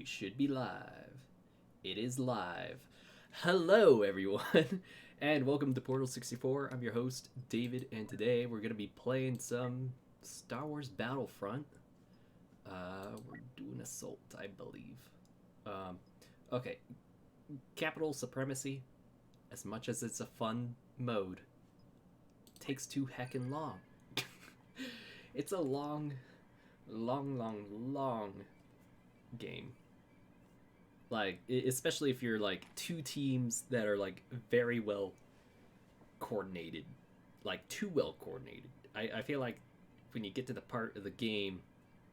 should be live. It is live. Hello, everyone, and welcome to Portal 64. I'm your host, David, and today we're going to be playing some Star Wars Battlefront. We're doing Assault, I believe. Okay. Capital Supremacy, as much as it's a fun mode, takes too heckin' long. It's a long game. Like, especially if you're like two teams that are like very well coordinated, like too well coordinated. I feel like when you get to the part of the game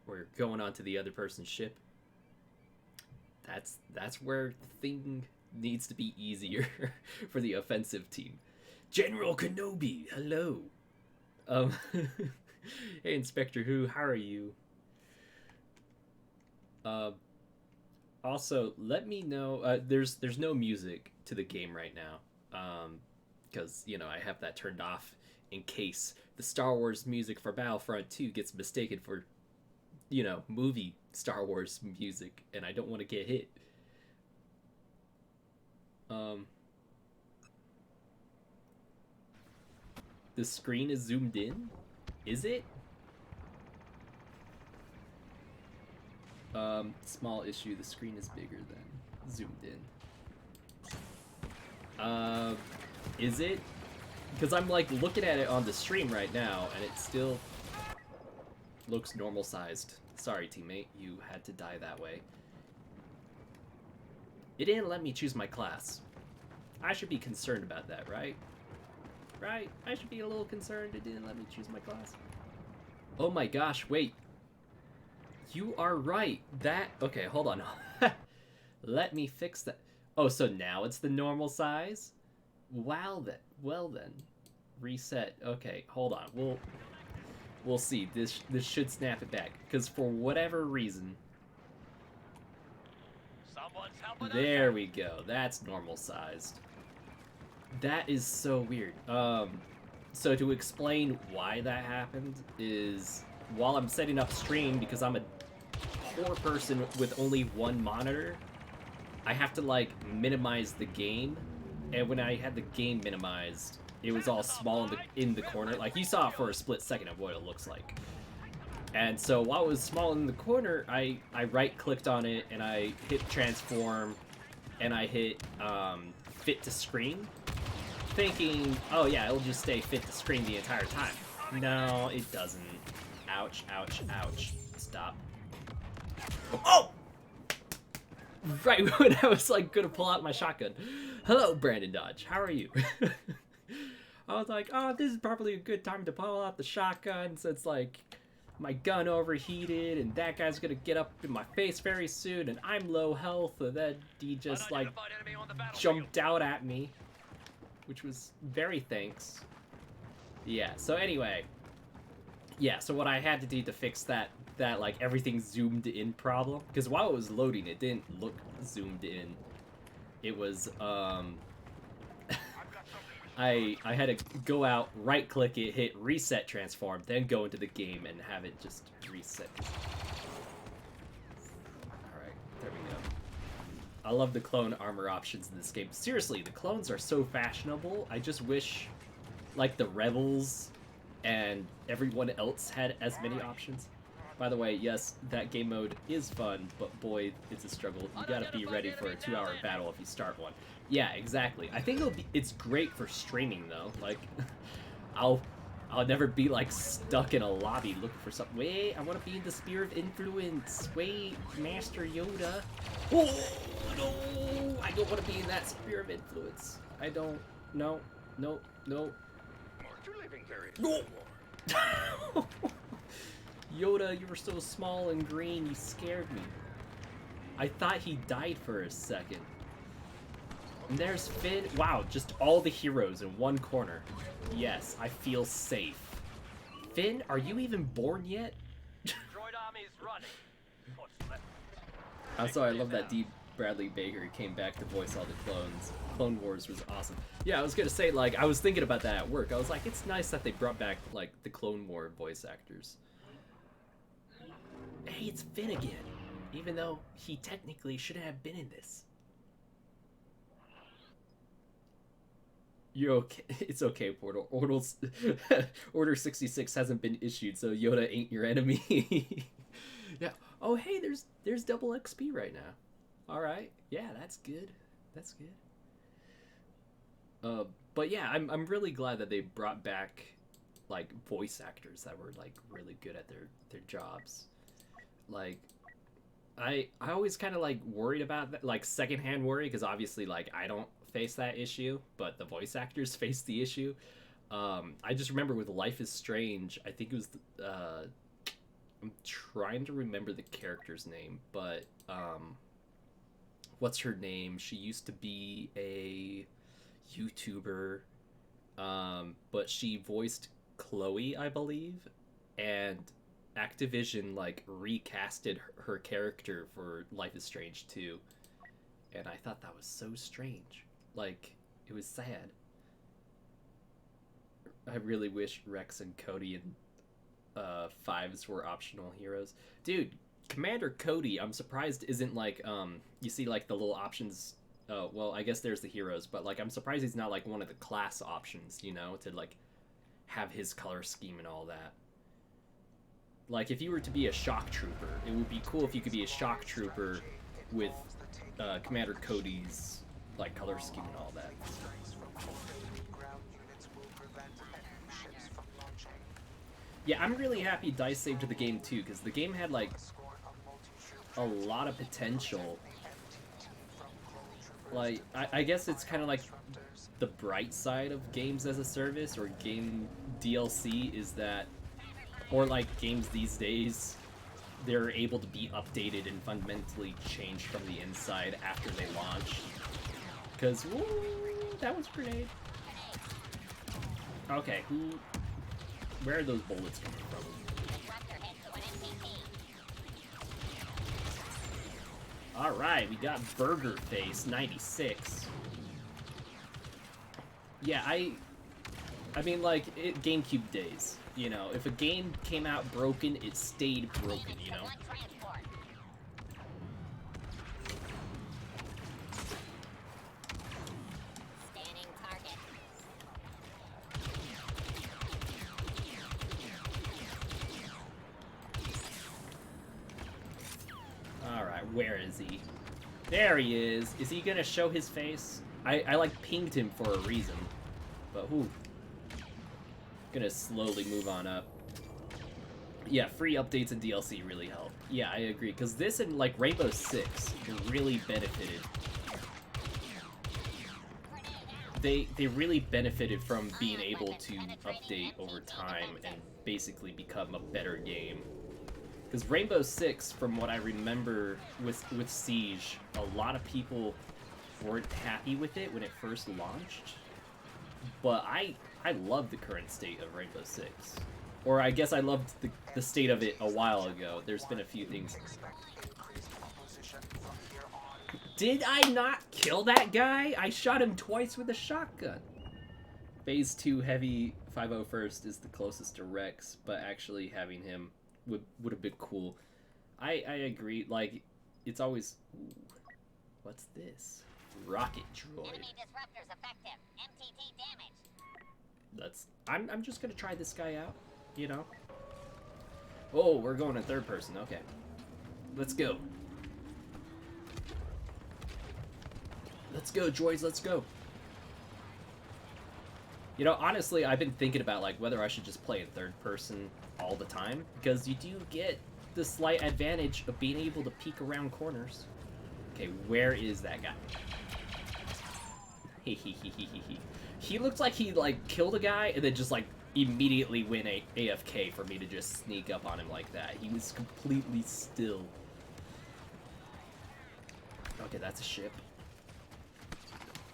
where you're going onto the other person's ship, that's where the thing needs to be easier for the offensive team. General Kenobi, hello. Hey, Inspector Who, how are you? Also, let me know. There's no music to the game right now, because I have that turned off in case the Star Wars music for Battlefront 2 gets mistaken for, movie Star Wars music, and I don't want to get hit. The screen is zoomed in? Is it? Small issue, the screen is bigger than zoomed in. Is it? Because I'm like looking at it on the stream right now, and it still looks normal sized. Sorry, teammate, you had to die that way. It didn't let me choose my class. I should be concerned about that, right? Right? I should be a little concerned it didn't let me choose my class. Oh my gosh, wait. You are right. Okay, hold on. Let me fix that. Oh, so now it's the normal size? Wow, well then. Reset. Okay, hold on. We'll see. This should snap it back. Because for whatever reason... There we go. That's normal sized. That is so weird. So to explain why that happened is, while I'm setting up stream, because I'm a poor person with only one monitor, I have to like minimize the game, and when I had the game minimized, it was all small in the corner. Like, you saw it for a split second of what it looks like. And so while it was small in the corner, I right-clicked on it, and I hit transform, and I hit fit to screen, thinking, oh yeah, it'll just stay fit to screen the entire time. No, it doesn't. Ouch, ouch, ouch. Stop. Oh! Right when I was like gonna pull out my shotgun. Hello, Brandon Dodge. How are you? I was like, oh, this is probably a good time to pull out the shotgun since like my gun overheated and that guy's gonna get up in my face very soon and I'm low health, and then he just like jumped out at me, which was very thanks. Yeah, so anyway. Yeah, so what I had to do to fix that like everything zoomed in problem, because while it was loading it didn't look zoomed in. It was I had to go out, right click it, hit reset transform, then go into the game and have it just reset. Alright, there we go. I love the clone armor options in this game. Seriously, the clones are so fashionable. I just wish like the rebels and everyone else had as many options. By the way, yes, that game mode is fun, but boy, it's a struggle. You gotta be ready for a 2-hour battle if you start one. Yeah, exactly. I think it's great for streaming though. Like, I'll never be like stuck in a lobby looking for something. Wait, I want to be in the Sphere of Influence. Wait, Master Yoda. Oh no, I don't want to be in that Sphere of Influence. I don't. No. No. Yoda, you were so small and green, you scared me. I thought he died for a second. And there's Finn. Wow, just all the heroes in one corner. Yes, I feel safe. Finn, are you even born yet? Also, I love that D. Bradley Baker came back to voice all the clones. Clone Wars was awesome. Yeah, I was gonna say, like, I was thinking about that at work. I was like, it's nice that they brought back, like, the Clone War voice actors. Hey, it's Finn again. Even though he technically shouldn't have been in this. You're okay. It's okay, Portal. Order 66 hasn't been issued, so Yoda ain't your enemy. Yeah. Oh, hey, there's double XP right now. All right. Yeah, that's good. That's good. But yeah, I'm really glad that they brought back like voice actors that were like really good at their jobs. Like I always kind of like worried about that, like secondhand worry, because obviously like I don't face that issue, but the voice actors face the issue. I just remember with Life is Strange, I think it was I'm trying to remember the character's name, but what's her name? She used to be a YouTuber, but she voiced Chloe, I believe, and Activision like recasted her character for Life is Strange 2, and I thought that was so strange. Like, it was sad. I really wish Rex and Cody and Fives were optional heroes. Dude, Commander Cody, I'm surprised isn't like you see like the little options. Well, I guess there's the heroes, but like I'm surprised he's not like one of the class options, you know, to like have his color scheme and all that. Like, if you were to be a shock trooper, it would be cool if you could be a shock trooper with Commander Cody's like color scheme and all that. Yeah, I'm really happy DICE saved the game too, because the game had like a lot of potential. Like, I guess it's kind of like the bright side of games as a service or game DLC is that, or like games these days, they're able to be updated and fundamentally changed from the inside after they launch. Because, woo, that was a grenade. Okay, where are those bullets coming from? Alright, we got Burger Face 96. Yeah, I mean, like, GameCube days. You know, if a game came out broken, it stayed broken, you know? Alright, where is he? There he is! Is he gonna show his face? I like pinged him for a reason. But whew. Gonna slowly move on up. Yeah, free updates and DLC really help. Yeah, I agree, because this and like Rainbow Six really benefited. They really benefited from being able to update over time and basically become a better game. Because Rainbow Six, from what I remember with Siege, a lot of people weren't happy with it when it first launched. But I love the current state of Rainbow Six. Or I guess I loved the state of it a while ago. There's been a few things. Did I not kill that guy? I shot him twice with a shotgun. Phase 2 Heavy 501st is the closest to Rex, but actually having him would have been cool. I agree. Like, it's always... Ooh, what's this? Rocket droid. Enemy disruptors effective. MTT damage. I'm just gonna try this guy out, you know? Oh, we're going in third person, okay. Let's go. Let's go, droids, let's go. You know, honestly, I've been thinking about like whether I should just play in third person all the time, because you do get the slight advantage of being able to peek around corners. Okay, where is that guy? He looked like he like killed a guy and then just like immediately went AFK for me to just sneak up on him like that. He was completely still. Okay, that's a ship.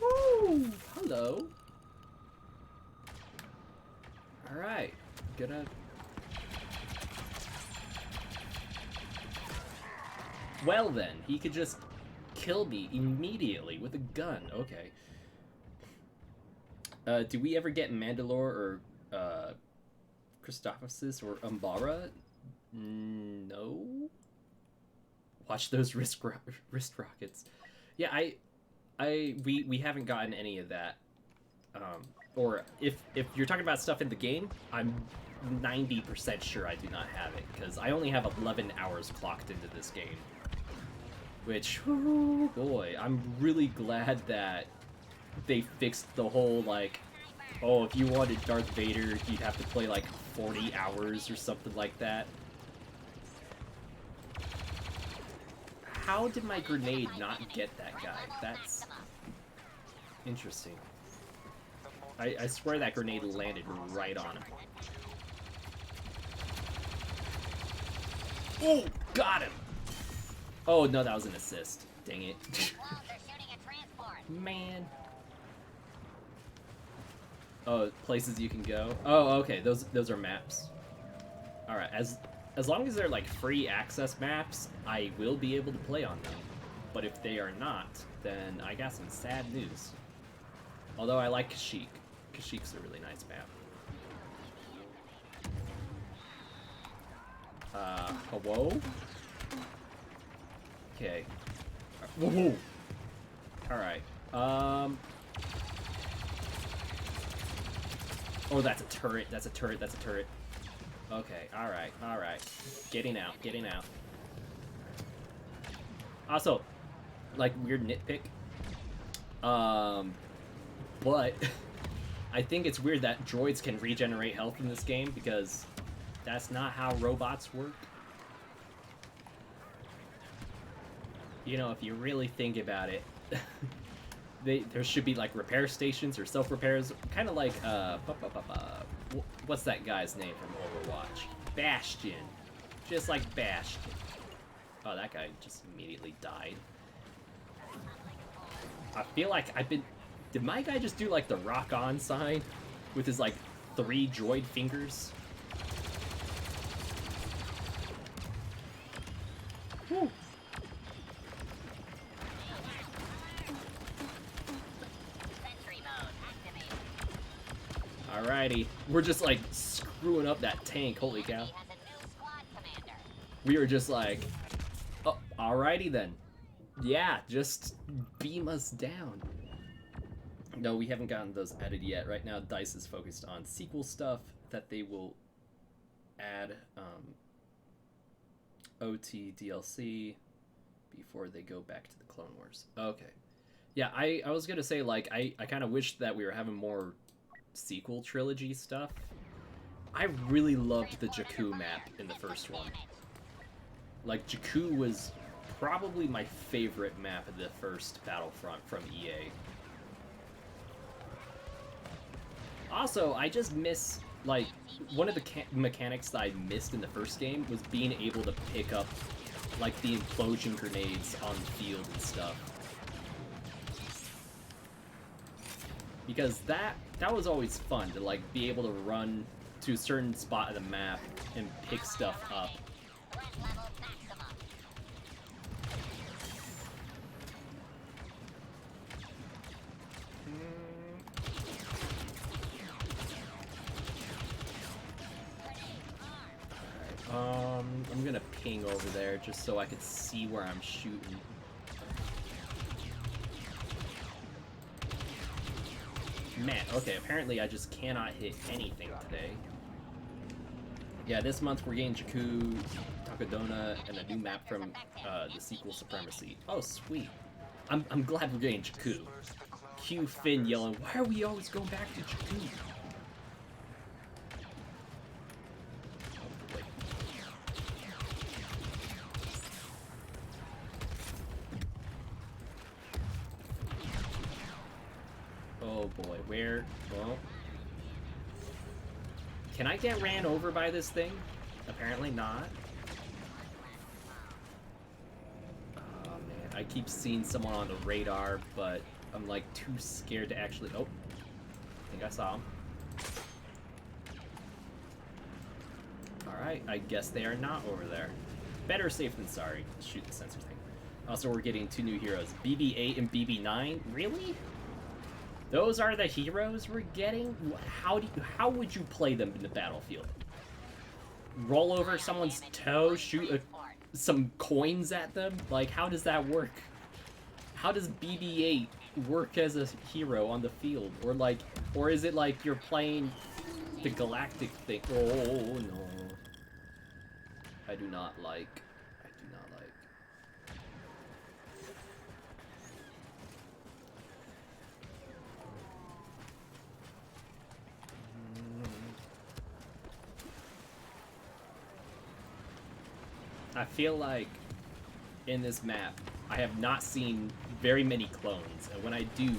Woo! Hello. Alright, gonna... Well then, he could just kill me immediately with a gun. Okay. Do we ever get Mandalore or Christophersis or Umbara? No? Watch those wrist rockets. Yeah, we haven't gotten any of that. Or if you're talking about stuff in the game, I'm 90% sure I do not have it, because I only have 11 hours clocked into this game. Which, oh boy, I'm really glad that they fixed the whole, like, oh, if you wanted Darth Vader, you'd have to play, like, 40 hours or something like that. How did my grenade not get that guy? That's interesting. I swear that grenade landed right on him. Oh, got him! Oh, no, that was an assist. Dang it. Man. Oh, places you can go? Oh, okay, those are maps. Alright, as long as they're, like, free access maps, I will be able to play on them. But if they are not, then I got some sad news. Although I like Kashyyyk. Kashyyyk's a really nice map. Hello? Okay. Whoa! Alright. Oh, that's a turret, that's a turret, that's a turret. Okay, alright, alright. Getting out, getting out. Also, like, weird nitpick. But I think it's weird that droids can regenerate health in this game, because that's not how robots work. You know, if you really think about it, there should be, like, repair stations or self-repairs, kind of like, what's that guy's name from Overwatch? Bastion. Just like Bastion. Oh, that guy just immediately died. I feel like did my guy just do, like, the rock on sign with his, like, 3 droid fingers? Whew. Alrighty. We're just, like, screwing up that tank. Holy cow. We were just like, oh, alrighty then. Yeah, just beam us down. No, we haven't gotten those added yet. Right now, DICE is focused on sequel stuff that they will add OT DLC before they go back to the Clone Wars. Okay. Yeah, I was gonna say, like, I kind of wish that we were having more sequel trilogy stuff. I really loved the Jakku map in the first one. Like, Jakku was probably my favorite map of the first Battlefront from EA. Also, I just miss, like, one of the mechanics that I missed in the first game was being able to pick up, like, the implosion grenades on the field and stuff. Because that was always fun, to, like, be able to run to a certain spot of the map and pick stuff up. I'm gonna ping over there just so I can see where I'm shooting. Man, okay, apparently I just cannot hit anything today. Yeah, this month we're getting Jakku, Takodana, and a new map from the sequel Supremacy. Oh, sweet. I'm glad we're getting Jakku. Q Finn yelling, why are we always going back to Jakku? Oh boy, where? Well, can I get ran over by this thing? Apparently not. Oh man, I keep seeing someone on the radar, but I'm like too scared to actually. Oh, I think I saw him. Alright, I guess they are not over there. Better safe than sorry. Shoot the sensor thing. Also, we're getting 2 new heroes, BB-8 and BB-9. Really? Those are the heroes we're getting? How would you play them in the battlefield? Roll over someone's toe, shoot some coins at them? Like, how does that work? How does BB-8 work as a hero on the field? Or like, or is it like you're playing the galactic thing? Oh no. I do not like. I feel like in this map, I have not seen very many clones, and when I do,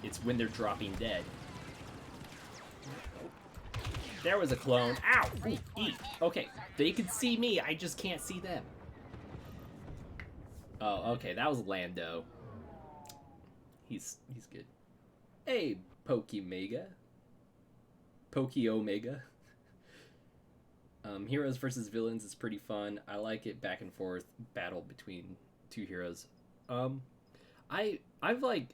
it's when they're dropping dead. There was a clone. Ow! Ooh, eat. Okay, they can see me, I just can't see them. Oh, okay, that was Lando. He's good. Hey, Pokemega. Pokeomega. Heroes versus villains is pretty fun. I like it back and forth battle between two heroes. I've like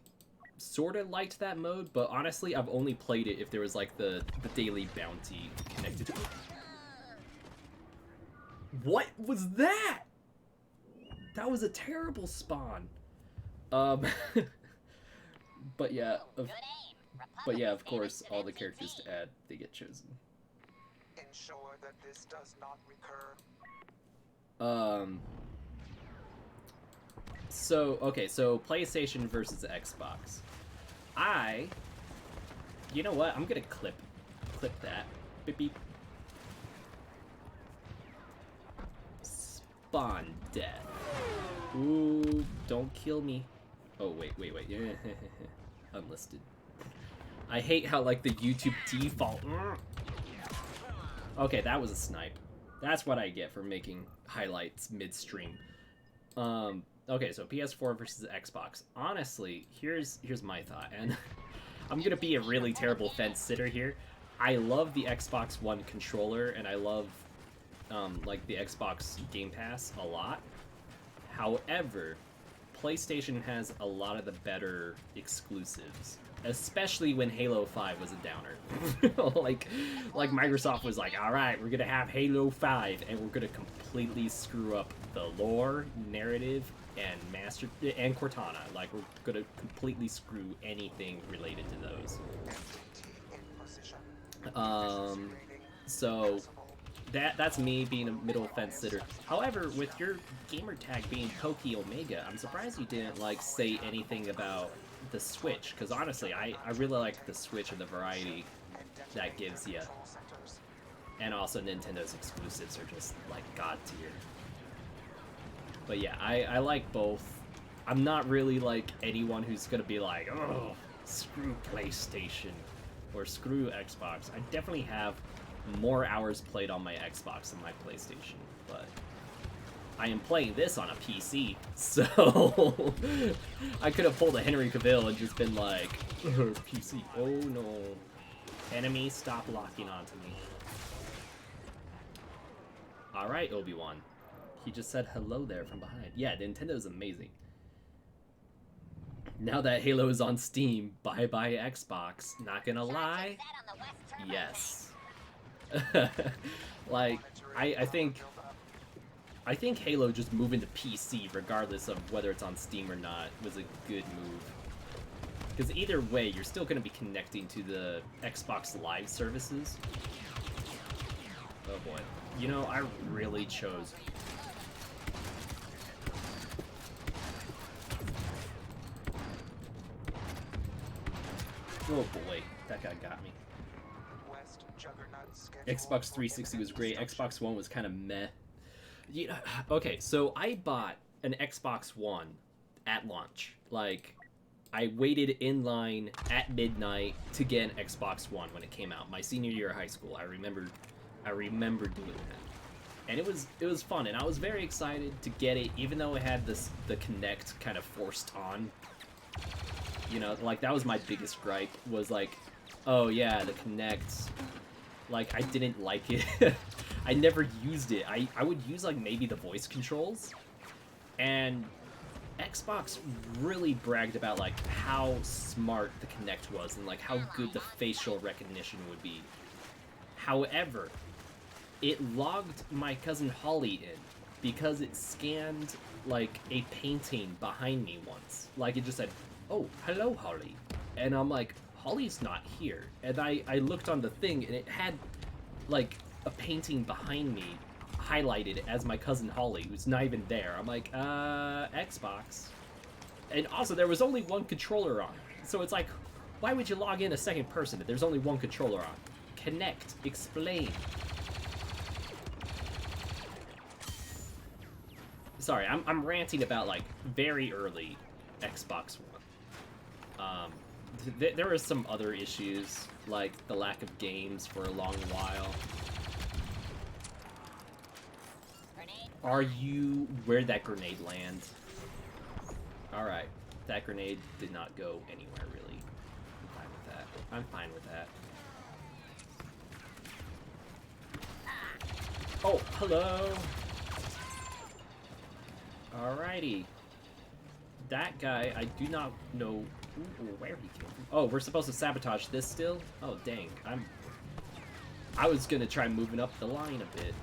sort of liked that mode, but honestly, I've only played it if there was like the daily bounty connected to it. What was that? That was a terrible spawn. But yeah, of course, all the characters to add, they get chosen. Ensure that this does not recur. So PlayStation versus Xbox. You know what? I'm gonna clip that. Beep beep. Spawn death. Ooh, don't kill me. Oh wait. Unlisted. I hate how like the YouTube default. Okay, that was a snipe. That's what I get for making highlights midstream. Okay, so PS4 versus Xbox. Honestly, here's my thought, and I'm gonna be a really terrible fence sitter here. I love the Xbox One controller, and I love like the Xbox Game Pass a lot. However, PlayStation has a lot of the better exclusives. Especially when Halo 5 was a downer. like Microsoft was like, alright, we're gonna have Halo 5, and we're gonna completely screw up the lore, narrative, and Cortana. Like, we're gonna completely screw anything related to those. So that's me being a middle fence sitter. However, with your gamer tag being Pokeomega, I'm surprised you didn't like say anything about the Switch, because honestly, I really like the Switch and the variety that gives you. And also Nintendo's exclusives are just like god tier. But yeah, I like both. I'm not really like anyone who's gonna be like, oh, screw PlayStation or screw Xbox. I definitely have more hours played on my Xbox than my PlayStation, but I am playing this on a PC, so I could have pulled a Henry Cavill and just been like, PC, oh no. Enemy, stop locking onto me. Alright, Obi-Wan. He just said hello there from behind. Yeah, Nintendo's amazing. Now that Halo is on Steam, bye-bye Xbox. Not gonna lie, yes. Like, I think Halo just moving to PC, regardless of whether it's on Steam or not, was a good move. Because either way, you're still going to be connecting to the Xbox Live services. Oh boy. You know, I really chose... Oh boy, that guy got me. Xbox 360 was great. Xbox One was kind of meh. You know, okay, so I bought an Xbox One at launch. Like, I waited in line at midnight to get an Xbox One when it came out. My senior year of high school, I remember doing that. And it was fun, and I was very excited to get it, even though it had the Kinect kind of forced on. You know, like, that was my biggest gripe, was like, oh yeah, the Kinect, like, I didn't like it. I never used it. I would use, like, maybe the voice controls, and Xbox really bragged about, like, how smart the Kinect was, and, like, how good the facial recognition would be. However, it logged my cousin Holly in, because it scanned like a painting behind me once. Like it just said, "Oh, hello, Holly," and I'm like, "Holly's not here." And I looked on the thing, and it had like a painting behind me highlighted as my cousin Holly, who's not even there. I'm like, Xbox. And also, there was only one controller on, so it's like, why would you log in a second person if there's only one controller on? Connect, explain. Sorry, I'm ranting about like very early Xbox One. There were some other issues, like the lack of games for a long while. Where'd that grenade land? Alright, that grenade did not go anywhere, really. I'm fine with that. I'm fine with that. Oh, hello! Alrighty. That guy, I do not know where he came from. Oh, we're supposed to sabotage this still? Oh, dang. I was gonna try moving up the line a bit.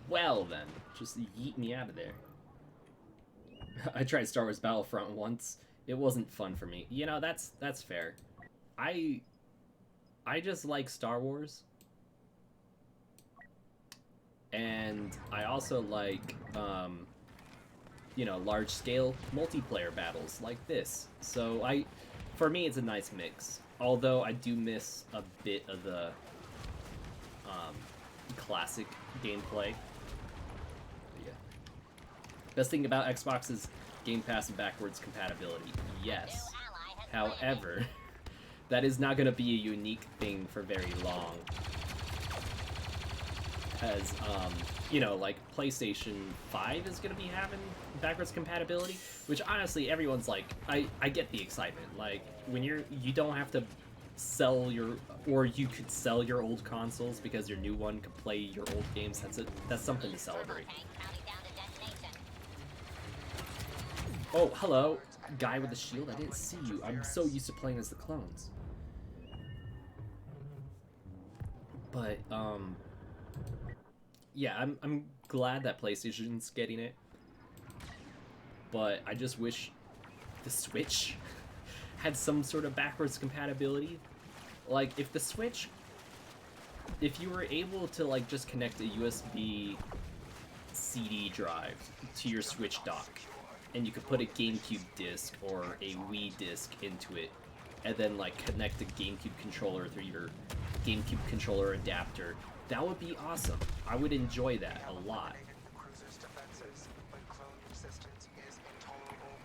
Well then, just yeet me out of there. I tried Star Wars Battlefront once. It wasn't fun for me. You know, that's fair. I just like Star Wars. And I also like, you know, large-scale multiplayer battles like this. So for me, it's a nice mix. Although I do miss a bit of the classic gameplay. Yeah. Best thing about Xbox is Game Pass and backwards compatibility. Yes. However, that is not going to be a unique thing for very long. As, you know, like, PlayStation 5 is going to be having backwards compatibility, which honestly, everyone's like, I get the excitement. Like, when you don't have to sell or you could sell your old consoles because your new one could play your old games, that's something to celebrate. Oh, hello, guy with the shield, I didn't see you. I'm so used to playing as the clones. But, yeah, I'm glad that PlayStation's getting it, but I just wish the Switch had some sort of backwards compatibility. Like, if you were able to, like, just connect a USB CD drive to your Switch dock, and you could put a GameCube disc or a Wii disc into it, and then, like, connect the GameCube controller through your GameCube controller adapter, that would be awesome. I would enjoy that a lot.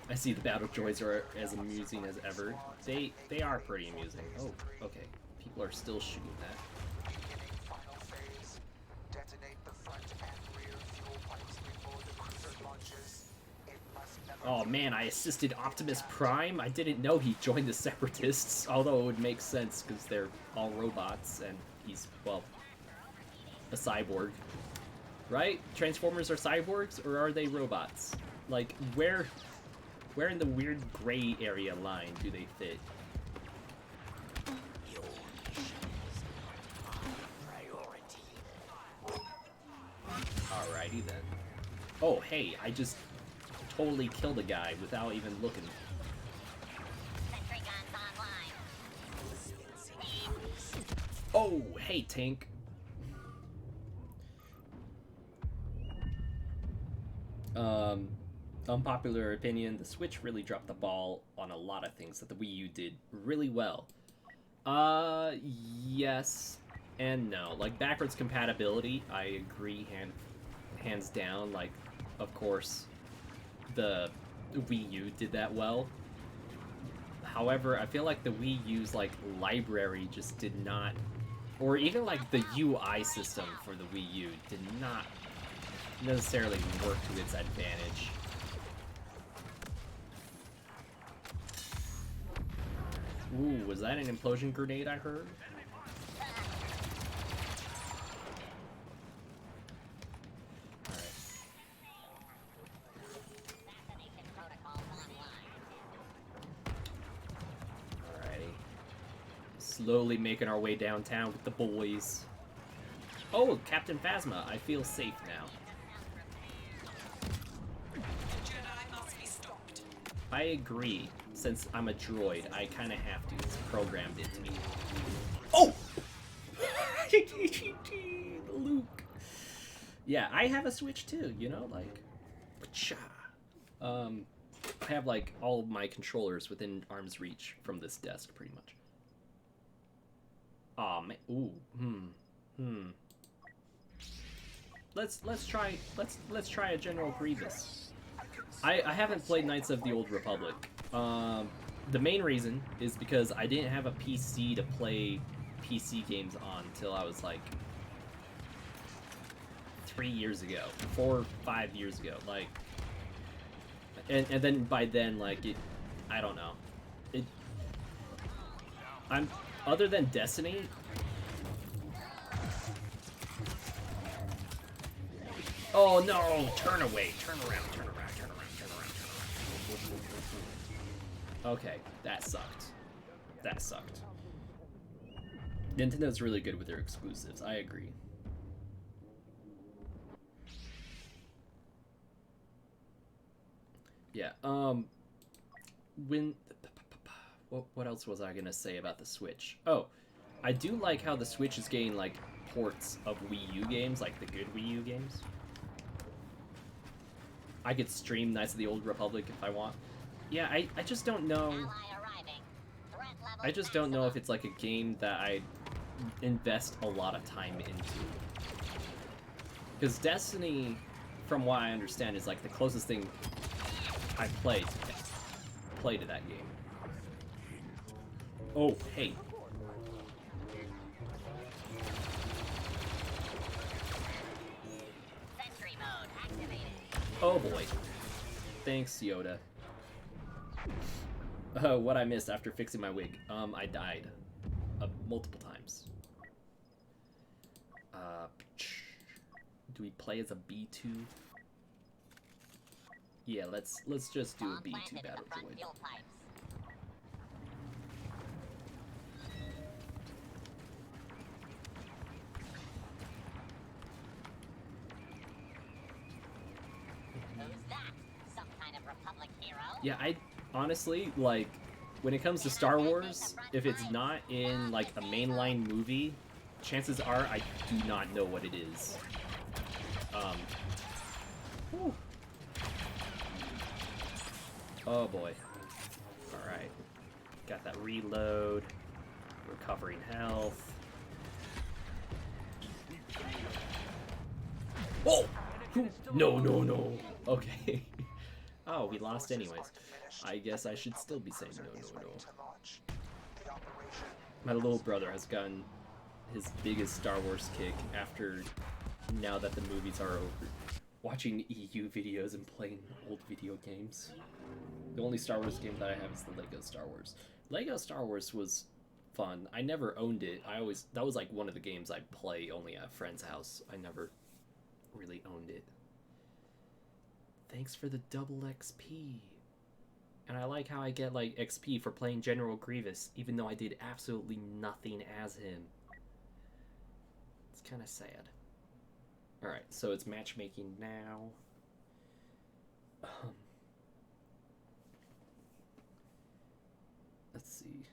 I see the battle droids are as amusing as ever. They are pretty amusing. Oh, okay. People are still shooting that. Oh man, I assisted Optimus Prime? I didn't know he joined the Separatists, although it would make sense because they're all robots and he's, well, a cyborg. Right? Transformers are cyborgs, or are they robots? Like, where in the weird gray area line do they fit? Alrighty then. Oh, hey, I just totally killed a guy without even looking. Oh, hey, tank. Unpopular opinion, the Switch really dropped the ball on a lot of things that the Wii U did really well. Yes and no. Like, backwards compatibility, I agree hands down. Like, of course, the Wii U did that well. However, I feel like the Wii U's, like, library just did not, or even, like, the UI system for the Wii U did not necessarily work to its advantage. Ooh, was that an implosion grenade I heard? Alrighty. slowly making our way downtown with the boys. Oh, Captain Phasma, I feel safe now. I agree. Since I'm a droid, I kind of have to. It's programmed into me. Oh! Luke. Yeah, I have a Switch too, you know, like... I have, like, all of my controllers within arm's reach from this desk, pretty much. Aw, man. Ooh. Let's try a General Grievous. I haven't played Knights of the Old Republic. The main reason is because I didn't have a PC to play PC games on until I was like 3 years ago, 4 or 5 years ago, like, and then by then, like, I don't know, other than Destiny. Oh no! Turn away! Turn around! Okay, that sucked. That sucked. Nintendo's really good with their exclusives, I agree. Yeah, what else was I gonna say about the Switch? Oh, I do like how the Switch is getting, like, ports of Wii U games, like the good Wii U games. I could stream Knights of the Old Republic if I want. Yeah, I just don't know. I just don't know if it's like a game that I invest a lot of time into. Because Destiny, from what I understand, is like the closest thing I play to that game. Oh, hey. Sentry mode activated. Oh boy. Thanks, Yoda. What I missed after fixing my wig. I died. Multiple times. Do we play as a B2? Yeah, let's just do a B2 battle droid. Yeah, I honestly, like, when it comes to Star Wars, if it's not in, like, a mainline movie, chances are I do not know what it is. Whew. Oh boy. Alright. Got that reload. Recovering health. Oh! No. Okay. Oh, we lost anyways. I guess I should still be saying no. My little brother has gotten his biggest Star Wars kick after, now that the movies are over, watching EU videos and playing old video games. The only Star Wars game that I have is the Lego Star Wars. Lego Star Wars was fun. I never owned it. That was like one of the games I'd play only at a friend's house. I never really owned it. Thanks for the double XP. And I like how I get, like, XP for playing General Grievous, even though I did absolutely nothing as him. It's kind of sad. Alright, so it's matchmaking now. Let's see.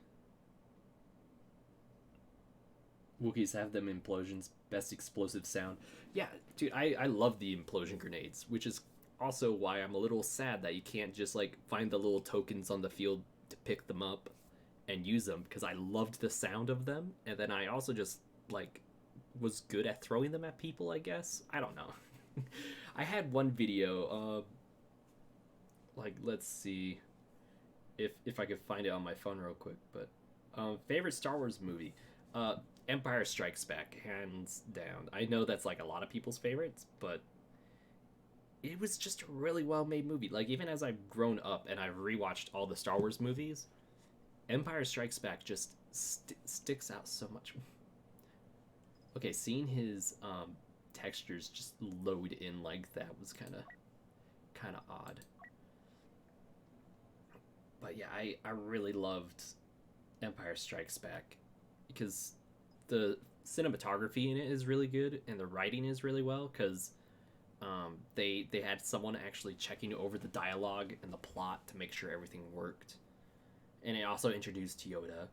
Wookiees have them implosions. Best explosive sound. Yeah, dude, I love the implosion grenades, which is also why I'm a little sad that you can't just, like, find the little tokens on the field to pick them up and use them, because I loved the sound of them, and then I also just, like, was good at throwing them at people, I guess? I don't know. I had one video, like, let's see if I could find it on my phone real quick, but, favorite Star Wars movie? Empire Strikes Back, hands down. I know that's, like, a lot of people's favorites, but it was just a really well-made movie. Like, even as I've grown up and I've rewatched all the Star Wars movies, Empire Strikes Back just sticks out so much. Okay, seeing his textures just load in like that was kind of odd. But yeah, I really loved Empire Strikes Back. because the cinematography in it is really good and the writing is really well, because they had someone actually checking over the dialogue and the plot to make sure everything worked, and it also introduced Yoda.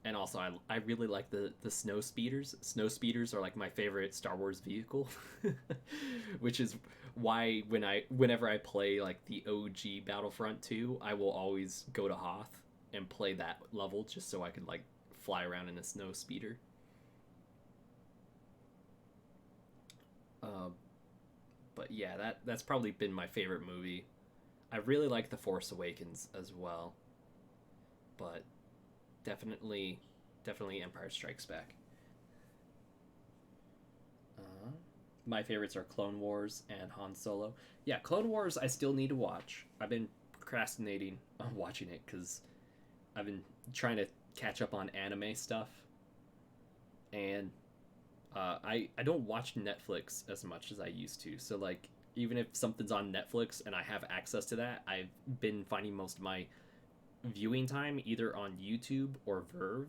And also, I really like the snow speeders. Snow speeders are like my favorite Star Wars vehicle, which is why whenever I play like the OG Battlefront 2, I will always go to Hoth and play that level just so I can like fly around in a snow speeder. But yeah, that's probably been my favorite movie. I really like The Force Awakens as well, but definitely Empire Strikes Back. My favorites are Clone Wars and Han Solo. Yeah, Clone Wars I still need to watch. I've been procrastinating on watching it because I've been trying to catch up on anime stuff, and I don't watch Netflix as much as I used to. So like, even if something's on Netflix and I have access to that, I've been finding most of my viewing time either on YouTube or Verve.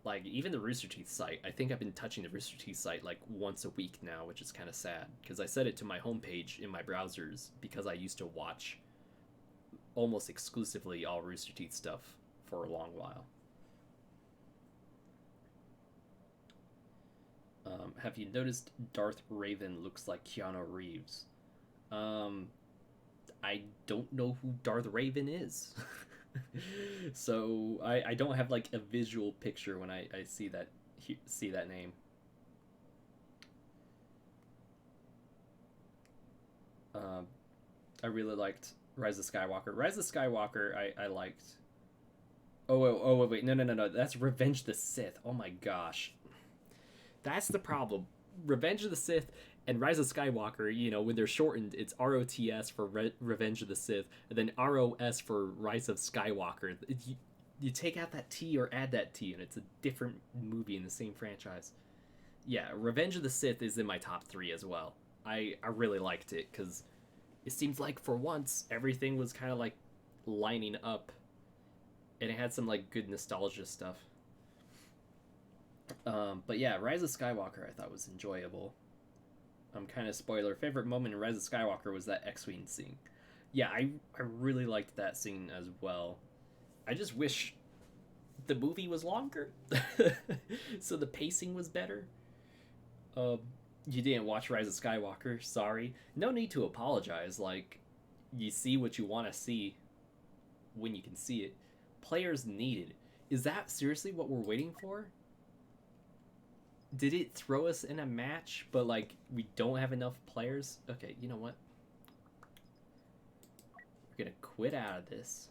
Like, even the Rooster Teeth site, I think I've been touching the Rooster Teeth site like once a week now, which is kind of sad because I set it to my homepage in my browsers because I used to watch almost exclusively all Rooster Teeth stuff for a long while. Have you noticed Darth Raven looks like Keanu Reeves? I don't know who Darth Raven is. So I don't have like a visual picture when I see that name. I really liked Rise of Skywalker. Rise of Skywalker I liked. Oh wait, no. That's Revenge of the Sith. Oh my gosh. That's the problem. Revenge of the Sith and Rise of Skywalker, you know, when they're shortened, it's ROTS for Revenge of the Sith, and then ROS for Rise of Skywalker. You take out that T or add that T, and it's a different movie in the same franchise. Yeah, Revenge of the Sith is in my top 3 as well. I really liked it, because it seems like for once, everything was kind of like lining up, and it had some like good nostalgia stuff. But yeah, Rise of Skywalker I thought was enjoyable. Kind of spoiler, favorite moment in Rise of Skywalker was that X-Wing scene. Yeah, I really liked that scene as well. I just wish the movie was longer, so the pacing was better. You didn't watch Rise of Skywalker, sorry. No need to apologize, like, you see what you want to see when you can see it. Players needed. Is that seriously what we're waiting for? Did it throw us in a match, but like we don't have enough players? Okay, you know what? We're gonna quit out of this.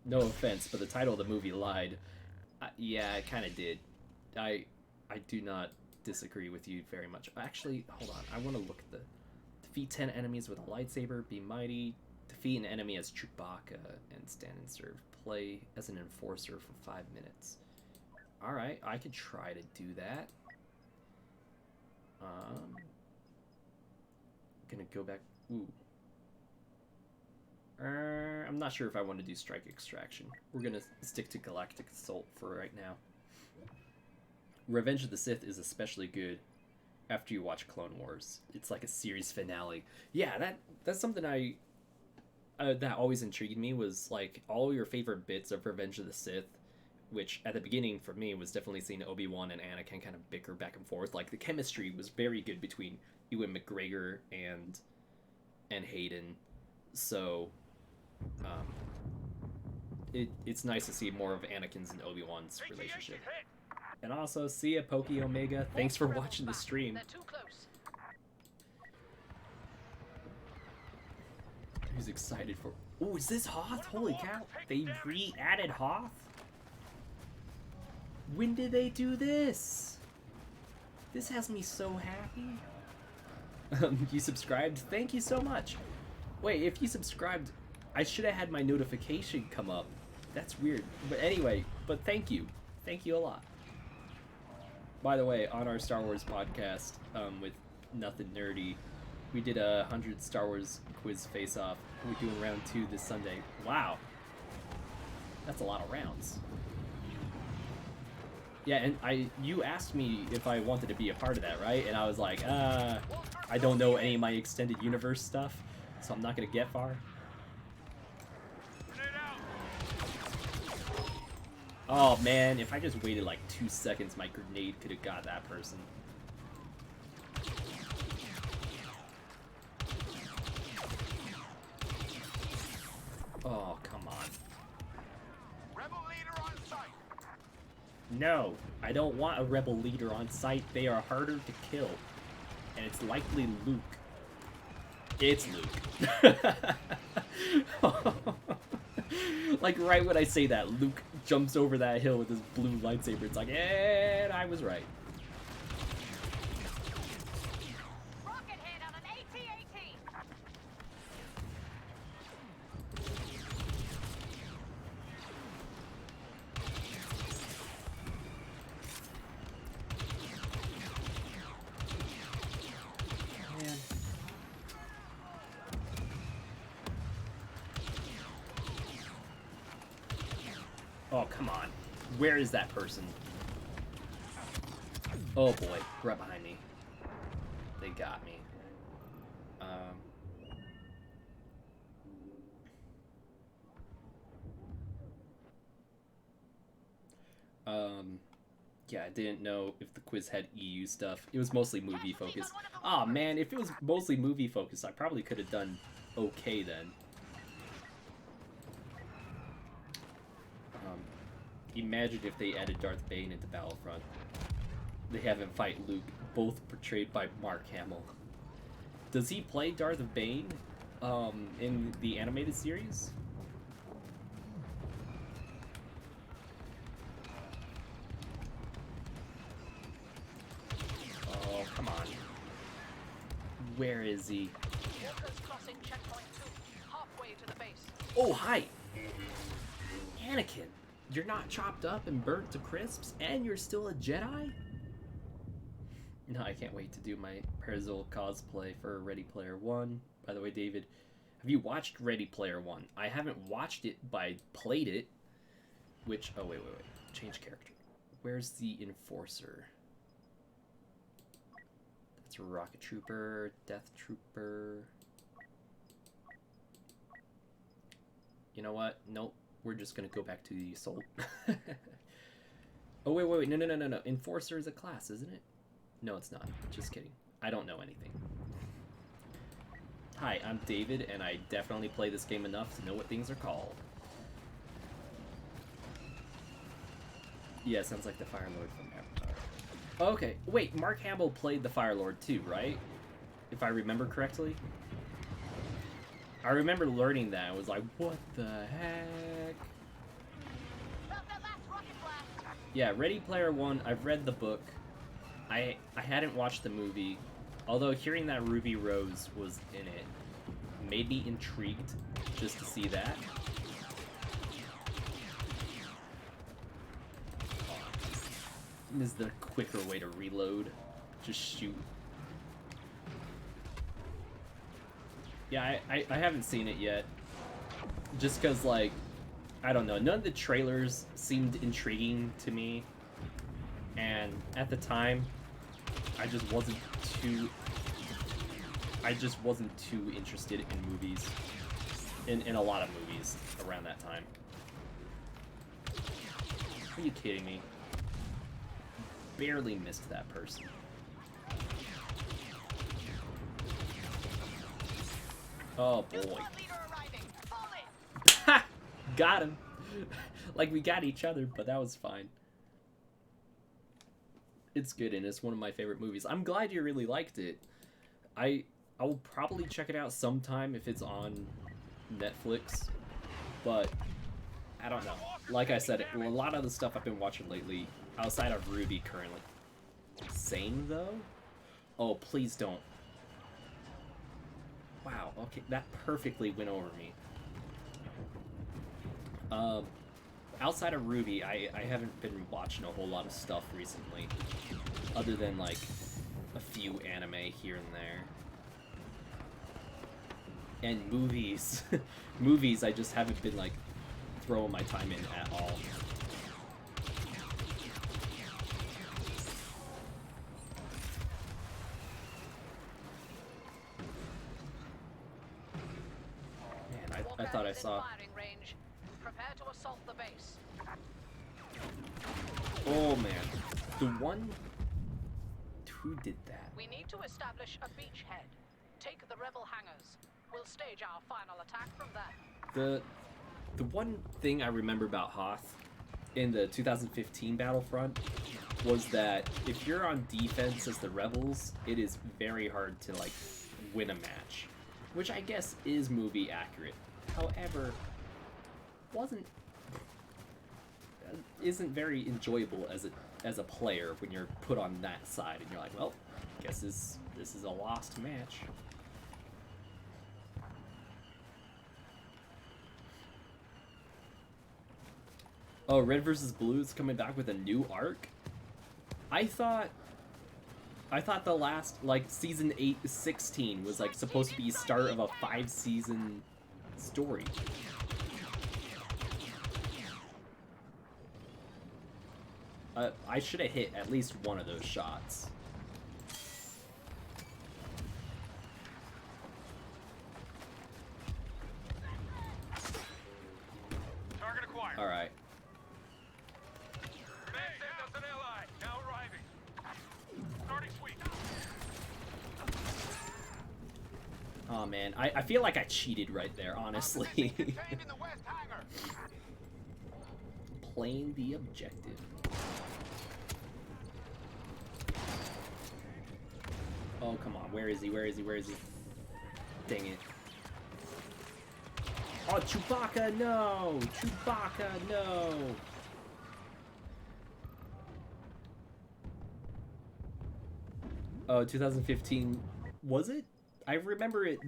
No offense, but the title of the movie lied. Yeah, it kind of did. I do not disagree with you very much. Actually, hold on. I want to look at the defeat 10 enemies with a lightsaber, be mighty, defeat an enemy as Chewbacca, and stand and serve. Play as an enforcer for 5 minutes. Alright, I could try to do that. Gonna go back. Ooh. I'm not sure if I want to do Strike Extraction. We're gonna stick to Galactic Assault for right now. Revenge of the Sith is especially good after you watch Clone Wars. It's like a series finale. Yeah, that's something that always intrigued me, was like all your favorite bits of Revenge of the Sith, which at the beginning for me was definitely seeing Obi-Wan and Anakin kind of bicker back and forth. Like the chemistry was very good between Ewan McGregor and Hayden. So it's nice to see more of Anakin's and Obi-Wan's relationship. And also, see ya, Pokey Omega. Thanks for watching the stream. Who's excited for... Oh, is this Hoth? Holy cow. They re-added Hoth? When did they do this? This has me so happy. You subscribed? Thank you so much. Wait, if you subscribed, I should have had my notification come up. That's weird. But anyway, but thank you. Thank you a lot. By the way, on our Star Wars podcast with Nothing Nerdy, We did a 100 Star Wars quiz face-off. We're doing round 2 this Sunday. Wow. That's a lot of rounds. Yeah, and you asked me if I wanted to be a part of that, right? And I was like, I don't know any of my extended universe stuff, so I'm not gonna get far. Oh man, if I just waited like 2 seconds, my grenade could have got that person. Oh, come on. Rebel leader on site. No, I don't want a rebel leader on site. They are harder to kill. And it's likely Luke. It's Luke. Like, right when I say that, Luke jumps over that hill with his blue lightsaber. It's like, and I was right. Rocket hit on an AT-AT. Man. Oh, come on. Where is that person? Oh boy, right behind me. They got me. Yeah, I didn't know if the quiz had EU stuff. It was mostly movie focused. Aw, man, if it was mostly movie focused, I probably could have done okay then. Imagine if they added Darth Bane into Battlefront. They have him fight Luke, both portrayed by Mark Hamill. Does he play Darth Bane in the animated series? Oh, come on. Where is he? Walker's crossing checkpoint 2, halfway to the base. Oh, hi! Anakin, you're not chopped up and burnt to crisps, and you're still a Jedi? No, I can't wait to do my Perzil cosplay for Ready Player One. By the way, David, have you watched Ready Player One? I haven't watched it, but I played it. Which, oh, wait. Change character. Where's the Enforcer? That's a Rocket Trooper, Death Trooper. You know what? Nope. We're just gonna go back to the Assault. Oh, wait. No. Enforcer is a class, isn't it? No, it's not. Just kidding. I don't know anything. Hi, I'm David, and I definitely play this game enough to know what things are called. Yeah, sounds like the Fire Lord from Avatar. Okay, wait, Mark Hamill played the Fire Lord too, right? If I remember correctly? I remember learning that. I was like, what the heck? That last rocket blast. Yeah, Ready Player One, I've read the book. I hadn't watched the movie, although hearing that Ruby Rose was in it made me intrigued just to see that. This is the quicker way to reload. Just shoot. Yeah, I haven't seen it yet. Just because, like, I don't know, none of the trailers seemed intriguing to me. And at the time, I just wasn't too interested in movies. In a lot of movies around that time. Are you kidding me? Barely missed that person. Oh boy. Leader arriving. Fall in. Ha! Got him. Like we got each other, but that was fine. It's good and it's one of my favorite movies. I'm glad you really liked it. I will probably check it out sometime if it's on Netflix, but I don't know. Like I said, a lot of the stuff I've been watching lately, outside of Ruby currently. Same though? Oh, please don't. Wow, okay, that perfectly went over me. Outside of Ruby, I haven't been watching a whole lot of stuff recently, other than like a few anime here and there. And movies. Movies, I just haven't been, like, throwing my time in at all. Man, I thought I saw... Firing range. Prepare to assault the base. Oh, man. The one... Who did that? We need to establish a beachhead. Take the rebel hangars. We'll stage our final attack from there. The one thing I remember about Hoth in the 2015 Battlefront was that if you're on defense as the rebels, it is very hard to, like, win a match. Which I guess is movie accurate. However, isn't very enjoyable as a player when you're put on that side and you're like, well, I guess this is a lost match. Oh, Red vs. Blue is coming back with a new arc? I thought the last, like, season 16 was, like, supposed to be the start of a 5-season story. I should have hit at least one of those shots. Target acquired. All right. That's an ally. Now arriving. Starting sweep. Oh man, I feel like I cheated right there, honestly. Contained in the west hangar. Playing the objective. Oh, come on. Where is he? Where is he? Where is he? Dang it. Oh, Chewbacca, no! Chewbacca, no! Oh, 2015. Was it? I remember it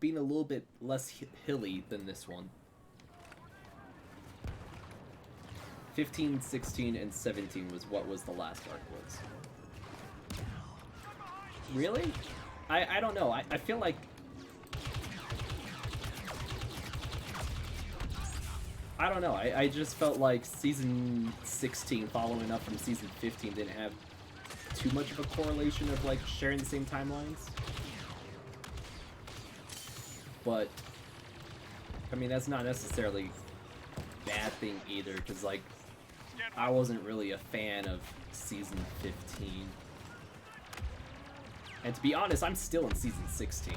being a little bit less hilly than this one. 15, 16, and 17 was what was the last arc was. Really? I don't know. I feel like... I don't know. I just felt like Season 16 following up from Season 15 didn't have too much of a correlation of, like, sharing the same timelines. But, I mean, that's not necessarily a bad thing either, because, like, I wasn't really a fan of Season 15. And to be honest, I'm still in Season 16.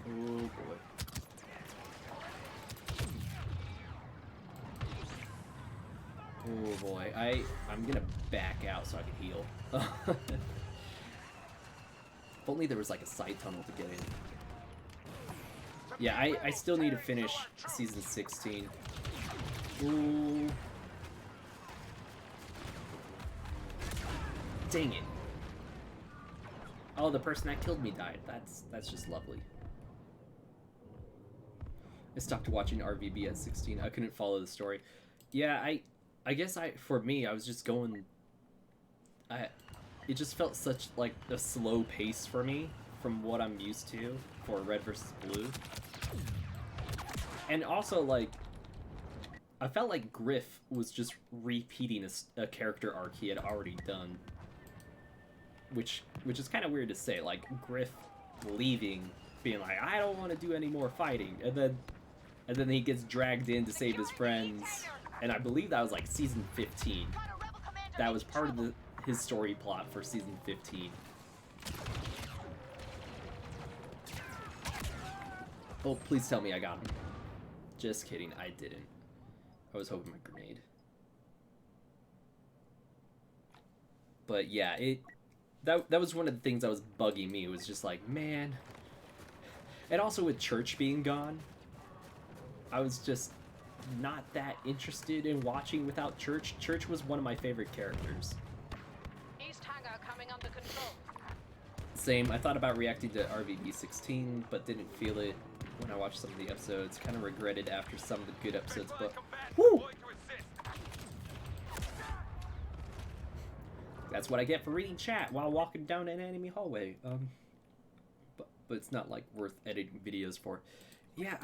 Oh boy. Oh boy. I'm gonna back out so I can heal. If only there was like a side tunnel to get in. Yeah, I still need to finish Season 16. Ooh. Dang it. Oh, the person that killed me died. That's just lovely. I stopped watching RVB at 16. I couldn't follow the story. Yeah, I guess for me, I was just going... it just felt such, like, a slow pace for me from what I'm used to for Red vs. Blue. And also, like, I felt like Griff was just repeating a character arc he had already done. Which is kind of weird to say, like, Griff leaving, being like, I don't want to do any more fighting, and then he gets dragged in to save his friends, and I believe that was, like, Season 15. That was part of his story plot for Season 15. Oh, please tell me I got him. Just kidding, I didn't. I was hoping my grenade. But yeah, that was one of the things that was bugging me. It was just like, man. And also with Church being gone, I was just not that interested in watching without Church. Church was one of my favorite characters. East hangar coming under control. Same, I thought about reacting to RVB 16, but didn't feel it. when I watched some of the episodes. Kind of regretted after some of the good episodes, but Combatant woo! deployed to assist. That's what I get for reading chat while walking down an enemy hallway. But it's not like worth editing videos for. Yeah,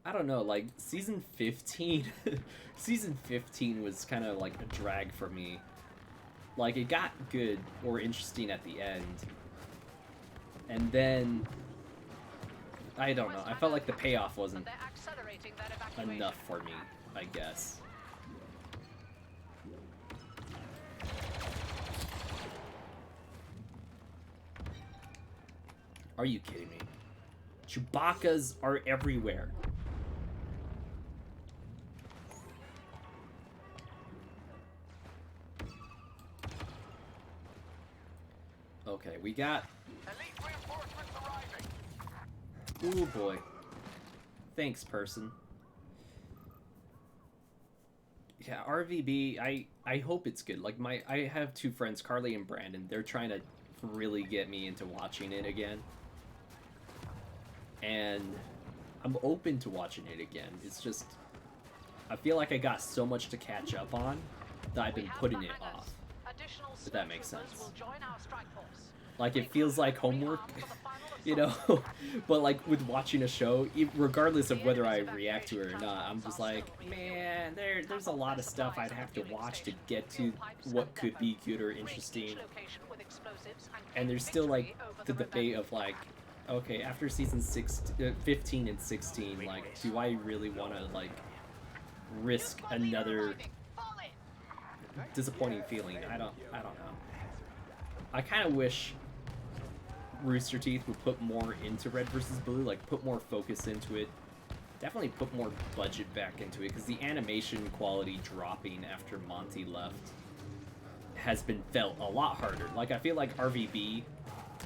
I don't know, like season 15 season 15 was kind of like a drag for me. Like it got good or interesting at the end. And then I don't know. I felt like the payoff wasn't They're accelerating that evacuation. enough for me, I guess. Are you kidding me? Chewbacca's are everywhere. Okay, we got... Elite reinforcements arriving. Ooh, boy. Thanks, person. Yeah, RVB, I hope it's good. Like, I have two friends, Carly and Brandon. They're trying to really get me into watching it again. And I'm open to watching it again. It's just... I feel like I got so much to catch up on that I've been putting it off. If that makes sense. Like, it feels like homework, you know? But, like, with watching a show, regardless of whether I react to it or not, I'm just like, man, there's a lot of stuff I'd have to watch to get to what could be good or interesting. And there's still, like, the debate of, like, okay, after season 15 and 16, like, do I really want to, like, risk another disappointing feeling? I don't know. I kind of wish Rooster Teeth would put more into Red vs. Blue, like put more focus into it. Definitely put more budget back into it, because the animation quality dropping after Monty left has been felt a lot harder. Like, I feel like RVB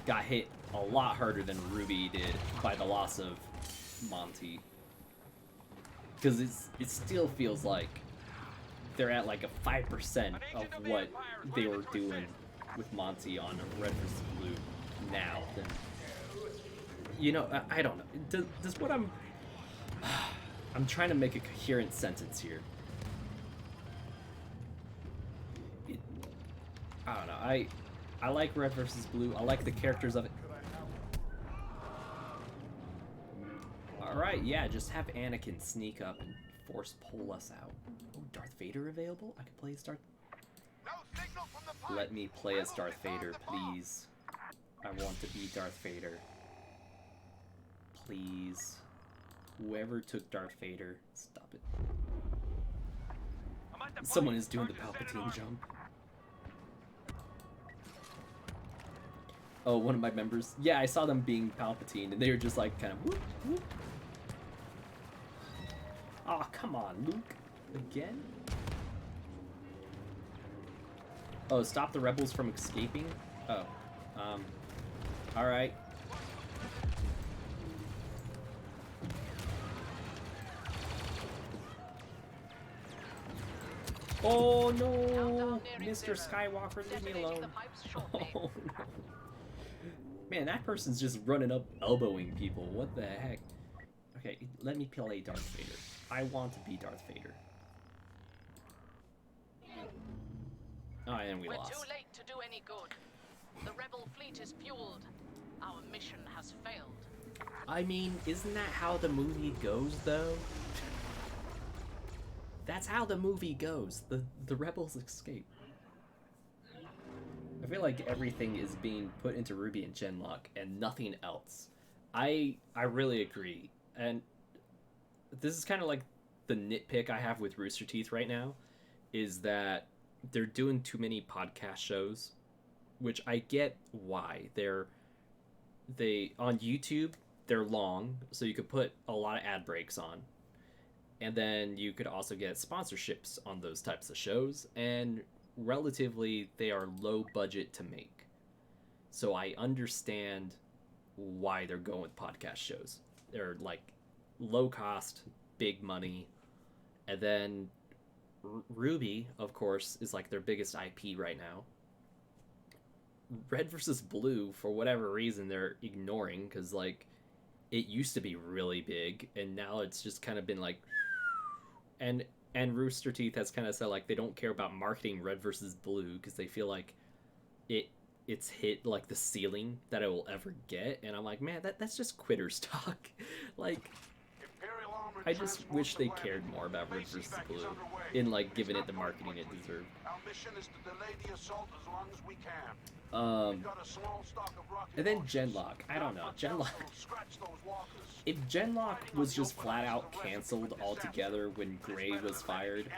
got hit a lot harder than Ruby did by the loss of Monty. Because it still feels like they're at like a 5% of what they were doing with Monty on Red vs. Blue now. Then, you know, I don't know. Does what I'm trying to make a coherent sentence here. I don't know. I like Red vs. Blue. I like the characters of it. Alright, yeah, just have Anakin sneak up and force pull us out. Oh, Darth Vader available? I can play as Darth... No signal from the pipe. Let me play as Darth Vader, please. I want to be Darth Vader. Please. Whoever took Darth Vader, stop it. I'm at the Someone pipe. is doing the Urgent Palpatine standing jump. Oh, one of my members. Yeah, I saw them being Palpatine, and they were just like kind of whoop, whoop. Aw, oh, come on, Luke. Again? Oh, stop the rebels from escaping? Oh. Alright. Oh no! Mr. Skywalker, leave me alone. Oh no. Man, that person's just running up elbowing people. What the heck? Okay, let me play Darth Vader. I want to be Darth Vader. Oh, and we We're lost. too late to do any good. The rebel fleet is fueled. Our mission has failed. I mean, isn't that how the movie goes, though? That's how the movie goes. The rebels escape. I feel like everything is being put into Ruby and Genlock and nothing else. I really agree. And this is kind of like the nitpick I have with Rooster Teeth right now, is that they're doing too many podcast shows, which I get why. They on YouTube, they're long, so you could put a lot of ad breaks on. And then you could also get sponsorships on those types of shows, and relatively they are low budget to make. So I understand why they're going with podcast shows. They're like low cost, big money. And then Ruby, of course, is like their biggest IP right now. Red versus Blue, for whatever reason, they're ignoring, because like it used to be really big, and now it's just kind of been like, and Rooster Teeth has kind of said like they don't care about marketing red versus blue because they feel like it's hit like the ceiling that it will ever get, and I'm like, man, that's just quitters talk. Like, I just wish they cared more about red versus blue in like giving it the marketing it deserved. Our mission is to delay the assault as long as we can. Um, We've got a small stock of rocket and then launchers. Genlock. I don't know. Genlock. Scratch those walkers. If Genlock was just flat out canceled altogether when Gray was fired,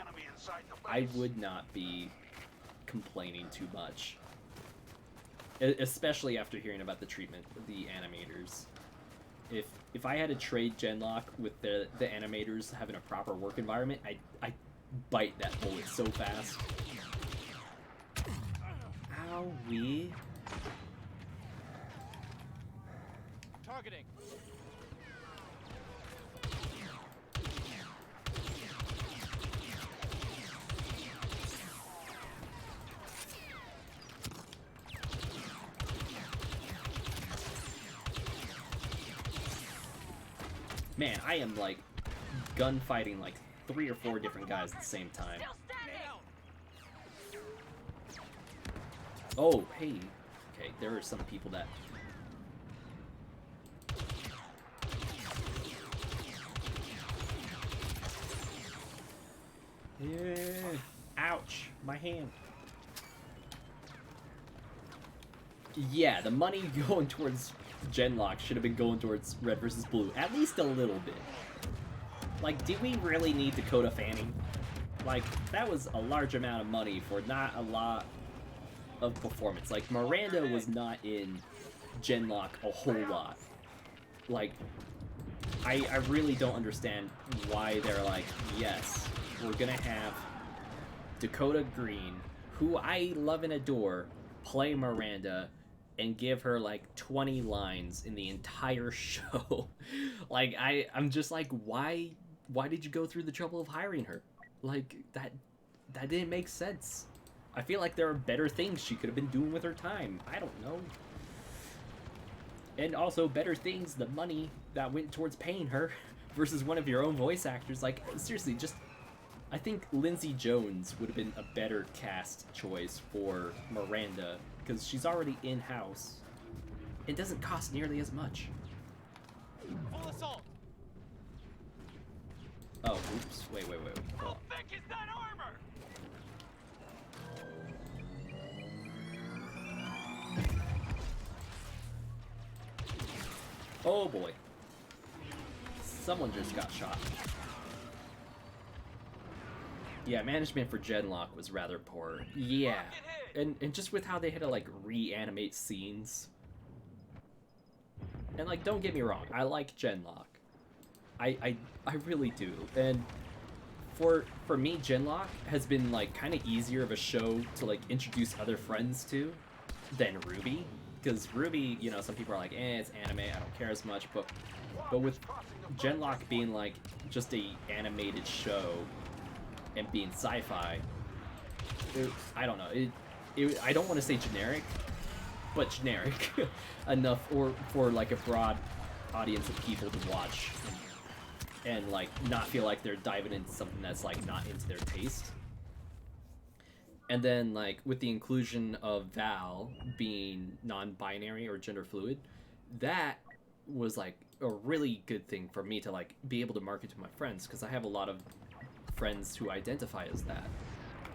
I would not be complaining too much. Especially after hearing about the treatment of the animators. If I had to trade Genlock with the animators having a proper work environment, I'd bite that bullet so fast. Owie. Targeting. Man, I am like gunfighting like 3 or 4 different guys at the same time. Still standing. Oh, hey. Okay, there are some people that... Yeah. Ouch, my hand. Yeah, the money going towards Genlock should have been going towards red versus blue, at least a little bit. Like, did we really need Dakota Fanning? Like, that was a large amount of money for not a lot of performance. Like, Miranda was not in Genlock a whole lot. Like, I really don't understand why they're like, yes, we're gonna have Dakota Green, who I love and adore, play Miranda and give her like 20 lines in the entire show. Like, I'm just like, why did you go through the trouble of hiring her? Like, that didn't make sense. I feel like there are better things she could have been doing with her time. I don't know. And also better things, the money that went towards paying her versus one of your own voice actors. Like, seriously, just... I think Lindsay Jones would have been a better cast choice for Miranda because she's already in-house. It doesn't cost nearly as much. Full assault. Oh, oops. Wait. Hold How on. thick is that armor? Oh boy. Someone just got shot. Yeah, management for Genlock was rather poor. Yeah. And just with how they had to like reanimate scenes. And like, don't get me wrong, I like Genlock. I really do. And for me, Genlock has been like kind of easier of a show to like introduce other friends to than Ruby. Because Ruby, you know, some people are like, it's anime, I don't care as much, but with Genlock being like just a animated show and being sci-fi, I don't know, I don't want to say generic, but generic enough for like a broad audience of people to watch and like not feel like they're diving into something that's like not into their taste. And then, like, with the inclusion of Val being non-binary or gender fluid, that was, like, a really good thing for me to, like, be able to market to my friends, because I have a lot of friends who identify as that.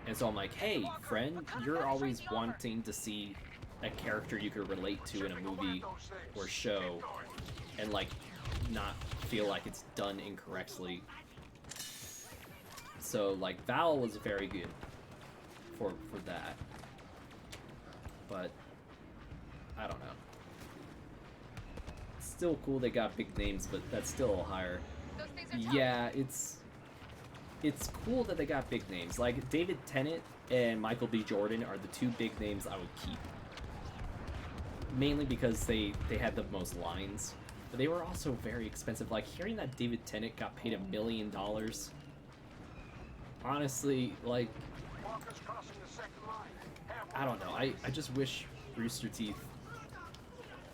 And so I'm like, hey, friend, you're always wanting to see a character you could relate to in a movie or show and, like, not feel like it's done incorrectly. So, like, Val was very good for that, but I don't know. It's still cool they got big names, but that's still higher. Those things are Yeah, it's cool that they got big names. Like David Tennant and Michael B. Jordan are the 2 big names I would keep. Mainly because they had the most lines, but they were also very expensive. Like hearing that David Tennant got paid $1 million. Honestly, like, I don't know. I just wish Rooster Teeth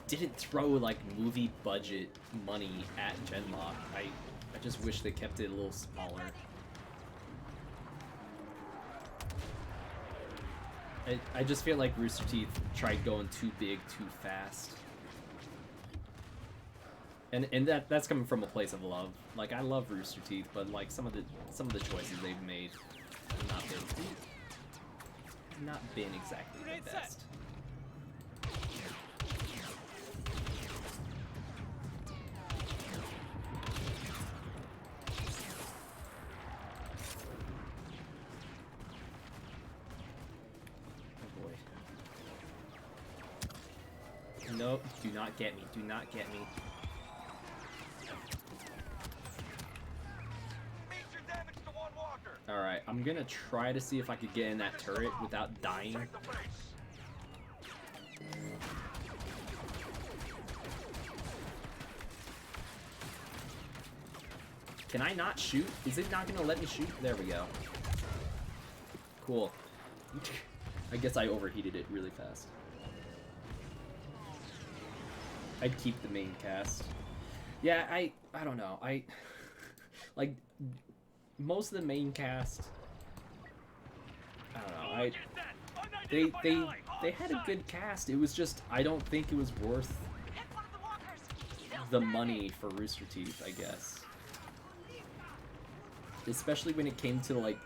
didn't throw like movie budget money at Genlock. I just wish they kept it a little smaller. I just feel like Rooster Teeth tried going too big too fast. And that's coming from a place of love. Like, I love Rooster Teeth, but like some of the choices they've made have not been exactly the best. Nope, do not get me, do not get me. Major damage to one walker. Alright, I'm gonna try to see if I could get in that turret without dying. Check the base. Can I not shoot? Is it not gonna let me shoot? There we go. Cool. I guess I overheated it really fast. I'd keep the main cast. Yeah, I don't know. Like most of the main cast, I don't know. They had a good cast. It was just I don't think it was worth Hit one of the walkers. Still the standing. money for Rooster Teeth, I guess. Especially when it came to like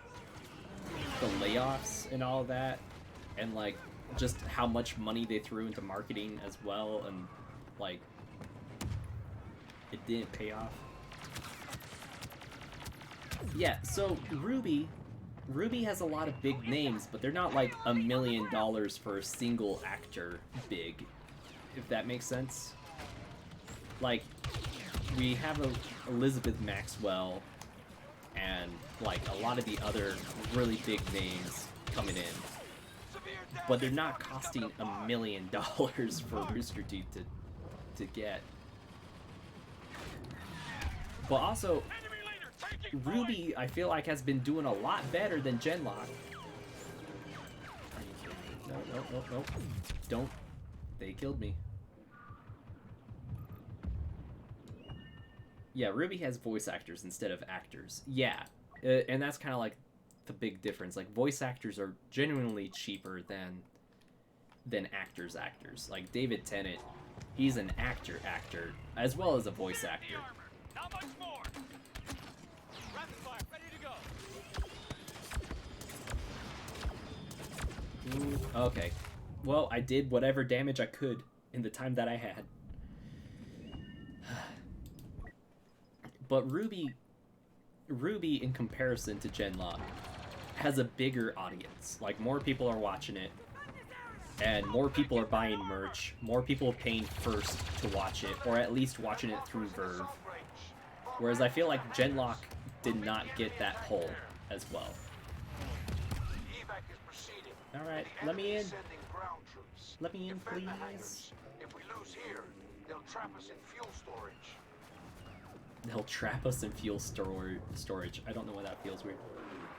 the layoffs and all that, and like just how much money they threw into marketing as well, and like it didn't pay off. Yeah, so Ruby has a lot of big names, but they're not like $1 million for a single actor big, if that makes sense. Like, we have Elizabeth Maxwell and like a lot of the other really big names coming in, but they're not costing $1 million for Rooster Teeth to get. But also, Ruby, I feel like, has been doing a lot better than Genlock. No. Don't. They killed me. Yeah, Ruby has voice actors instead of actors. Yeah, and that's kind of like the big difference. Like, voice actors are genuinely cheaper than actors. Like, David Tennant, he's an actor as well as a voice actor. Not much more. Rapid fire, ready to go. Ooh, okay. Well, I did whatever damage I could in the time that I had. But Ruby, in comparison to Genlock, has a bigger audience. Like, more people are watching it, and more people are buying merch. More people are paying first to watch it, or at least watching it through Verve. Whereas I feel like Genlock did not get that pull as well. Evac is proceeding. Alright, The let me enemy in. is sending ground troops. Let me in, Defend the please. hangars. If we lose here, they'll trap us in fuel storage. They'll trap us in fuel storage. I don't know why that feels weird.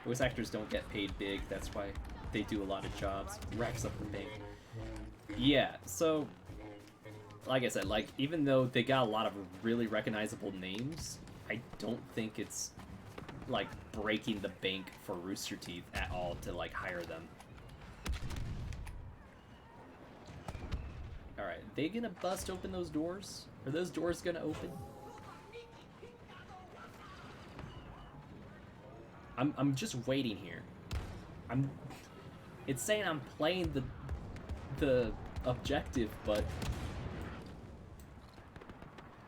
Voice actors don't get paid big, that's why they do a lot of jobs. Racks up the bank. Yeah, so like I said, like, even though they got a lot of really recognizable names, I don't think it's like breaking the bank for Rooster Teeth at all to like hire them. Alright, they gonna bust open those doors? Are those doors gonna open? I'm just waiting here. It's saying I'm playing the objective, but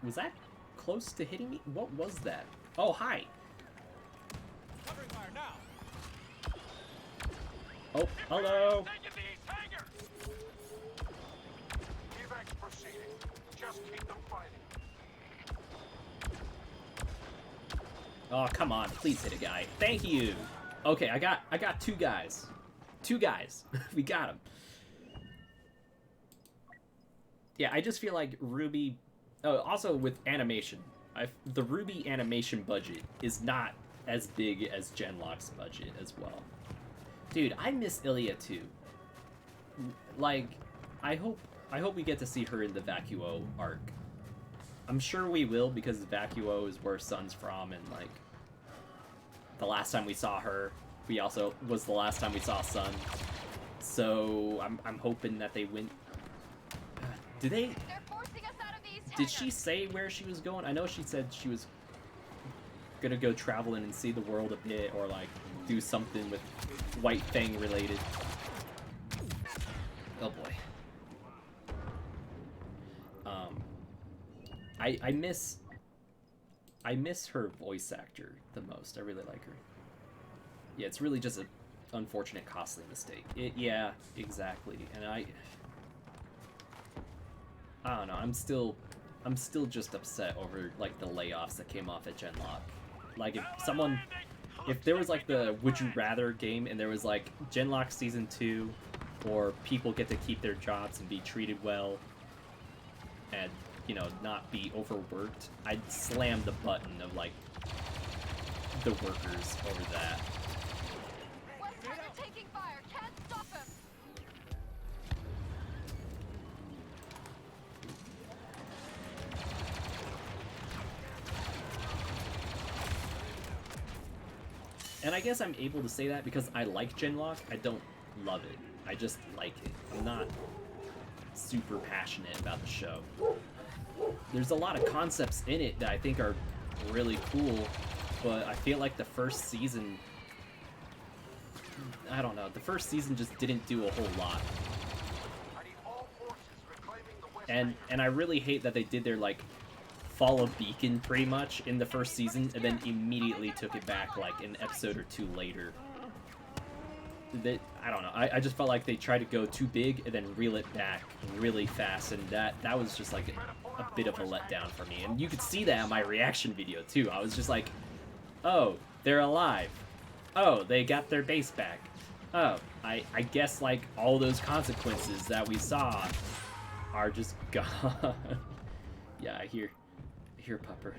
was that close to hitting me? What was that? Oh, hi. Covering fire now. Oh, hello. Taking the east hangar. Evac's proceeding. Just keep them fighting. Oh, come on. Please hit a guy. Thank you. Okay, I got two guys. Two guys. We got them. Yeah, I just feel like Ruby... Oh, also with animation. The Ruby animation budget is not as big as Genlock's budget as well. Dude, I miss Ilya too. Like, I hope I hope we get to see her in the Vacuo arc. I'm sure we will, because Vacuo is where Sun's from, and like the last time we saw her, we also was the last time we saw Sun. So I'm hoping that they went. Did they? They're forcing us out of these Did she say where she was going? I know she said she was gonna go traveling and see the world a bit, or like do something with White Fang related. Oh boy. I miss her voice actor the most. I really like her. Yeah, it's really just an unfortunate, costly mistake. Yeah, exactly. And I don't know. I'm still just upset over like the layoffs that came off at Genlock. Like if there was like the Would You Rather game and there was like Genlock Season 2, or people get to keep their jobs and be treated well, and you know, not be overworked, I'd slam the button of like the workers over that. West Tiger taking fire. Can't stop him. And I guess I'm able to say that because I like Genlock. I don't love it. I just like it. I'm not super passionate about the show. There's a lot of concepts in it that I think are really cool, but I feel like the first season, I don't know, the first season just didn't do a whole lot. And I really hate that they did their like fall of Beacon pretty much in the first season and then immediately took it back like an episode or two later. I don't know, I just felt like they tried to go too big and then reel it back really fast, and that was just like a bit of a letdown for me. And you could see that in my reaction video too. I was just like, oh, they're alive. Oh, they got their base back. Oh, I guess like all those consequences that we saw are just gone. Yeah, I hear Pupper.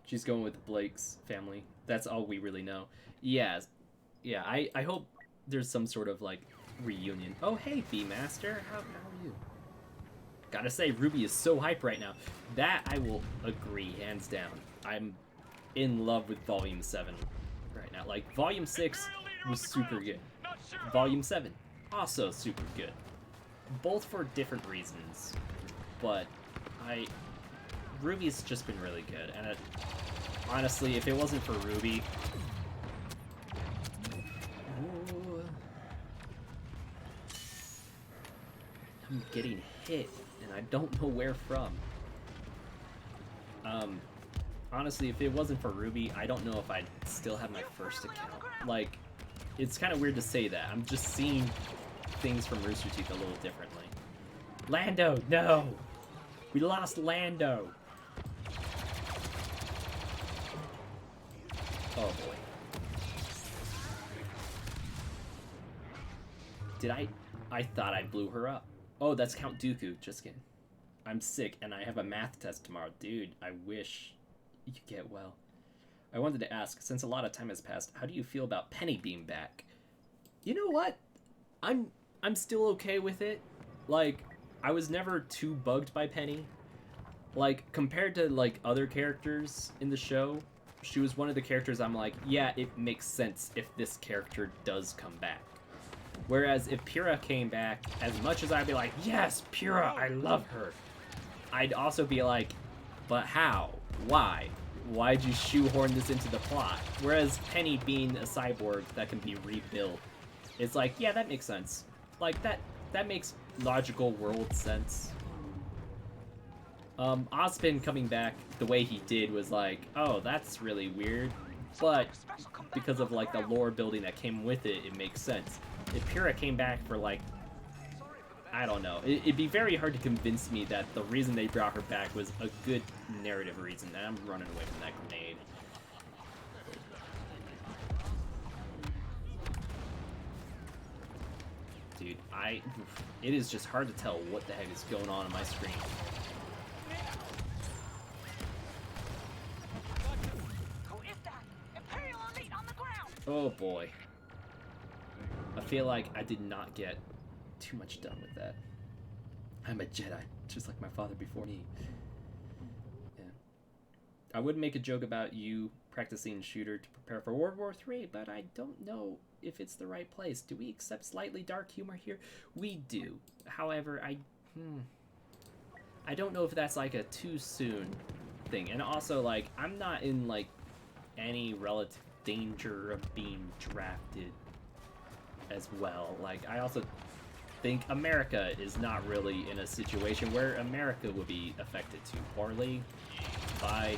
She's going with Blake's family. That's all we really know. Yes. Yeah, I hope there's some sort of, like, reunion. Oh, hey, B-Master. How are you? Gotta say, Ruby is so hype right now. That I will agree, hands down. I'm in love with Volume 7 right now. Like, Volume 6 was super good. Volume 7, also super good. Both for different reasons. But Ruby's just been really good. And honestly, if it wasn't for Ruby... I'm getting hit, and I don't know where from. Honestly, if it wasn't for Ruby, I don't know if I'd still have my first account. Like, it's kind of weird to say that. I'm just seeing things from Rooster Teeth a little differently. Lando, no! We lost Lando! Oh boy. I thought I blew her up. Oh, that's Count Dooku. Just kidding. I'm sick and I have a math test tomorrow. Dude, I wish you get well. I wanted to ask, since a lot of time has passed, how do you feel about Penny being back? You know what? I'm still okay with it. Like, I was never too bugged by Penny. Like, compared to, like, other characters in the show, she was one of the characters I'm like, yeah, it makes sense if this character does come back. Whereas if Pyrrha came back, as much as I'd be like, yes, Pyrrha, I love her, I'd also be like, but how? Why? Why'd you shoehorn this into the plot? Whereas Penny being a cyborg that can be rebuilt, it's like, yeah, that makes sense. Like, that makes logical world sense. Ozpin coming back the way he did was like, oh, that's really weird. But because of, like, the lore building that came with it, it makes sense. If Pyrrha came back for, like, I don't know, it'd be very hard to convince me that the reason they brought her back was a good narrative reason, and I'm running away from that grenade. Dude, it is just hard to tell what the heck is going on my screen. Who is that? Imperial elite on the ground. Oh boy. I feel like I did not get too much done with that. I'm a Jedi, just like my father before me. Yeah. I would make a joke about you practicing shooter to prepare for World War III, but I don't know if it's the right place. Do we accept slightly dark humor here? We do. However, I don't know if that's like a too soon thing. And also, like, I'm not in like any relative danger of being drafted as well. Like, I also think America is not really in a situation where America would be affected too poorly by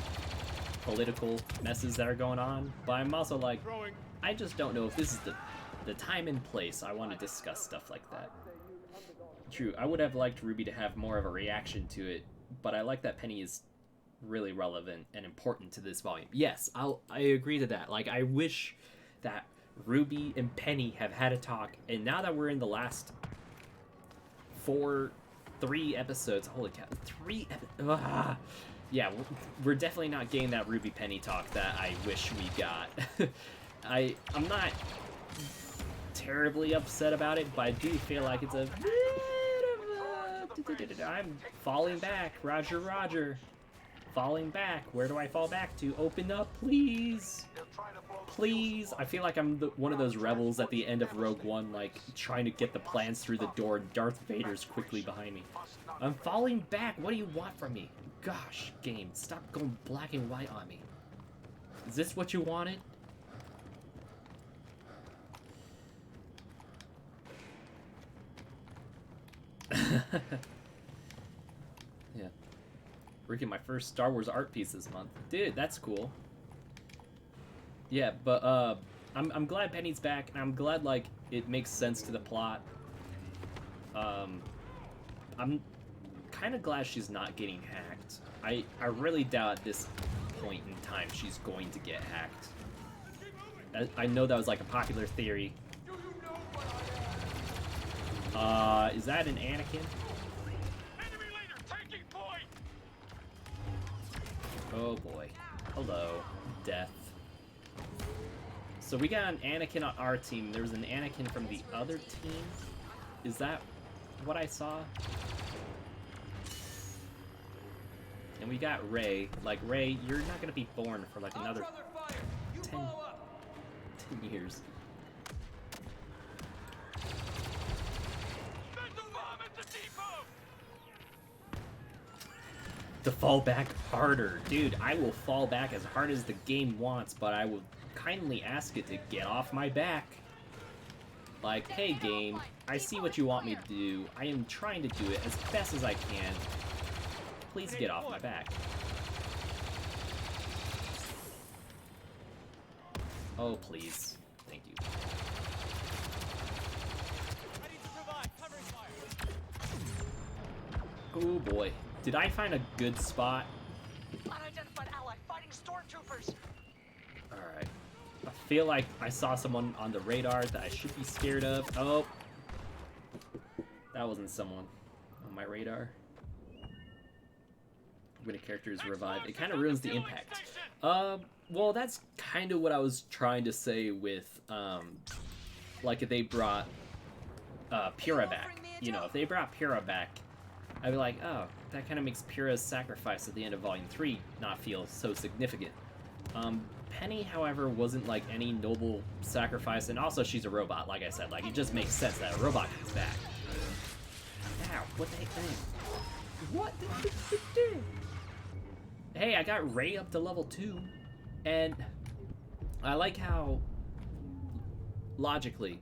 political messes that are going on. But I'm also like, I just don't know if this is the time and place I want to discuss stuff like that. True, I would have liked Ruby to have more of a reaction to it, but I like that Penny is really relevant and important to this volume. Yes, I agree to that. Like, I wish that Ruby and Penny have had a talk, and now that we're in the last 3 episodes, holy cow, 3 episodes, yeah, we're definitely not getting that Ruby Penny talk that I wish we got. I'm not terribly upset about it, but I do feel like it's a bit of a... I'm falling back, Roger, Roger. Falling back. Where do I fall back to? Open up, please. Please. I feel like I'm one of those rebels at the end of Rogue One, like, trying to get the plans through the door, and Darth Vader's quickly behind me. I'm falling back. What do you want from me? Gosh, game, stop going black and white on me. Is this what you wanted? Yeah. We're getting my first Star Wars art piece this month. Dude, that's cool. Yeah, but I'm glad Penny's back, and I'm glad, like, it makes sense to the plot. I'm kind of glad she's not getting hacked. I really doubt at this point in time she's going to get hacked. I know that was like a popular theory. Is that an Anakin? Enemy leader taking point. Oh boy. Hello, death. So we got an Anakin on our team. There was an Anakin from the other team. Is that what I saw? And we got Rey. Like, Rey, you're not gonna be born for like another 10 years. To fall back harder. Dude, I will fall back as hard as the game wants, but I will kindly ask it to get off my back. Like, hey game, I see what you want me to do. I am trying to do it as best as I can. Please get off my back. Oh, please. Thank you. I need to provide covering fire. Oh boy. Did I find a good spot? Unidentified ally fighting stormtroopers. Alright. I feel like I saw someone on the radar that I should be scared of. Oh. That wasn't someone on my radar. When a character is revived, it kind of ruins the impact. Well, that's kind of what I was trying to say with, like, if they brought Pyrrha back. You know, if they brought Pyrrha back, I'd be like, oh, that kind of makes Pyrrha's sacrifice at the end of Volume 3 not feel so significant. Penny, however, wasn't like any noble sacrifice, and also she's a robot, like I said. Like, it just makes sense that a robot comes back. Ow, what the heck? What did you do? Hey, I got Rey up to level 2, and I like how, logically,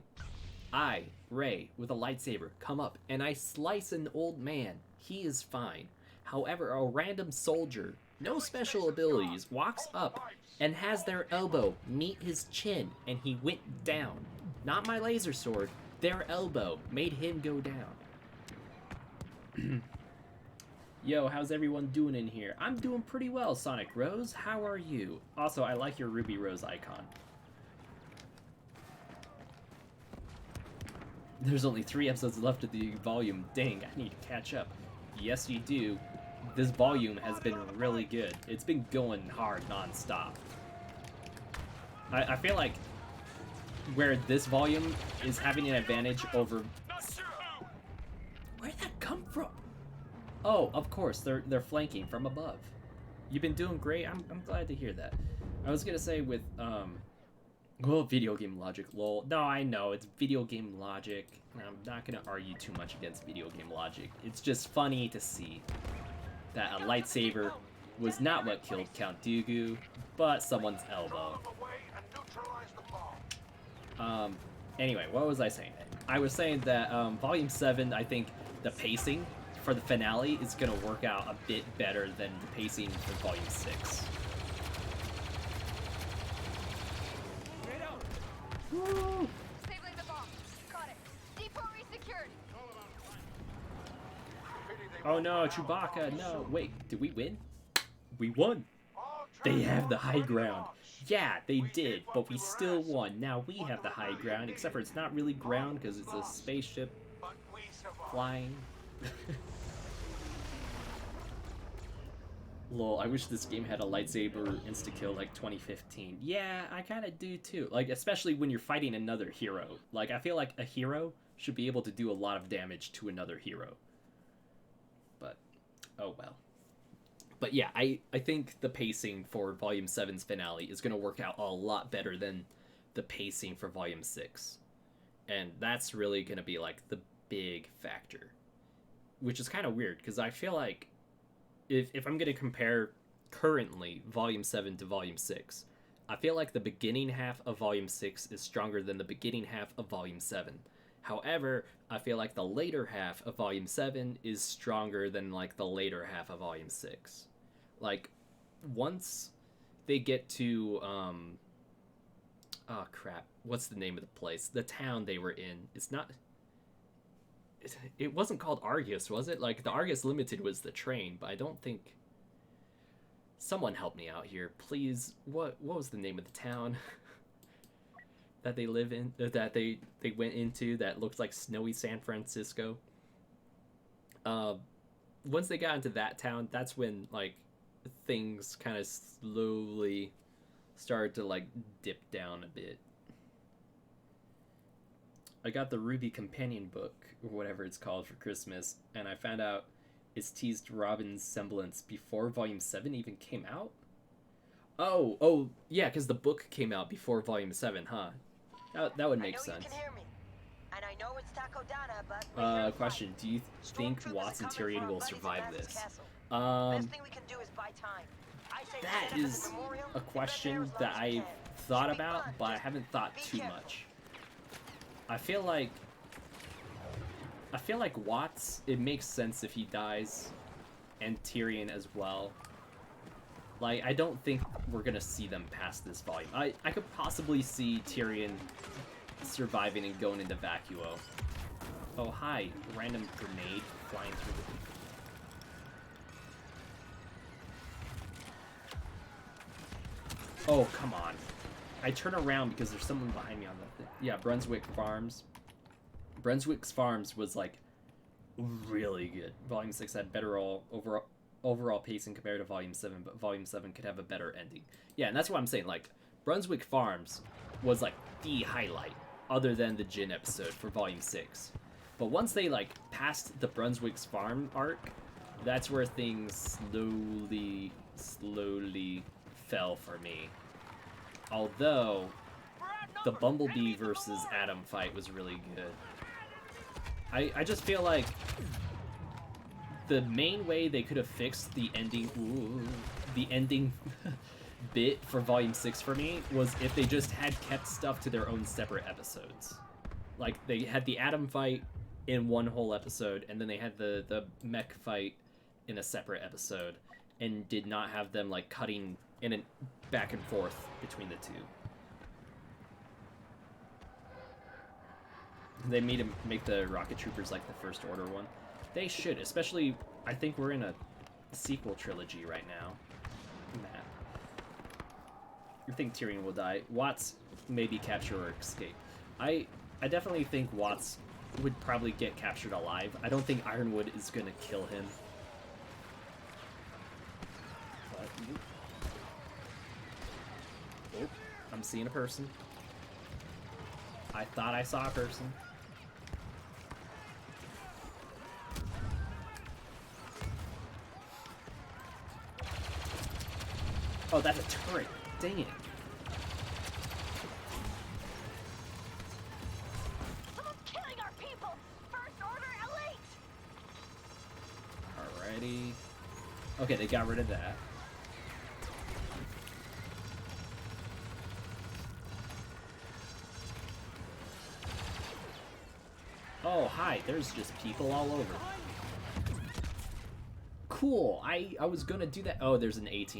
I, Rey, with a lightsaber, come up, and I slice an old man. He is fine. However, a random soldier, no special abilities, walks up and has their elbow meet his chin, and he went down. Not my laser sword, their elbow made him go down. Yo, how's everyone doing in here? I'm doing pretty well, Sonic Rose. How are you? Also, I like your Ruby Rose icon. There's only 3 episodes left of the volume. Dang, I need to catch up. Yes, you do. This volume has been really good. It's been going hard non-stop. I feel like where this volume is having an advantage over Where'd that come from? Oh, of course, they're flanking from above. You've been doing great. I'm glad to hear that. I was gonna say with well, video game logic, lol. No, I know it's video game logic, and I'm not gonna argue too much against video game logic. It's just funny to see that a lightsaber was not what killed Count Dooku, but someone's elbow. Anyway, what was I saying? I was saying that Volume 7, I think the pacing for the finale is going to work out a bit better than the pacing for Volume 6. Woo! Disabling the bomb. Got it. Depot resecured. Oh no, Chewbacca, no. Wait, did we win? We won! They have the high ground. Yeah, they did, but we still won. Now we have the high ground, except for it's not really ground because it's a spaceship flying. Lol, I wish this game had a lightsaber insta-kill like 2015. Yeah, I kind of do too. Like, especially when you're fighting another hero. Like, I feel like a hero should be able to do a lot of damage to another hero. But, oh well. But yeah, I think the pacing for Volume 7's finale is going to work out a lot better than the pacing for Volume 6. And that's really going to be like the big factor. Which is kind of weird, because I feel like if I'm going to compare currently Volume 7 to Volume 6, I feel like the beginning half of Volume 6 is stronger than the beginning half of Volume 7. However, I feel like the later half of Volume 7 is stronger than, like, the later half of Volume 6. Like, once they get to, oh, crap. What's the name of the place? The town they were in. It's not... It wasn't called Argus, was it? Like, the Argus Limited was the train, but I don't think... Someone help me out here, please. What was the name of the town that they live in, that they went into, that looked like snowy San Francisco? Once they got into that town, that's when, like, things kind of slowly started to, like, dip down a bit. I got the Ruby Companion book, or whatever it's called, for Christmas, and I found out it's teased Robin's semblance before Volume 7 even came out? Oh, yeah, because the book came out before Volume 7, huh? That would make sense. You can hear me. And I know it's Taco Dana, but question, do you think Watts and Tyrion will survive this? Best thing we can do is buy time. I say That is a question that I've thought about, but I haven't thought too much. I feel like Watts, it makes sense if he dies, and Tyrion as well. Like, I don't think we're gonna see them past this volume. I could possibly see Tyrion surviving and going into Vacuo. Oh, hi. Random grenade flying through the... Oh, come on. I turn around because there's someone behind me on the thing. Yeah, Brunswick Farms. Brunswick's Farms was, like, really good. Volume 6 had better overall pacing compared to Volume 7, but Volume 7 could have a better ending. Yeah, and that's what I'm saying. Like, Brunswick Farms was, like, the highlight, other than the Jin episode for Volume 6. But once they, like, passed the Brunswick's Farm arc, that's where things slowly fell for me. Although, the Bumblebee versus Adam fight was really good. I just feel like the main way they could have fixed the ending bit for Volume 6 for me was if they just had kept stuff to their own separate episodes. Like, they had the Adam fight in one whole episode, and then they had the mech fight in a separate episode, and did not have them, like, cutting in a back and forth between the two. They made him make the Rocket Troopers like the First Order one. They should, especially, I think we're in a sequel trilogy right now. Matt. You think Tyrion will die. Watts maybe capture or escape. I definitely think Watts would probably get captured alive. I don't think Ironwood is gonna kill him. But, oh, I'm seeing a person. I thought I saw a person. Oh, that's a turret. Dang it. Someone's killing our people! First Order elite! Alrighty. Okay, they got rid of that. Oh, hi. There's just people all over. Cool. I was gonna do that. Oh, there's an AT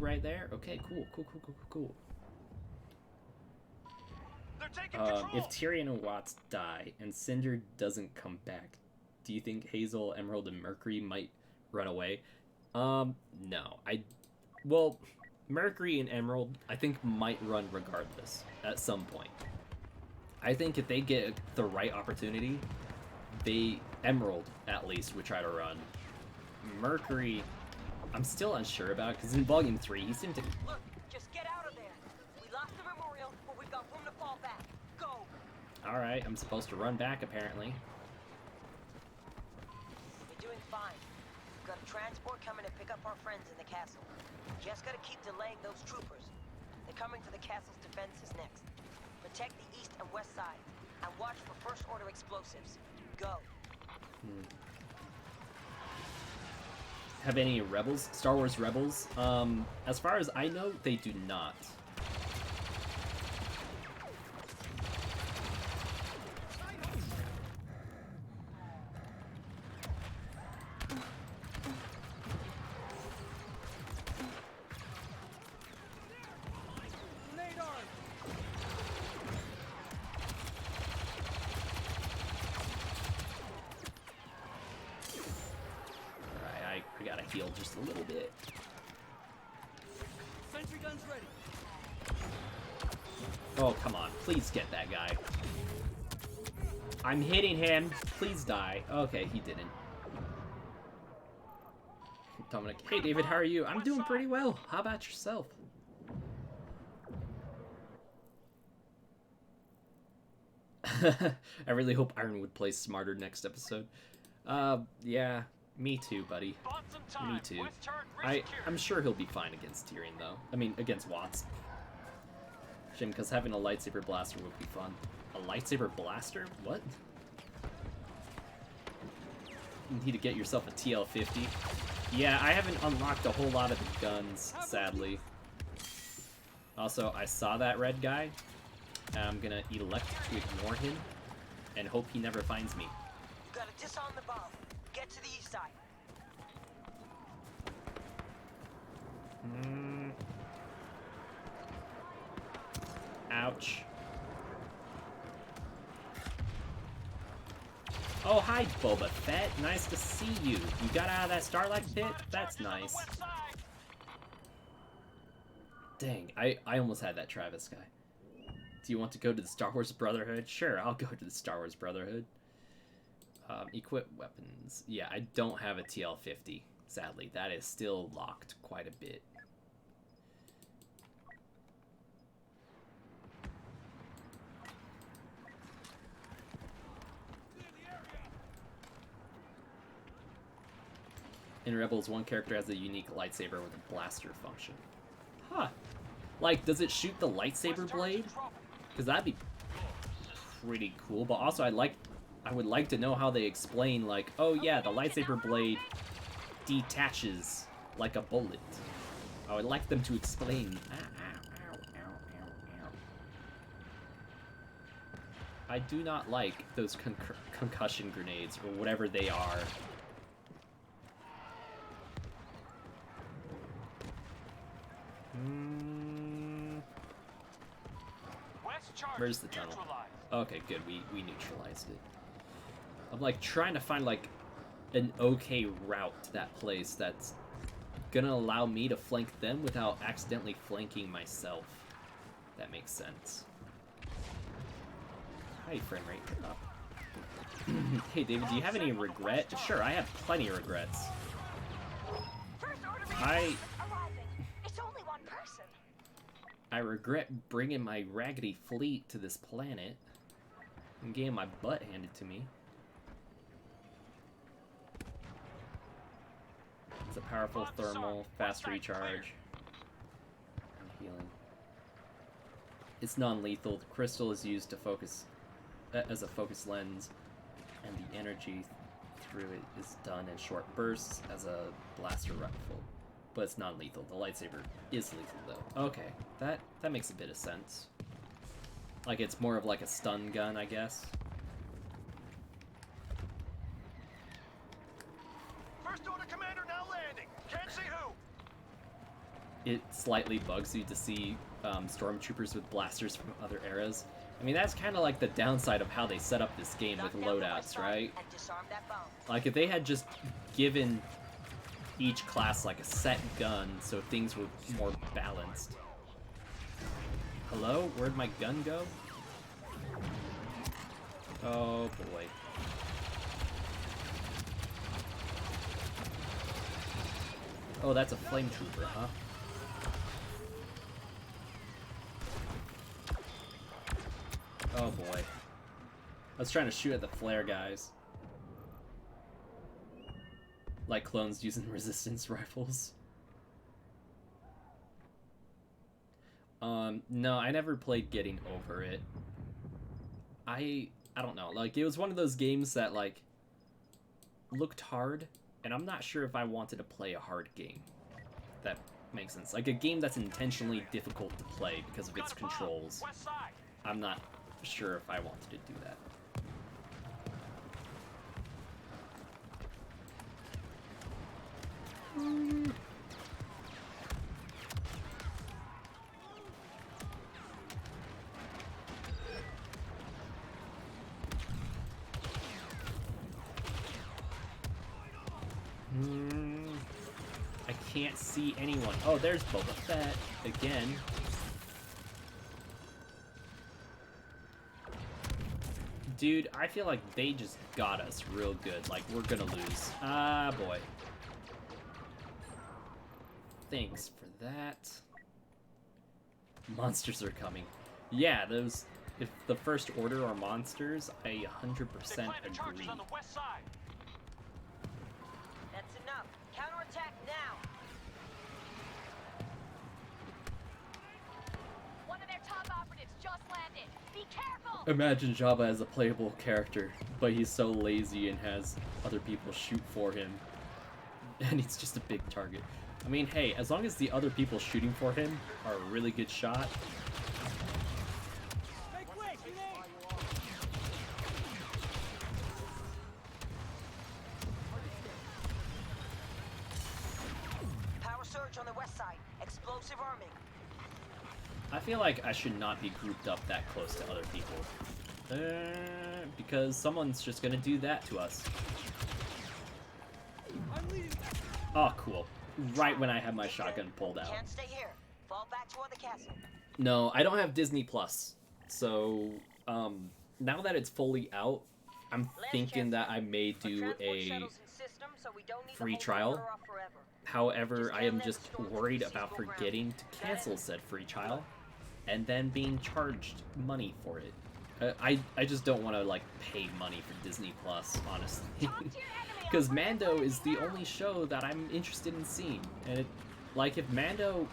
right there. Okay, cool. They're taking control. If Tyrion and Watts die and Cinder doesn't come back, do you think Hazel, Emerald, and Mercury might run away? No. Well, Mercury and Emerald, I think, might run regardless at some point. I think if they get the right opportunity, Emerald, at least, would try to run. Mercury, I'm still unsure about, because in Volume 3, he seemed to... Look, just get out of there. We lost the memorial, but we've got room to fall back. Go. Alright, I'm supposed to run back, apparently. You're doing fine. We've got a transport coming to pick up our friends in the castle. Just gotta keep delaying those troopers. They're coming to the castle's defenses next. Protect the east and west sides, and watch for First Order explosives. Go. Have any Rebels? Star Wars Rebels? As far as I know, they do not. Grenade arm! Alright, I gotta heal just a little bit. Sentry guns ready. Oh, come on. Please get that guy. I'm hitting him. Please die. Okay, he didn't. Dominic, hey David, how are you? I'm doing pretty well. How about yourself? I really hope Ironwood plays smarter next episode. Yeah, me too, buddy. Bought some time. Me too. West turret I'm resecured. sure he'll be fine against Tyrion, though. I mean, against Watts. Jim, because having a lightsaber blaster would be fun. A lightsaber blaster? What? You need to get yourself a TL50. Yeah, I haven't unlocked a whole lot of the guns, sadly. Also, I saw that red guy. I'm gonna elect to ignore him and hope he never finds me. You gotta disarm the bomb. Get to the east side. Ouch. Oh, hi, Boba Fett. Nice to see you. You got out of that Starlight pit? That's nice. West side. Dang, I almost had that Travis guy. Do you want to go to the Star Wars Brotherhood? Sure, I'll go to the Star Wars Brotherhood. Equip weapons. Yeah, I don't have a TL50, sadly. That is still locked quite a bit. In Rebels, one character has a unique lightsaber with a blaster function. Huh. Like, does it shoot the lightsaber blade? Because that'd be pretty cool. But also, I would like to know how they explain, like, oh yeah, the lightsaber blade detaches like a bullet. I would like them to explain. I do not like those concussion grenades, or whatever they are. West charge Where's the tunnel? neutralized. Okay, good. We neutralized it. I'm like trying to find like an okay route to that place that's gonna allow me to flank them without accidentally flanking myself. That makes sense. Hi, frame rate. Up. Hey, David, do you have any regret? Sure, I have plenty of regrets. First Order I arriving. It's only one person. I regret bringing my raggedy fleet to this planet and getting my butt handed to me. It's a powerful Lock the thermal, side, fast clear. recharge. It's non-lethal. The crystal is used to focus as a focus lens, and the energy through it is done in short bursts as a blaster rifle. But it's non-lethal. The lightsaber is lethal, though. Okay, that makes a bit of sense. Like, it's more of like a stun gun, I guess. First order commander now landing. Can't see who. It slightly bugs you to see stormtroopers with blasters from other eras. I mean, that's kind of like the downside of how they set up this game with loadouts, right? And disarm that bomb. Like, if they had just given each class like a set gun so things were more balanced. Hello? Where'd my gun go? Oh boy. Oh, that's a flame trooper, huh? Oh boy. I was trying to shoot at the flare guys. Like clones using resistance rifles. No, I never played Getting Over It. I don't know, like, it was one of those games that, like, looked hard, and I'm not sure if I wanted to play a hard game. If that makes sense. Like, a game that's intentionally difficult to play because of its controls. West side. I'm not sure if I wanted to do that. I can't see anyone. Oh, there's Boba Fett again. Dude, I feel like they just got us real good. Like, we're gonna lose. Ah, boy. Thanks for that. Monsters are coming. Yeah, those... If the First Order are monsters, I 100% They planted charges agree. on the west side. That's enough. Counterattack now. One of their top operatives just landed. Be careful! Imagine Jabba as a playable character, but he's so lazy and has other people shoot for him. And he's just a big target. I mean, hey, as long as the other people shooting for him are a really good shot. Hey, quick! You there? Power surge on the west side. Explosive arming. I feel like I should not be grouped up that close to other people. Because someone's just gonna do that to us. I'm leading. Oh, cool. Right when I have my shotgun pulled out. Can't stay here. Fall back toward the castle. No, I don't have Disney Plus. So, now that it's fully out, I'm thinking that I may do a free trial. However, I am just worried about forgetting to cancel said free trial and then being charged money for it. I just don't want to, like, pay money for Disney Plus, honestly. Because Mando is the only show that I'm interested in seeing. And, like, if Mando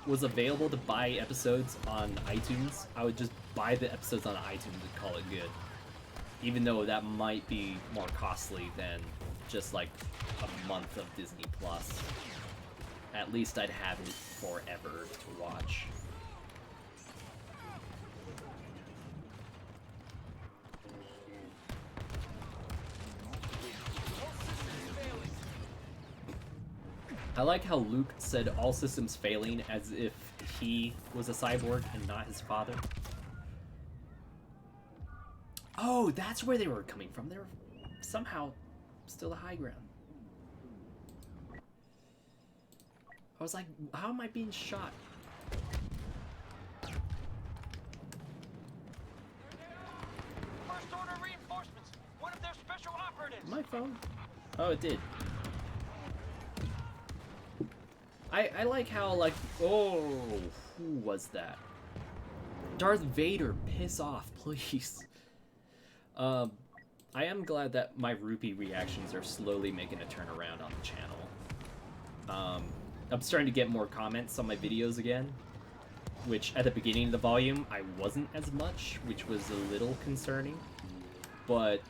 was available to buy episodes on iTunes, I would just buy the episodes on iTunes and call it good. Even though that might be more costly than just, like, a month of Disney Plus. At least I'd have it forever to watch. I like how Luke said all systems failing as if he was a cyborg and not his father. Oh, that's where they were coming from. They were somehow still the high ground. I was like, how am I being shot? First order reinforcements. One of their special operatives. My phone? Oh, it did. I like how, like, oh, who was that? Darth Vader, piss off, please. I am glad that my rupee reactions are slowly making a turnaround on the channel. I'm starting to get more comments on my videos again. which at the beginning of the volume I wasn't as much, which was a little concerning. But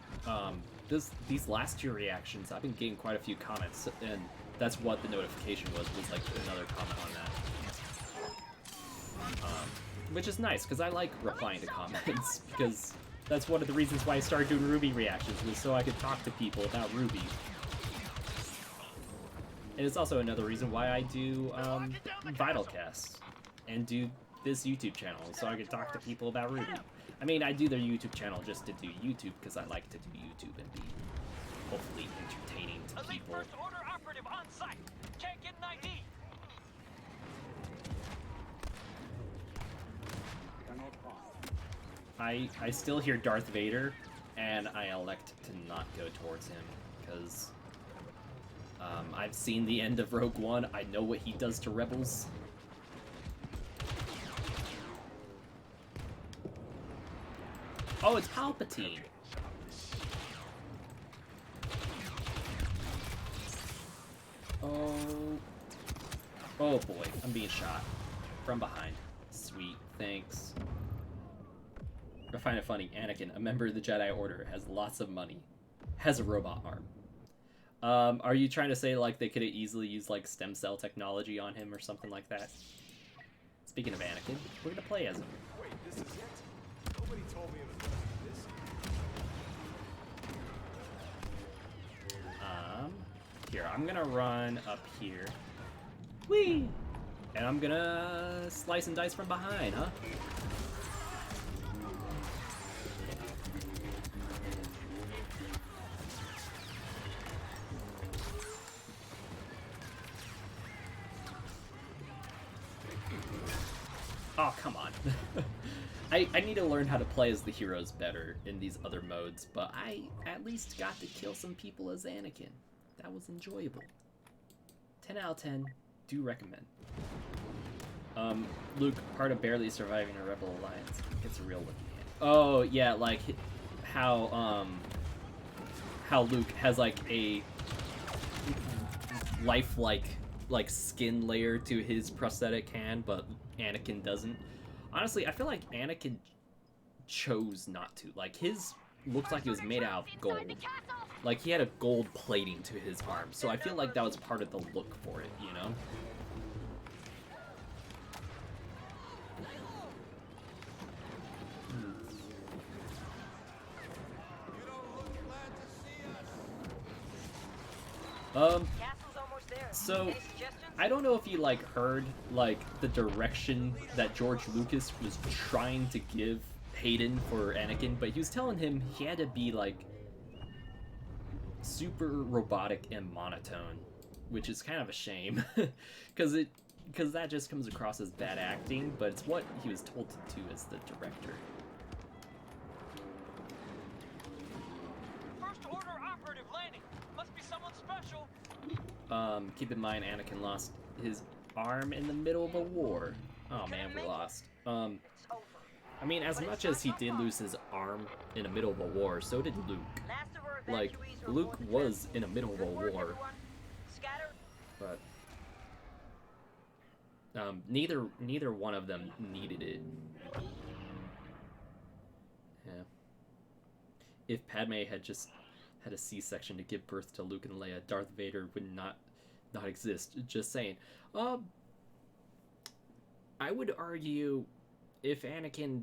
these last two reactions, I've been getting quite a few comments, and that's what the notification was like another comment on that. Which is nice, because I like replying to comments, because that's one of the reasons why I started doing Ruby reactions, was so I could talk to people about Ruby. And it's also another reason why I do Vitalcasts and do this YouTube channel, so I could talk to people about Ruby. I mean, I do their YouTube channel just to do YouTube, because I like to do YouTube and be hopefully entertaining to Elite people. First Order operative on site. Can't get an ID. I still hear Darth Vader, and I elect to not go towards him, because I've seen the end of Rogue One. I know what he does to rebels. Oh, it's Palpatine. Oh boy, I'm being shot from behind. Sweet, thanks. I find it funny, Anakin, a member of the Jedi Order, has lots of money, has a robot arm. Are you trying to say, like, they could have easily used, like, stem cell technology on him or something like that? Speaking of Anakin, we're gonna play as him. Wait, this is it? Nobody told me it was gonna be this. Here, I'm gonna run up here. Whee! And I'm gonna slice and dice from behind, huh? Oh, come on. I need to learn how to play as the heroes better in these other modes, but I at least got to kill some people as Anakin. That was enjoyable. 10 out of 10. Do recommend. Luke, part of barely surviving a rebel alliance. It's a real looking hand. Oh, yeah, like how Luke has like a lifelike like skin layer to his prosthetic hand, but Anakin doesn't. Honestly, I feel like Anakin chose not to. Like, his looked like it was made out of gold. Like, he had a gold plating to his arm, so I feel like that was part of the look for it, you know? Castle's almost there. So, Any suggestions? I don't know if you, like, heard, like, the direction that George Lucas was trying to give Hayden for Anakin, but he was telling him he had to be, like, super robotic and monotone, which is kind of a shame, because that just comes across as bad acting, but it's what he was told to do as the director. First Order operative landing. Must be someone special. Keep in mind Anakin lost his arm in the middle of a war. Oh man, we lost. It's over. I mean, as much as he did lose his arm in the middle of a war, so did Luke. Last of our Like, evacuees are Luke aboard the was transport. in the middle of a Good work, war, everyone. Scatter. but neither one of them needed it. Yeah. If Padme had just had a C-section to give birth to Luke and Leia, Darth Vader would not exist. Just saying. I would argue if Anakin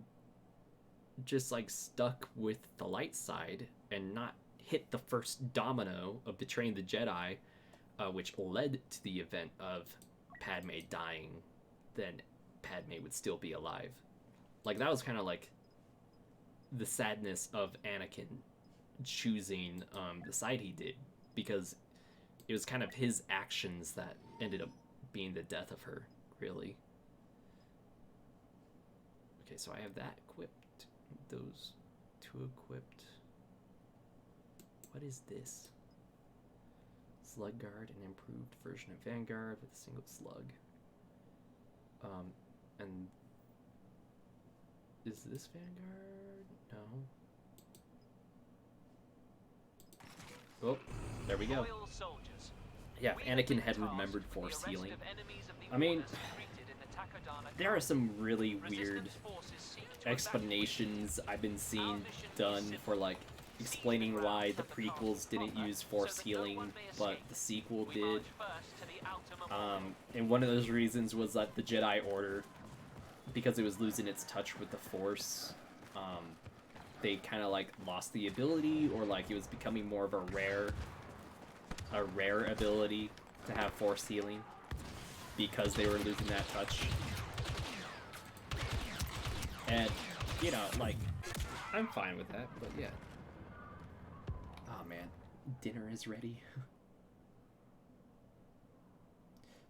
just like stuck with the light side and not hit the first domino of betraying the Jedi, which led to the event of Padme dying, then Padme would still be alive. Like, that was kind of like the sadness of Anakin choosing the side he did, because it was kind of his actions that ended up being the death of her, really. Okay, so I have that equipped. Those two equipped. What is this? Slug Guard, an improved version of Vanguard with a single slug. And is this Vanguard? No. Oh, there we go. Loyal soldiers. Yeah, if We have Anakin been had tasked remembered with the Force arrest healing. of enemies of the I mean, Order secreted in the Takodana there are some really weird Resistance forces seek to explanations I've been seeing done for like explaining why the prequels didn't use force healing, but the sequel We did. march first to the outer memorial. And one of those reasons was that the Jedi Order, because it was losing its touch with the Force, they kind of like lost the ability, or like it was becoming more of a rare ability to have Force healing because they were losing that touch. And you know, like, I'm fine with that, but yeah. Oh man, dinner is ready.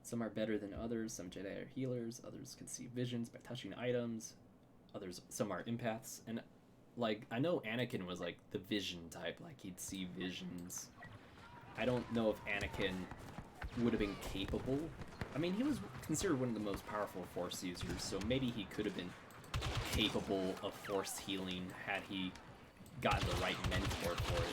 Some are better than others. Some Jedi are healers. Others can see visions by touching items. Some are empaths. And like, I know Anakin was like the vision type. Like, he'd see visions. I don't know if Anakin would have been capable. I mean, he was considered one of the most powerful Force users, so maybe he could have been capable of Force healing had he gotten the right mentor for it.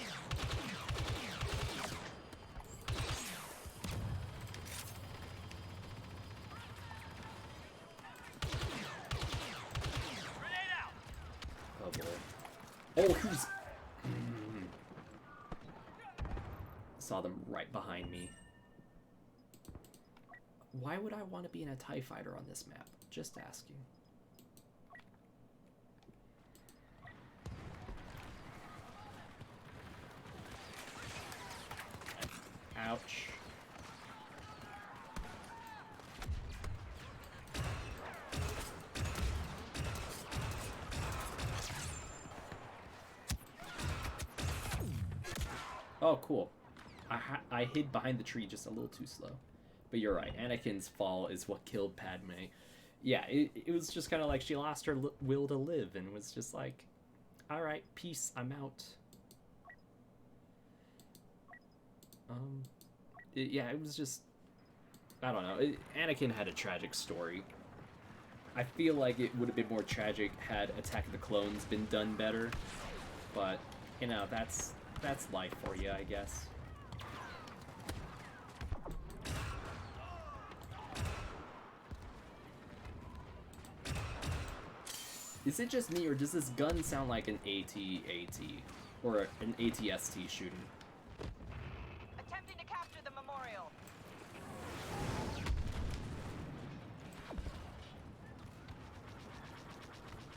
Oh boy. Oh, who's... Saw them right behind me. Why would I want to be in a TIE fighter on this map? Just asking. Ouch. Oh, cool. I hid behind the tree just a little too slow. But you're right, Anakin's fall is what killed Padme. Yeah, it was just kind of like she lost her will to live and was just like, alright, peace, I'm out. Yeah, it was just, I don't know. Anakin had a tragic story. I feel like it would have been more tragic had Attack of the Clones been done better. But, you know, that's life for you, I guess. Is it just me, or does this gun sound like an AT-AT? Or an AT-ST shooting? Attempting to capture the memorial.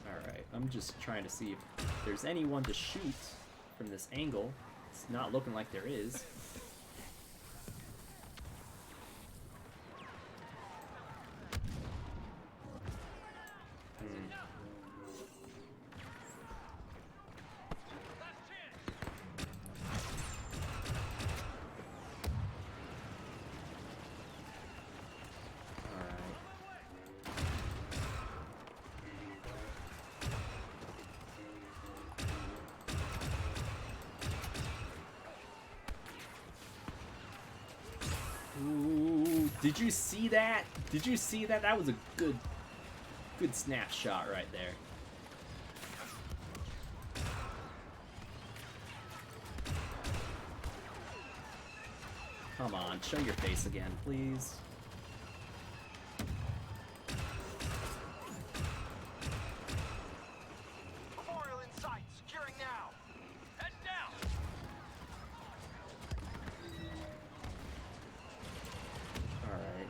Alright, I'm just trying to see if there's anyone to shoot from this angle. It's not looking like there is. Ooh, did you see that? Did you see that? That was a good snapshot right there. Come on, show your face again, please. Memorial in sight. Securing now. Head down. Alright.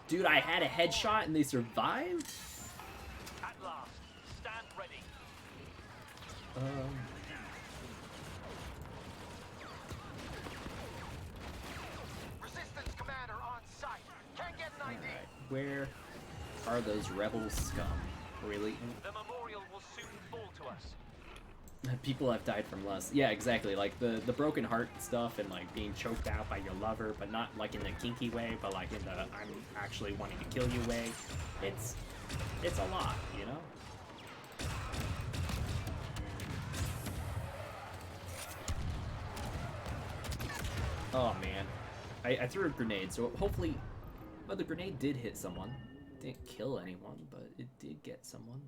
Dude, I had a headshot and they survived? At last. Stand ready. Resistance commander on site. Can't get an ID. Alright, where are those rebel scum? Really? The memorial will soon fall to us. People have died from lust. Yeah, exactly. Like the broken heart stuff and like being choked out by your lover, but not like in the kinky way, but like in the I'm actually wanting to kill you way. It's a lot, you know? Oh man. I threw a grenade, so hopefully, well, the grenade did hit someone. Didn't kill anyone, but it did get someone.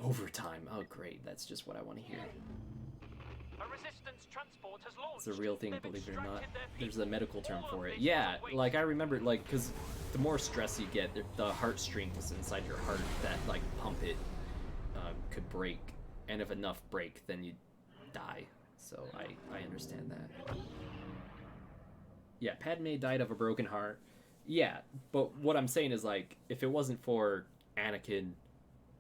Overtime. Oh, great. That's just what I want to hear. A resistance transport has launched. It's a real thing, They've believe it or not. extracted their There's people. a medical term All for of it. this Yeah, was a waste. like I remember, like, because the more stress you get, the heartstrings inside your heart that like pump it could break, and if enough break, then you die. So I understand that. Yeah, Padme died of a broken heart. Yeah, but what I'm saying is, like, if it wasn't for Anakin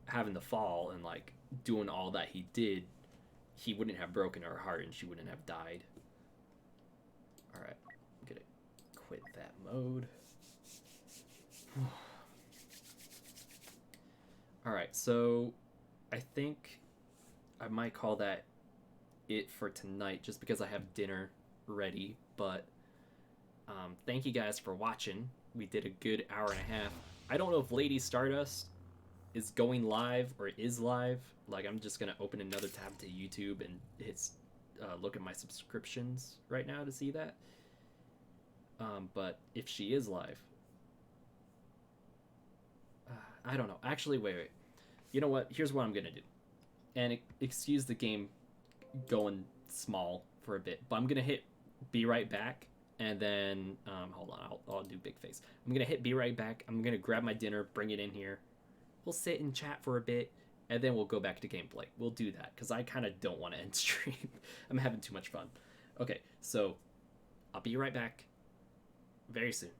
having the fall and like doing all that he did, he wouldn't have broken her heart and she wouldn't have died. Alright, I'm gonna quit that mode. Alright, so I think I might call that it for tonight just because I have dinner ready, but thank you guys for watching. We did a good hour and a half. I don't know if Lady Stardust is going live or is live. Like, I'm just gonna open another tab to YouTube and hit look at my subscriptions right now to see that. But if she is live, I don't know. Actually, wait. You know what? Here's what I'm gonna do. And excuse the game going small for a bit, but I'm gonna hit be right back, and then hold on, I'll do big face. I'm gonna hit be right back. I'm gonna grab my dinner, bring it in here. We'll sit and chat for a bit, and then we'll go back to gameplay. We'll do that because I kind of don't want to end stream. I'm having too much fun. Okay, so I'll be right back very soon.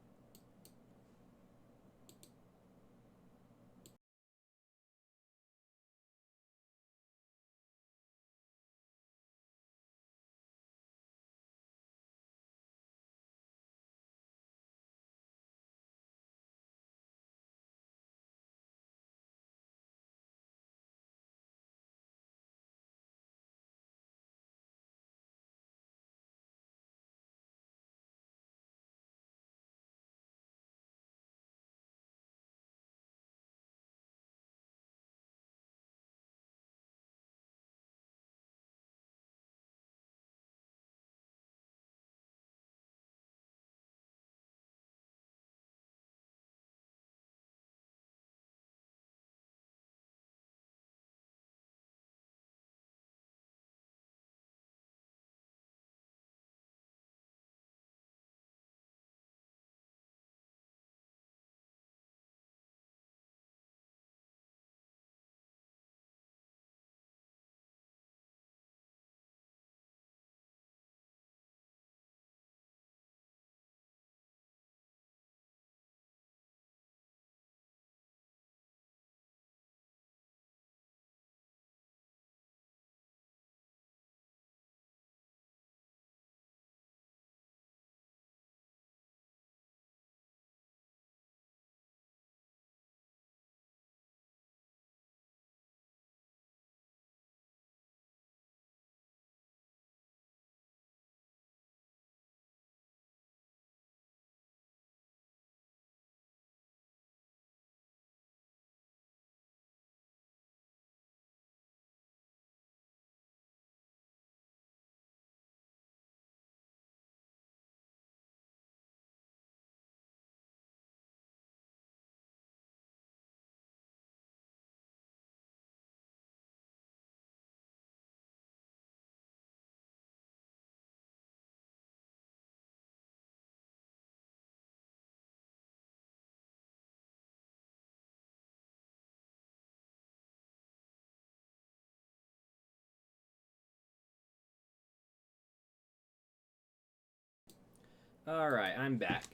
Alright, I'm back.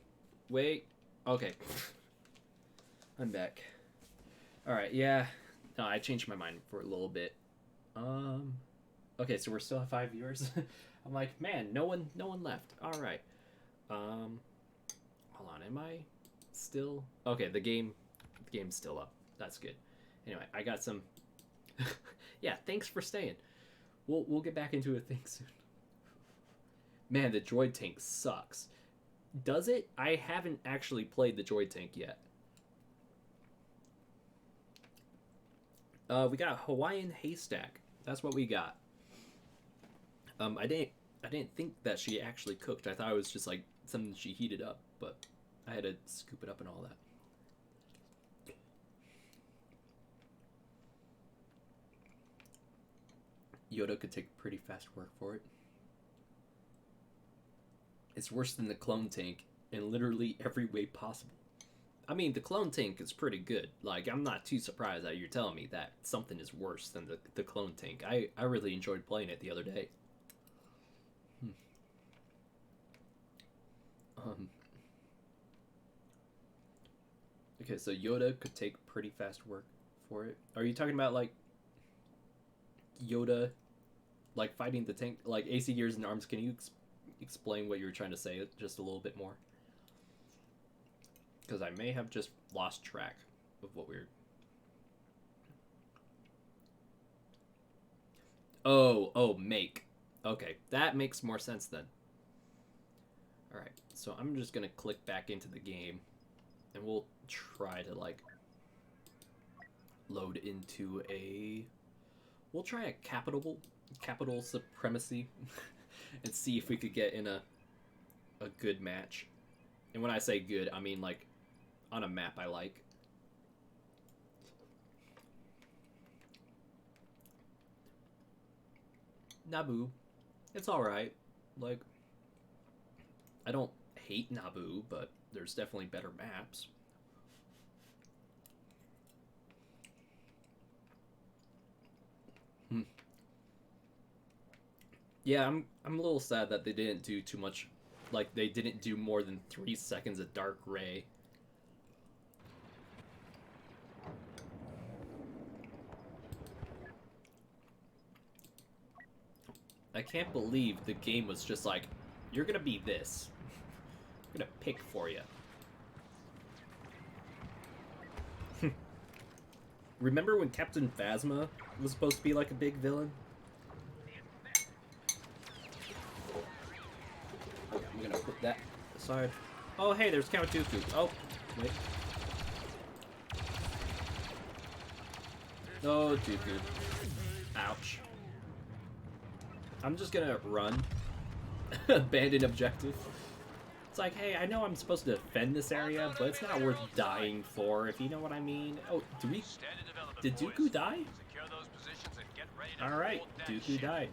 Wait. Okay. I'm back. Alright, yeah. No, I changed my mind for a little bit. Okay, so we're still at 5 viewers. I'm like, man, no one left. Alright. Hold on, am I still? Okay, the game's still up. That's good. Anyway, I got some. Yeah, thanks for staying. We'll get back into a thing soon. Man, the droid tank sucks. Does it? I haven't actually played the droid tank yet. We got Hawaiian haystack. That's what we got. I didn't think that she actually cooked. I thought it was just like something she heated up, but I had to scoop it up and all that. Yoda could take pretty fast work for it. It's worse than the clone tank in literally every way possible. I mean, the clone tank is pretty good. Like, I'm not too surprised that you're telling me that something is worse than the clone tank. I really enjoyed playing it the other day. Okay, so Yoda could take pretty fast work for it. Are you talking about, like, Yoda, like, fighting the tank? Like, AC Gears and Arms, can you explain what you were trying to say just a little bit more? Because I may have just lost track of what we were... Oh, make. Okay, that makes more sense then. Alright, so I'm just gonna click back into the game, and we'll try to, like, load into a... We'll try a capital supremacy and see if we could get in a good match. And when I say good, I mean, like, on a map I like. Naboo. It's alright. Like, I don't hate Naboo, but there's definitely better maps. Yeah, I'm a little sad that they didn't do too much. Like, they didn't do more than 3 seconds of Dark Ray. I can't believe the game was just like, you're gonna be this. I'm gonna pick for you. Remember when Captain Phasma was supposed to be like a big villain? Okay, I'm gonna put that aside. Oh, hey, there's Count Dooku. Oh, wait. Oh, Dooku. Ouch. I'm just gonna run. Abandon objective. It's like, hey, I know I'm supposed to defend this area, but it's not worth dying for, if you know what I mean. Oh, did Dooku die? Alright, Dooku died.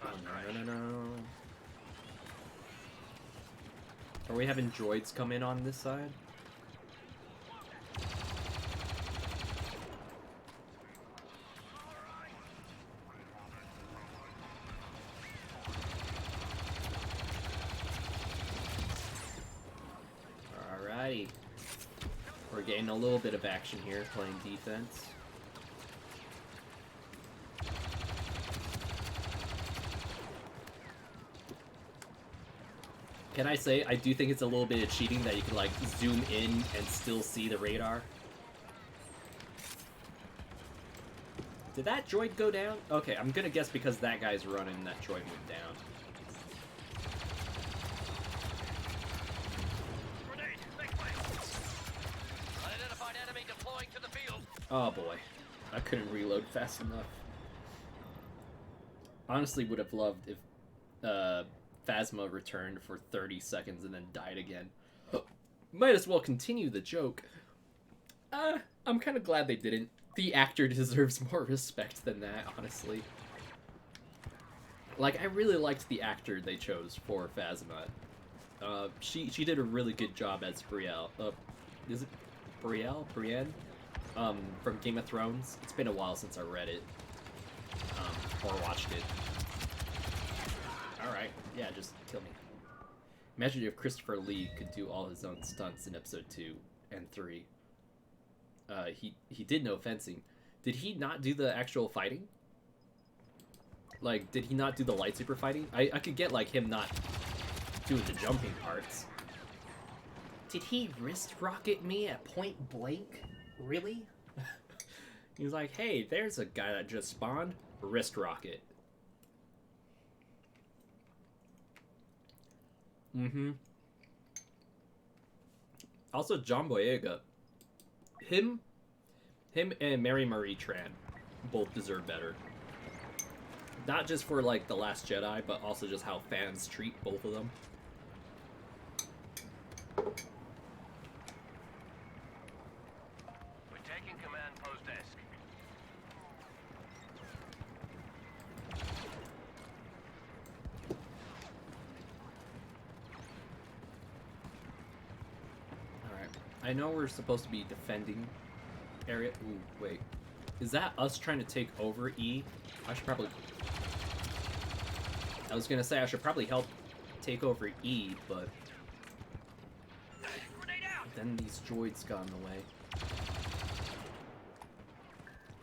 Oh, no. Are we having droids come in on this side? Alrighty. We're getting a little bit of action here, playing defense. Can I say, I do think it's a little bit of cheating that you can, like, zoom in and still see the radar. Did that droid go down? Okay, I'm gonna guess because that guy's running, that droid went down. Unidentified enemy deploying to the field. Oh boy, I couldn't reload fast enough. Honestly, would have loved if Phasma returned for 30 seconds and then died again. Might as well continue the joke. I'm kind of glad they didn't. The actor deserves more respect than that, honestly. Like, I really liked the actor they chose for Phasma. She did a really good job as Brielle. Is it Brielle? Brienne? From Game of Thrones. It's been a while since I read it. Or watched it. Alright, yeah, just kill me. Imagine if Christopher Lee could do all his own stunts in episode 2 and 3. He did no fencing. Did he not do the actual fighting? Like, did he not do the lightsaber fighting? I could get, like, him not doing the jumping parts. Did he wrist rocket me at point blank? Really? He was like, hey, there's a guy that just spawned. Wrist rocket. Also, John Boyega. Him and Mary Marie Tran both deserve better. Not just for, like, The Last Jedi, but also just how fans treat both of them. We're taking command post desk. I know we're supposed to be defending area. Ooh, wait. Is that us trying to take over E? I should probably... I was gonna say I should probably help take over E, but... then these droids got in the way.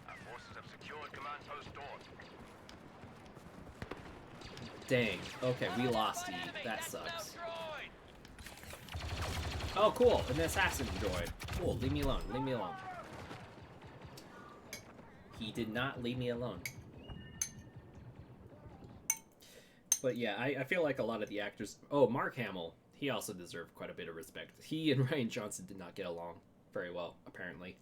Our forces have secured command post DARTH. Dang. Okay, we lost E. That sucks. Oh, cool. An assassin droid. Cool. Leave me alone. Leave me alone. He did not leave me alone. But yeah, I feel like a lot of the actors... Oh, Mark Hamill. He also deserved quite a bit of respect. He and Ryan Johnson did not get along very well, apparently.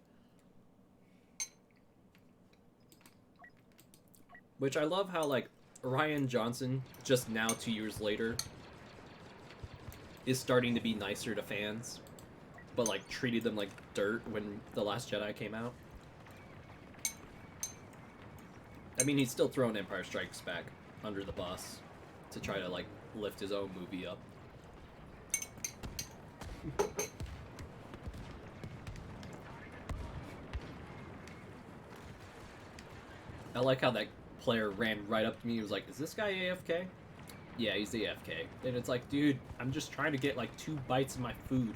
Which I love how, like, Ryan Johnson, just now 2 years later, is starting to be nicer to fans, but, like, treated them like dirt when The Last Jedi came out. I mean, he's still throwing Empire Strikes Back under the bus to try to, like, lift his own movie up. I like how that player ran right up to me. He was like, is this guy AFK? Yeah, he's AFK. And it's like, dude, I'm just trying to get like 2 bites of my food.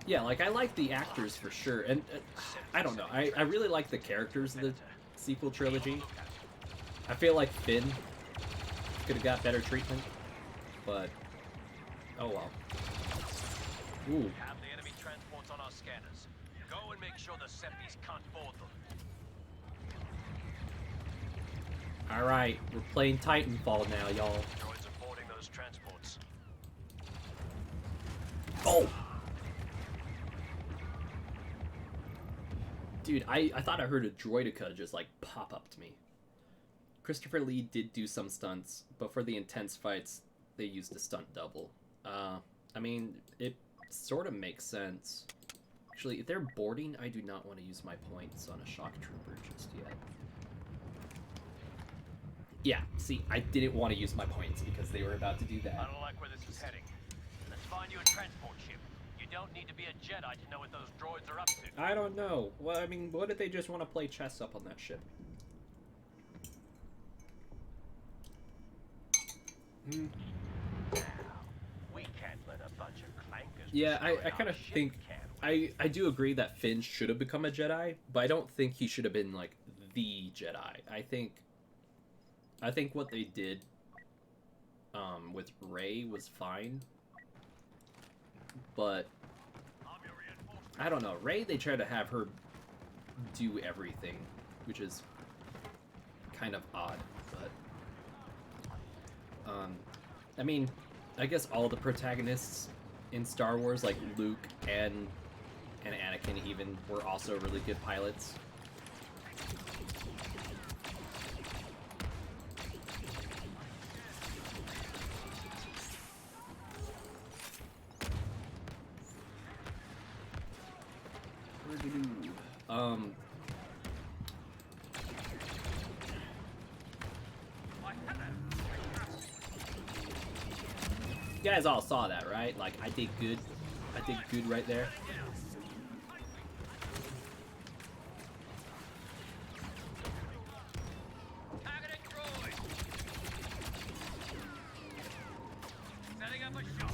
Yeah, like, I like the actors for sure. And I don't know. I really like the characters of the sequel trilogy. I feel like Finn could have got better treatment, but oh well. Ooh. We have the enemy transports on our scanners. Go and make sure the Seppies can't board them. Alright, we're playing Titanfall now, y'all. Droids are boarding those transports. Oh! Dude, I thought I heard a droidica just like pop up to me. Christopher Lee did do some stunts, but for the intense fights, they used a stunt double. I mean, it sort of makes sense. Actually, if they're boarding, I do not want to use my points on a shock trooper just yet. Yeah, see, I didn't want to use my points because they were about to do that. I don't like where this is heading. Let's find you a transport ship. You don't need to be a Jedi to know what those droids are up to. I don't know. Well, I mean, what if they just want to play chess up on that ship? We can't let a bunch of clankers. Yeah, I destroy kind our of ship, think... can we? I do agree that Finn should have become a Jedi, but I don't think he should have been, like, the Jedi. I think what they did with Rey was fine, but I don't know. Rey, they try to have her do everything, which is kind of odd, but I mean, I guess all the protagonists in Star Wars, like Luke and Anakin even, were also really good pilots. You guys all saw that, right? Like, I did good. I did good right there. Targeting droid. Setting up a shot.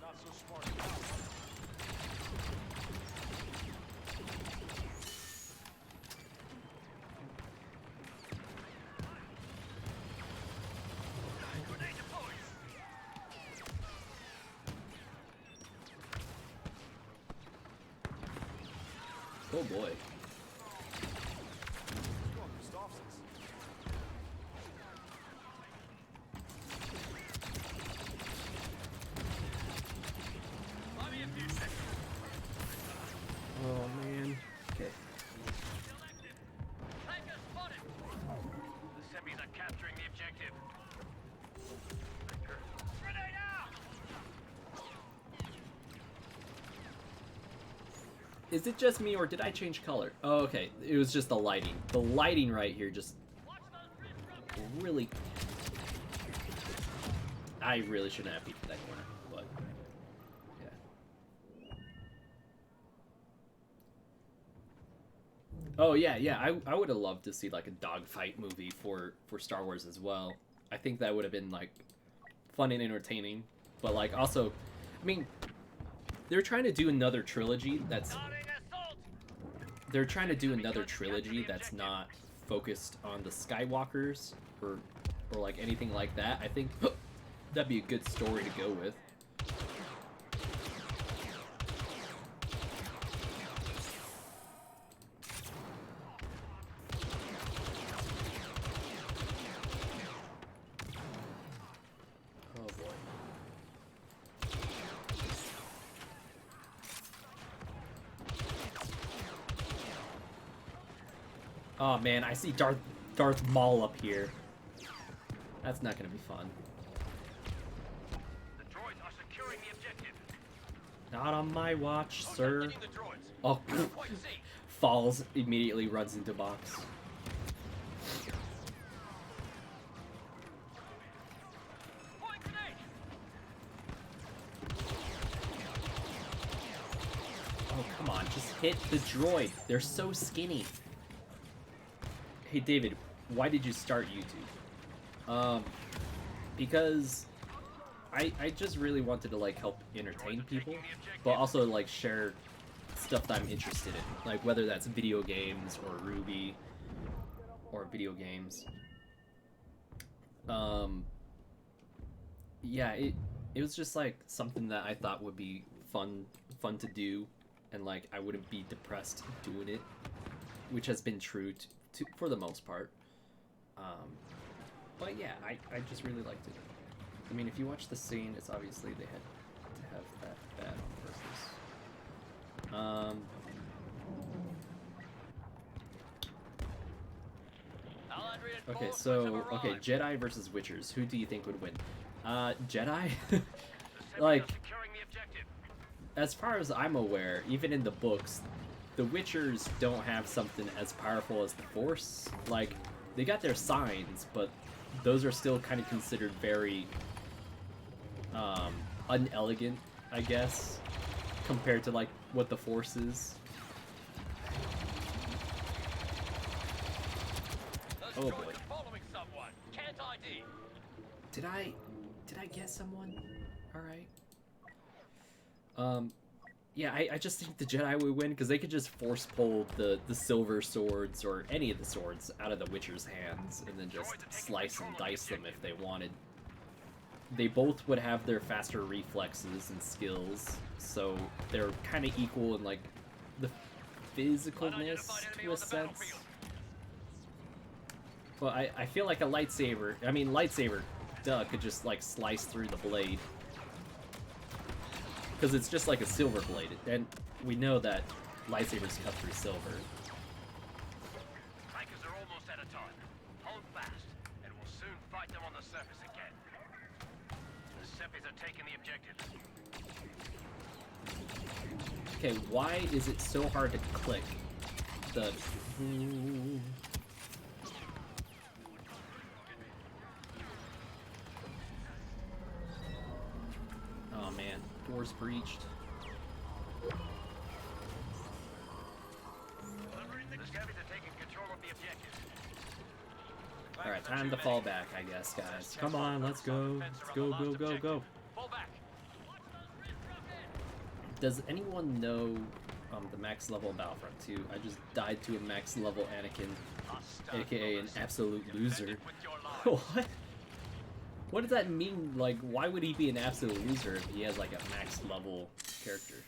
Not so smart. Grenade deployed. Oh boy. Buy me a few seconds. Oh man. Okay. Selected. Tanker spotted. The Seppies are capturing the objective. Grenade out! Is it just me, or did I change color? Oh, okay. It was just the lighting. The lighting right here just Watch those really shouldn't have peeked that corner, but yeah. Oh yeah, I would have loved to see like a dogfight movie for Star Wars as well. I think that would have been like fun and entertaining, but like also, I mean, they're trying to do another trilogy that's not focused on the Skywalkers or like anything like that. I think that'd be a good story to go with. Oh boy. Oh man, I see Darth Maul up here. That's not gonna be fun. The droids are securing the objective. Not on my watch, Oh, sir. targeting the droids. Oh, Quite safe. falls, immediately runs into box. Point grenade. Oh, come on, just hit the droid. They're so skinny. Hey, David, why did you start YouTube? Because I just really wanted to, like, help entertain people, but also, like, share stuff that I'm interested in. Like, whether that's video games or Ruby or video games. Yeah, it was just, like, something that I thought would be fun to do, and, like, I wouldn't be depressed doing it, which has been true to for the most part. But yeah, I just really liked it. I mean, if you watch the scene, it's obviously they had to have that bad on purpose. Okay, so Jedi versus Witchers. Who do you think would win? Jedi. Like, as far as I'm aware, even in the books, the Witchers don't have something as powerful as the Force. Like, they got their signs, but those are still kind of considered very unelegant, I guess, compared to like what the Force is. Oh boy. Did I get someone? All right. Yeah, I just think the Jedi would win because they could just force pull the silver swords or any of the swords out of the Witcher's hands and then just slice and dice them if they wanted. They both would have their faster reflexes and skills, so they're kind of equal in like the physicalness to a sense. But I feel like a lightsaber, duh, could just like slice through the blade. Because it's just like a silver blade, and we know that lightsabers cut through silver. Tankers are almost out of time. Hold fast, and we'll soon fight them on the surface again. The Seppies are taking the objective. Okay, why is it so hard to click the... Oh man, doors breached. The Seppies are taking control of the objective. Alright, time to fall back, I guess, guys. Come on, let's go. Let's go, go, go, go. Fall back. Does anyone know the max level of Battlefront 2? I just died to a max level Anakin, aka an absolute loser. What? What does that mean? Like, why would he be an absolute loser if he has like a max level character?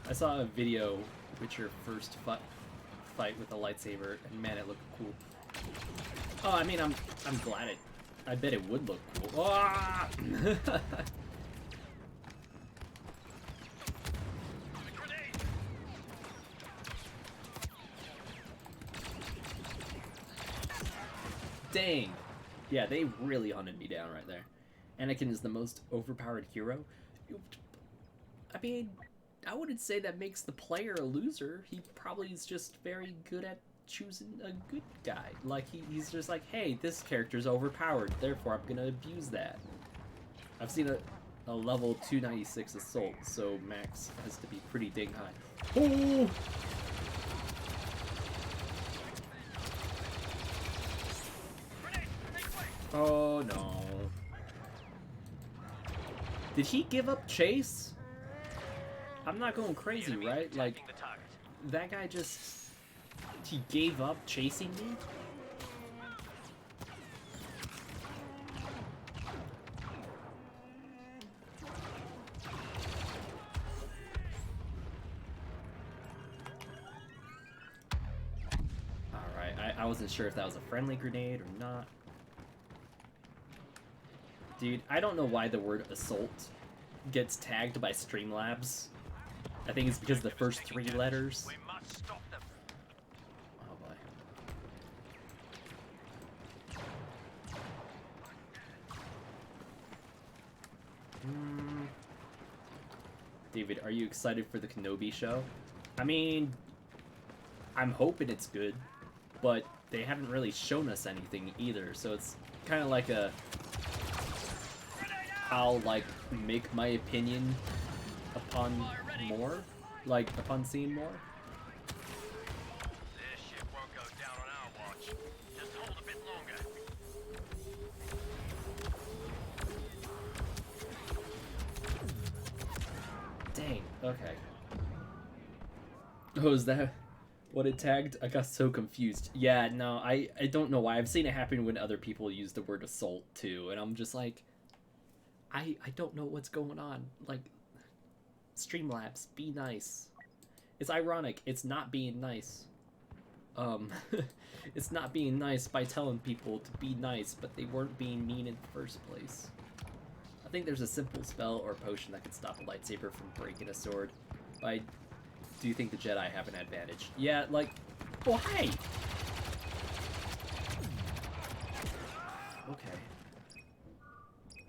I saw a video with your first fight with a lightsaber, and man, it looked cool. Oh, I mean, I'm glad it. I bet it would look cool. Ah! Dang. Yeah, they really hunted me down right there. Anakin is the most overpowered hero. I mean, I wouldn't say that makes the player a loser. He probably is just very good at choosing a good guy. Like, he's just like, hey, this character's overpowered, therefore I'm gonna abuse that. I've seen a level 296 assault, so max has to be pretty dang high. Oh! Oh no. Did he give up chase? I'm not going crazy, right? Like, that guy just... he gave up chasing me? Alright, I wasn't sure if that was a friendly grenade or not. Dude, I don't know why the word assault gets tagged by Streamlabs. I think it's because the first 3 letters. We must stop them. Oh boy. David, are you excited for the Kenobi show? I mean, I'm hoping it's good, but they haven't really shown us anything either, so it's kind of like a... I'll, like, make my opinion upon more, like, upon seeing more. This ship won't go down on our watch. Just hold a bit longer. Dang, okay. Oh, is that what it tagged? I got so confused. Yeah, no, I don't know why. I've seen it happen when other people use the word assault, too, and I'm just like... I don't know what's going on. Like, Streamlabs, be nice. It's ironic. It's not being nice. It's not being nice by telling people to be nice, but they weren't being mean in the first place. I think there's a simple spell or potion that could stop a lightsaber from breaking a sword. But I do think the Jedi have an advantage. Yeah, like, oh, hey! Okay.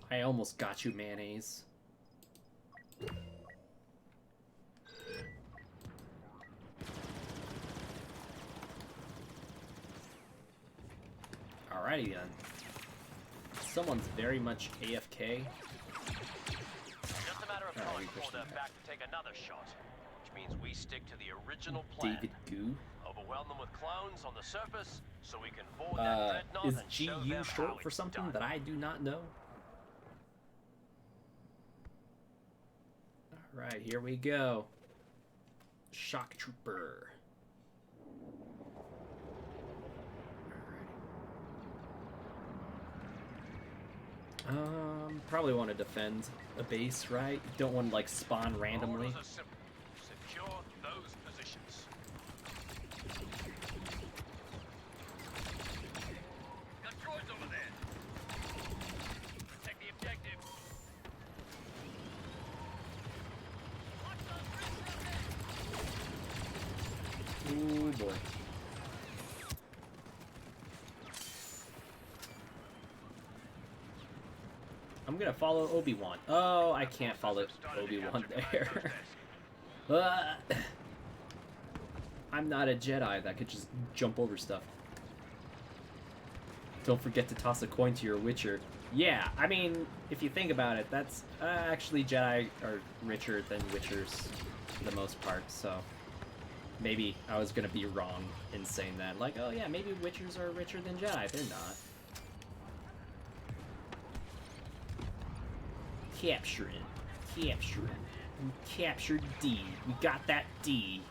I almost got you, mayonnaise. Alrighty then. Someone's very much AFK. Just a matter of time before they're back to take another shot, which means we stick to the original plan. David Goo. Overwhelm them with clones on the surface, so we can board that dreadnought Is and show GU them how short for it's something done. that I do not know? Alright, here we go. Shock Trooper. Probably want to defend a base, right? Don't want to, like, spawn randomly. Orders are simple. Secure those positions. Got droids over there. Protect the objective. Ooh, boy. I'm gonna follow Obi-Wan. Oh, I can't follow Obi-Wan there. I'm not a Jedi that could just jump over stuff. Don't forget to toss a coin to your Witcher. Yeah, I mean, if you think about it, that's actually Jedi are richer than Witchers for the most part, so maybe I was gonna be wrong in saying that. Like, oh yeah, maybe Witchers are richer than Jedi. They're not. Capturing. We captured D. We got that D.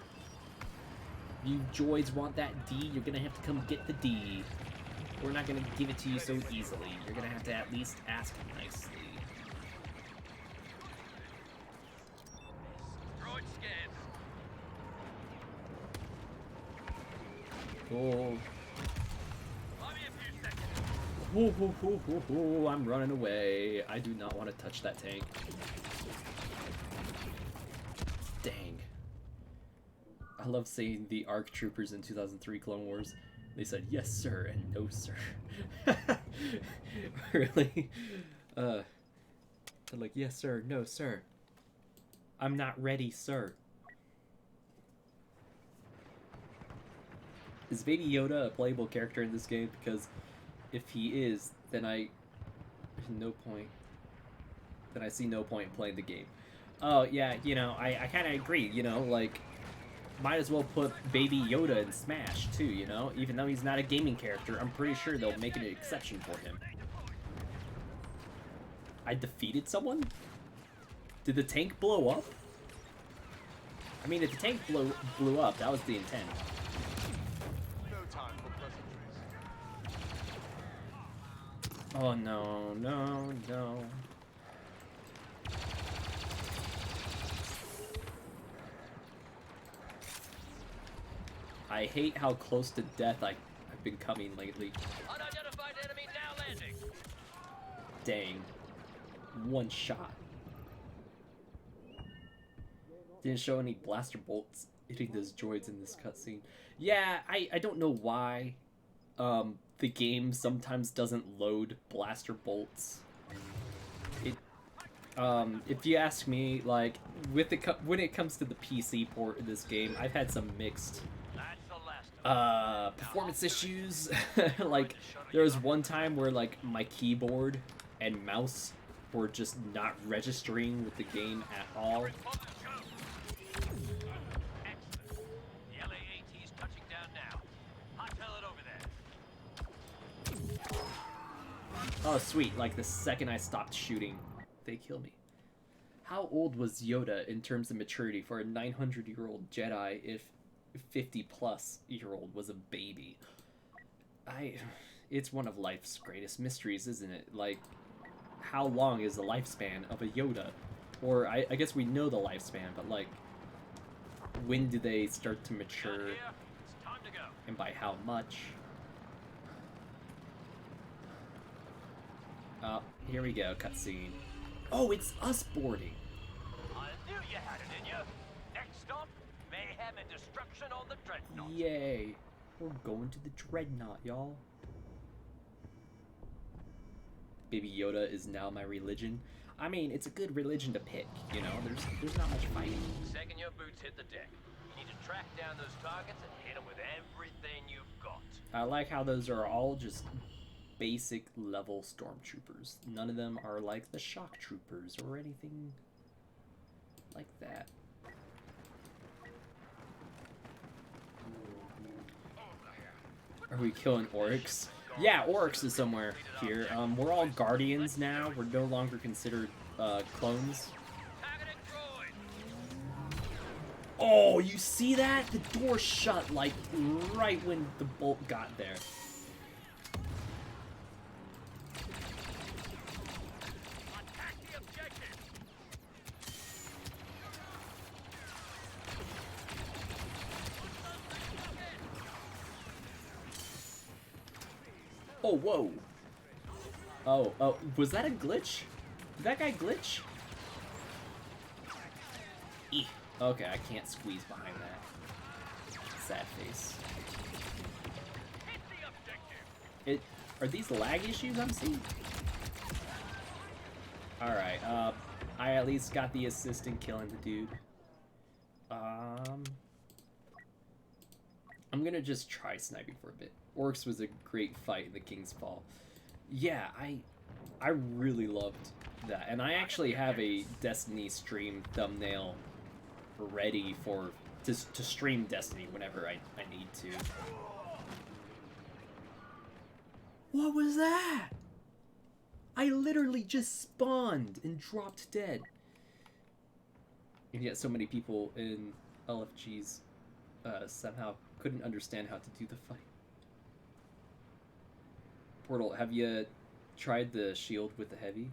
You droids want that D, you're gonna have to come get the D. We're not gonna give it to you so easily. You're gonna have to at least ask nicely. Droid scans. Oh. I'll be a few seconds. I'm running away. I do not want to touch that tank. Dang. I love seeing the ARC troopers in 2003 Clone Wars. They said yes sir and no sir. Really? They're like yes sir, no sir. I'm not ready, sir. Is Baby Yoda a playable character in this game? Because if he is, then there's no point. Then I see no point in playing the game. Oh, yeah, you know, I kind of agree, you know, like, might as well put Baby Yoda in Smash, too, you know? Even though he's not a gaming character, I'm pretty sure they'll make an exception for him. I defeated someone? Did the tank blow up? I mean, if the tank blew up, that was the intent. No time for pleasantries. Oh, no, no, no. I hate how close to death I've been coming lately. Unidentified enemy now landing. Dang. One shot. Didn't show any blaster bolts hitting those droids in this cutscene. Yeah, I don't know why the game sometimes doesn't load blaster bolts. If you ask me, like, when it comes to the PC port of this game, I've had some mixed performance issues. Like, there was one time where, like, my keyboard and mouse were just not registering with the game at all. The LA-AT's touching down now. Hot-tail it over there. Oh, sweet. Like, the second I stopped shooting, they kill me. How old was Yoda in terms of maturity for a 900-year-old Jedi if 50-plus-year-old was a baby? It's one of life's greatest mysteries, isn't it? Like, how long is the lifespan of a Yoda? Or, I guess we know the lifespan, but, like, when do they start to mature? It's time to go. And by how much? Here we go, cutscene. Oh, it's us boarding. I knew you had it in you. Next stop, mayhem and destruction on the Dreadnought. Yay. We're going to the Dreadnought, y'all. Baby Yoda is now my religion. I mean, it's a good religion to pick, you know? There's not much fighting. Second your boots hit the deck, you need to track down those targets and hit them with everything you've got. I like how those are all just basic level stormtroopers. None of them are like the shock troopers or anything like that. Are we killing Oryx? Yeah, Oryx is somewhere here. We're all Guardians now. We're no longer considered clones. Oh, you see that? The door shut, like, right when the bolt got there. Oh, whoa. Oh, was that a glitch? Did that guy glitch? Eek. Okay, I can't squeeze behind that. Sad face. Are these lag issues I'm seeing? Alright, I at least got the assist in killing the dude. I'm gonna just try sniping for a bit. Orcs was a great fight in the King's Fall. Yeah, I really loved that. And I actually have a Destiny stream thumbnail ready to stream Destiny whenever I need to. What was that? I literally just spawned and dropped dead. And yet so many people in LFGs somehow couldn't understand how to do the fight. Portal, have you tried the shield with the heavy?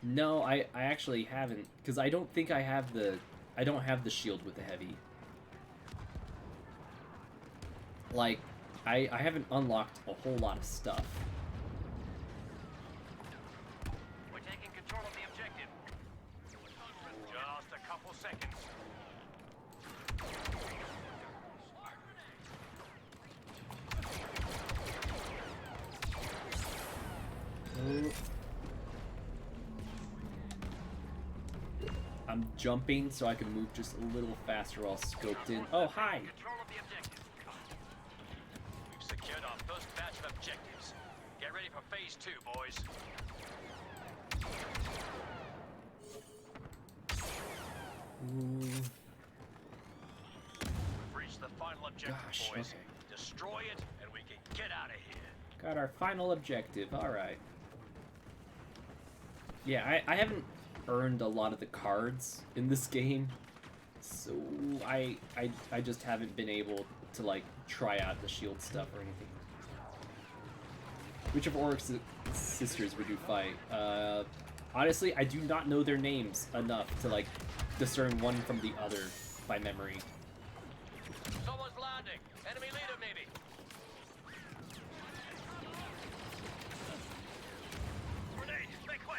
No, I actually haven't, because I don't think I have the shield with the heavy. Like, I haven't unlocked a whole lot of stuff. We're taking control of the objective. Just a couple seconds. I'm jumping so I can move just a little faster while scoped in. Oh, hi! Control of the objective. We've secured our first batch of objectives. Get ready for phase 2, boys. Ooh. We've reached the final objective, Gosh, boys. okay. Destroy it, and we can get out of here. Got our final objective, alright. Yeah, I haven't earned a lot of the cards in this game, so I just haven't been able to, like, try out the shield stuff or anything. Which of Oryx's sisters would you fight? Honestly, I do not know their names enough to, like, discern one from the other by memory. Someone's landing. Enemy leader, maybe. Grenade, make way.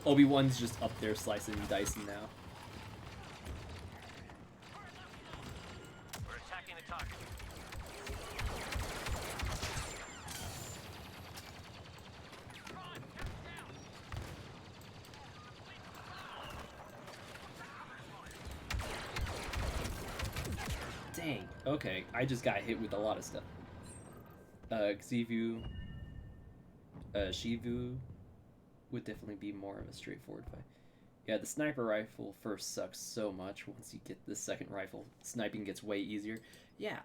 Obi-Wan's just up there slicing and dicing now. We're attacking the target. Dang. Okay, I just got hit with a lot of stuff. Xivu, Shivu would definitely be more of a straightforward fight. Yeah, the sniper rifle first sucks so much. Once you get the second rifle, sniping gets way easier. Yeah,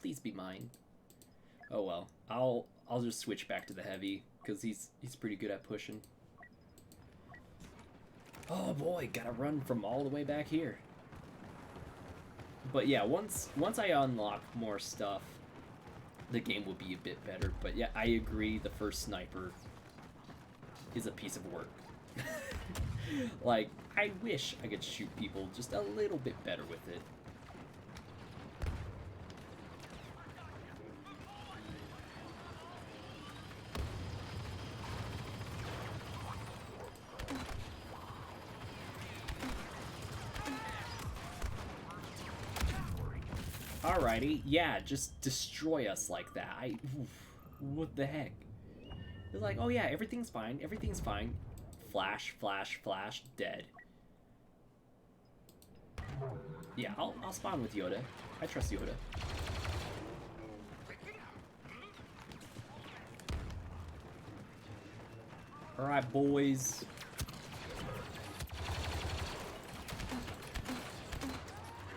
Please be mine. Oh well, I'll just switch back to the heavy because he's pretty good at pushing. Oh boy, gotta run from all the way back here. But yeah, once I unlock more stuff, the game will be a bit better. But yeah, I agree, the first sniper is a piece of work. Like, I wish I could shoot people just a little bit better with it. Alrighty, yeah, just destroy us like that. Oof, what the heck? It's like, oh yeah, everything's fine, everything's fine. Flash, flash, flash, dead. Yeah, I'll spawn with Yoda. I trust Yoda. Alright, boys.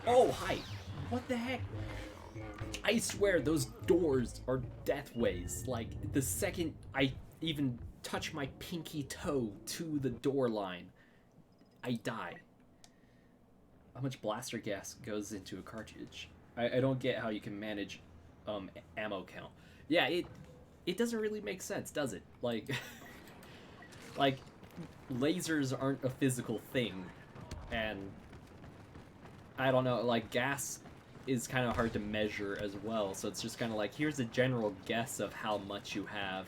Oh, hi! What the heck? I swear those doors are deathways. Like, the second I even touch my pinky toe to the door line, I die. How much blaster gas goes into a cartridge? I don't get how you can manage ammo count. Yeah, it doesn't really make sense, does it? Like, like, lasers aren't a physical thing, and I don't know, like, gas is kind of hard to measure as well, so it's just kind of like, here's a general guess of how much you have.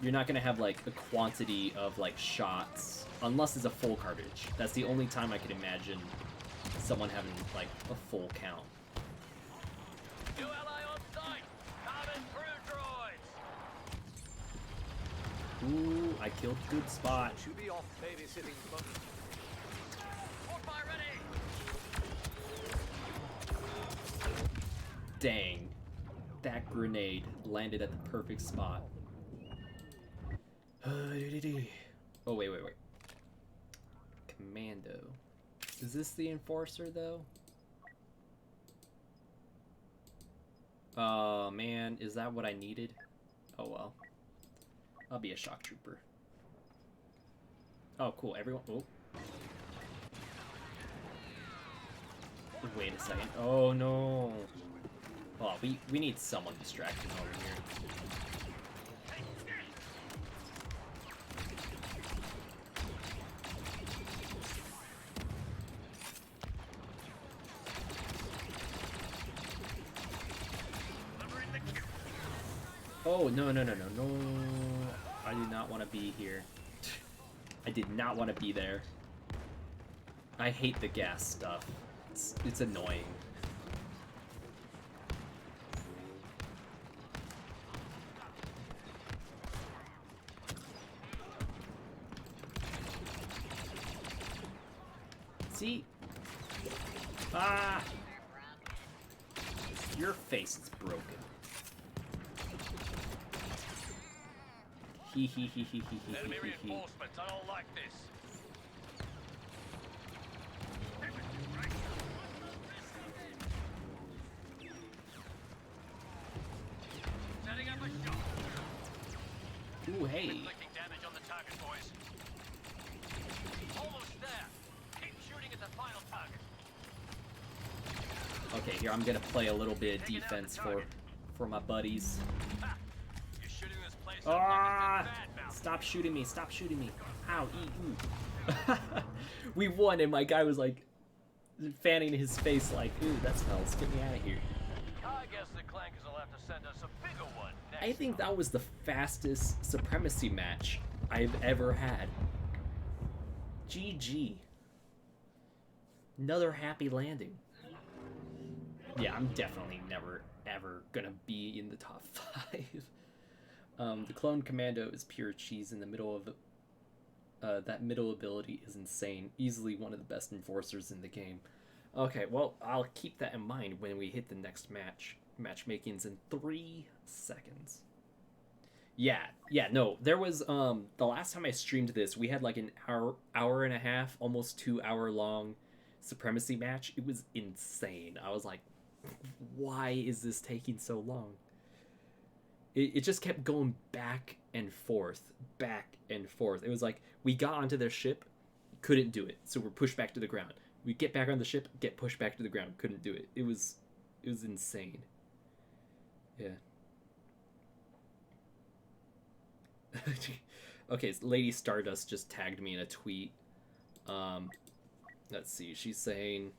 You're not going to have, like, a quantity of, like, shots, unless it's a full cartridge. That's the only time I can imagine someone having, like, a full count. New ally on site! Coming through, droids! Ooh, I killed good spot. Should be off babysitting fun. Fortify ready! Dang. That grenade landed at the perfect spot. Oh, wait. Commando. Is this the Enforcer, though? Oh, man. Is that what I needed? Oh, well. I'll be a shock trooper. Oh, cool. Everyone... Oh. Wait a second. Oh, no. Oh, we need someone distracting over here. Oh, no. I did not want to be here. I did not want to be there. I hate the gas stuff. It's annoying. See? Ah! Your face is broken. Hee hee hee hee hee hee Enemy hee hee. reinforcements. I don't like this. Setting up a shot. Ooh, hey. Inflicting damage on the target, boys. Almost there. Keep shooting at the final target. Okay, here I'm gonna play a little bit of defense for my buddies. Ha! You're shooting this place up like Ah! it's bad mouth. Stop shooting me! Stop shooting me! Ow! Ooh! We won, and my guy was like fanning his face, like, "Ooh, that smells. Get me out of here." I guess the Clankers will have to send us a bigger one next I think time. that was the fastest supremacy match I've ever had. GG. Another happy landing. Yeah, I'm definitely never ever gonna be in the top 5. The clone commando is pure cheese in the middle of that middle ability is insane. Easily one of the best enforcers in the game. Okay, well, I'll keep that in mind when we hit the next match. Matchmaking's in 3 seconds. Yeah, no, there was, the last time I streamed this, we had like an hour and a half, almost 2 hour long supremacy match. It was insane. I was like, why is this taking so long? It just kept going back and forth, back and forth. It was like, we got onto their ship, couldn't do it, so we're pushed back to the ground. We get back on the ship, get pushed back to the ground, couldn't do it. It was insane. Yeah. Okay, so Lady Stardust just tagged me in a tweet. Let's see, she's saying...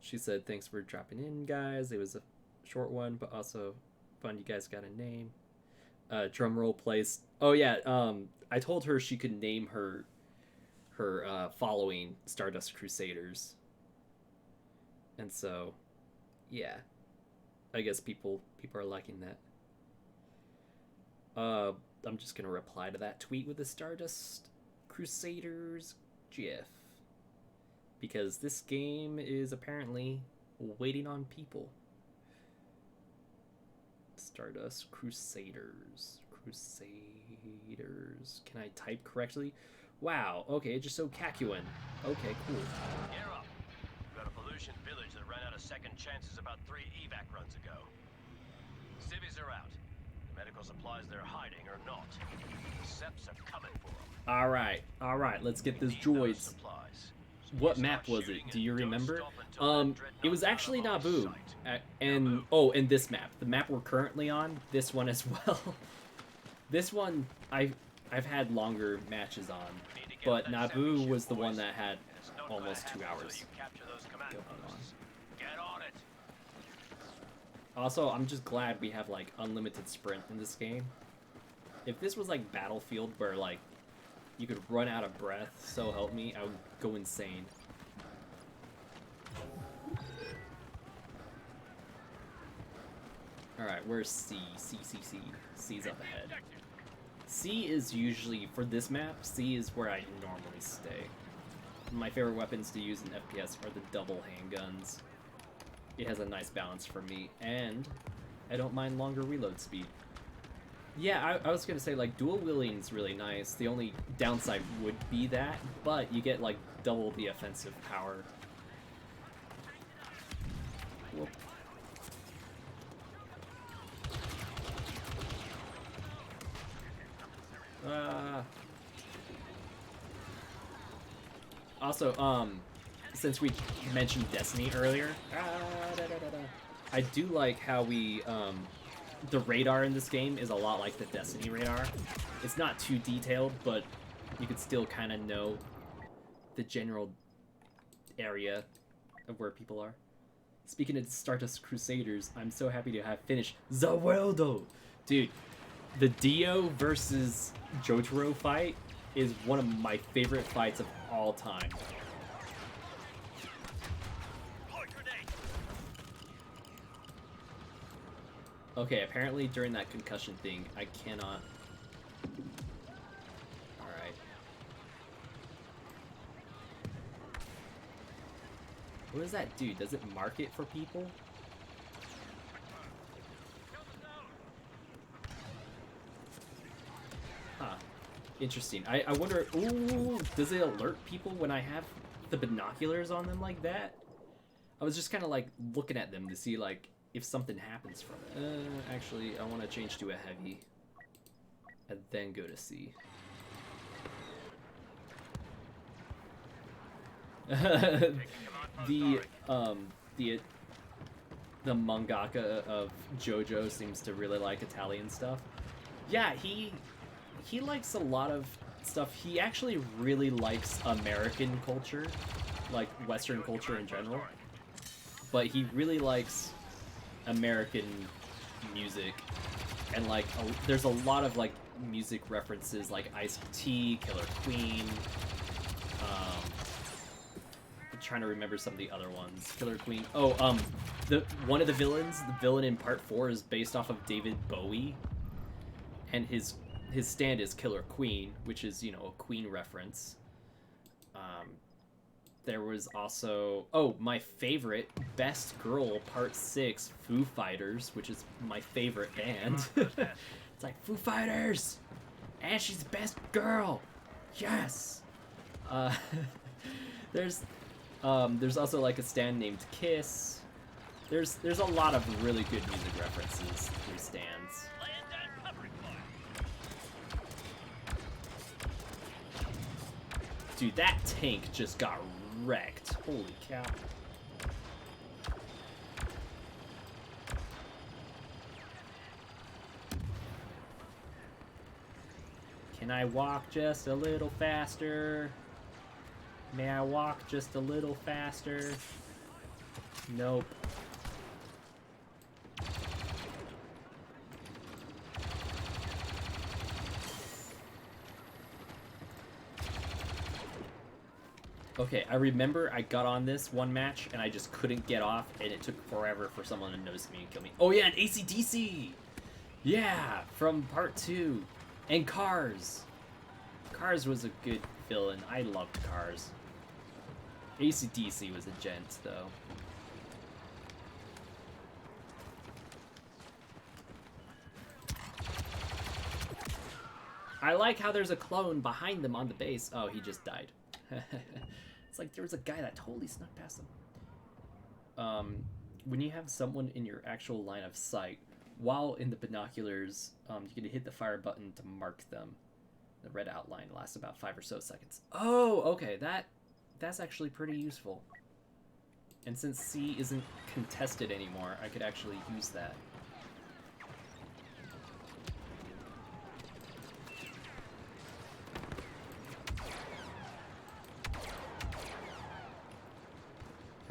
she said, thanks for dropping in, guys. It was a short one, but also fun. You guys got a name. Drum roll plays. Oh yeah, I told her she could name her following Stardust Crusaders. And so, yeah. I guess people are liking that. I'm just gonna reply to that tweet with the Stardust Crusaders GIF. Because this game is apparently waiting on people. Stardust Crusaders. Can I type correctly? Wow, okay, just so Kakuan. Okay, cool. Gear up. We've got a pollution village that ran out of second chances about 3 evac runs ago. Civvies are out. The medical supplies they're hiding are not. The Seps are coming for them. Alright, let's get this droids. What map was it? Do you remember? It was actually Naboo. And this map. The map we're currently on, this one as well. This one, I've had longer matches on, but Naboo was the one that had almost 2 hours. Get on it. Also, I'm just glad we have like unlimited sprint in this game. If this was like Battlefield where like you could run out of breath, so help me, I would go insane. Alright, where's C? C's up ahead. C is usually, for this map, C is where I normally stay. My favorite weapons to use in FPS are the double handguns. It has a nice balance for me, and I don't mind longer reload speed. Yeah, I was gonna say, like, dual wielding is really nice. The only downside would be that, but you get, like, double the offensive power. Whoop. Also, since we mentioned Destiny earlier, I do like how we, the radar in this game is a lot like the Destiny radar. It's not too detailed, but you could still kind of know the general area of where people are. Speaking of Stardust Crusaders, I'm so happy to have finished the world, dude. The Dio versus Jotaro fight is one of my favorite fights of all time. Okay, apparently during that concussion thing, I cannot... Alright. What does that do? Does it mark it for people? Huh. Interesting. I wonder... Ooh, does it alert people when I have the binoculars on them like that? I was just kind of like looking at them to see like if something happens from it. Actually, I want to change to a heavy and then go to C. the mangaka of JoJo seems to really like Italian stuff. Yeah, he likes a lot of stuff. He actually really likes American culture, like Western culture in general. But he really likes American music, and like there's a lot of like music references, like Ice-T, Killer Queen. I'm trying to remember some of the other ones. Killer Queen. Oh, the one of the villain in Part 4 is based off of David Bowie, and his stand is Killer Queen, which is, you know, a Queen reference. There was also, oh, my favorite, Best Girl Part 6, Foo Fighters, which is my favorite band. It's like, Foo Fighters! And she's the best girl! Yes! There's also like a stand named Kiss. There's a lot of really good music references through stands. Dude, that tank just got wrecked. Holy cow. Can I walk just a little faster? May I walk just a little faster? Nope. Okay, I remember I got on this one match and I just couldn't get off, and it took forever for someone to notice me and kill me. Oh yeah, and AC/DC! Yeah, from Part 2. And Cars. Cars was a good villain. I loved Cars. AC/DC was a gent, though. I like how there's a clone behind them on the base. Oh, he just died. It's like there was a guy that totally snuck past them. When you have someone in your actual line of sight, while in the binoculars, you can hit the fire button to mark them. The red outline lasts about 5 or so seconds. Oh, okay, that's actually pretty useful. And since C isn't contested anymore, I could actually use that.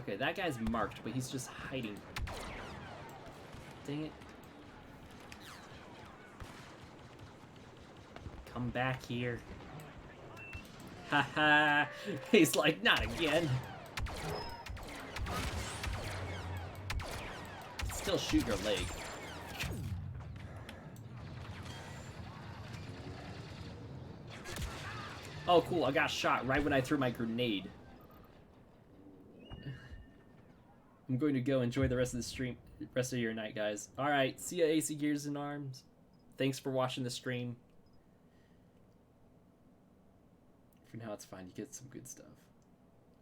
Okay, that guy's marked, but he's just hiding. Dang it. Come back here. Haha. He's like, not again. Still shoot your leg. Oh, cool. I got shot right when I threw my grenade. I'm going to go enjoy the rest of the stream, rest of your night, guys. Alright, see ya, AC Gears and Arms. Thanks for watching the stream. For now, it's fine. You get some good stuff.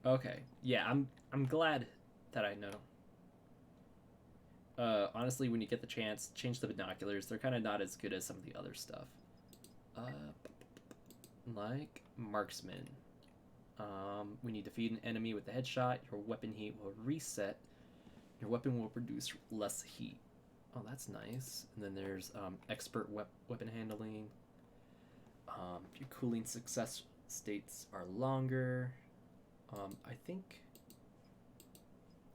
Okay, yeah, I'm glad that I know. Honestly, when you get the chance, change the binoculars. They're kind of not as good as some of the other stuff. Like Marksman. When you defeat an enemy with a headshot, your weapon heat will reset. Your weapon will produce less heat. Oh, that's nice. And then there's expert weapon handling. Your cooling success states are longer. I think...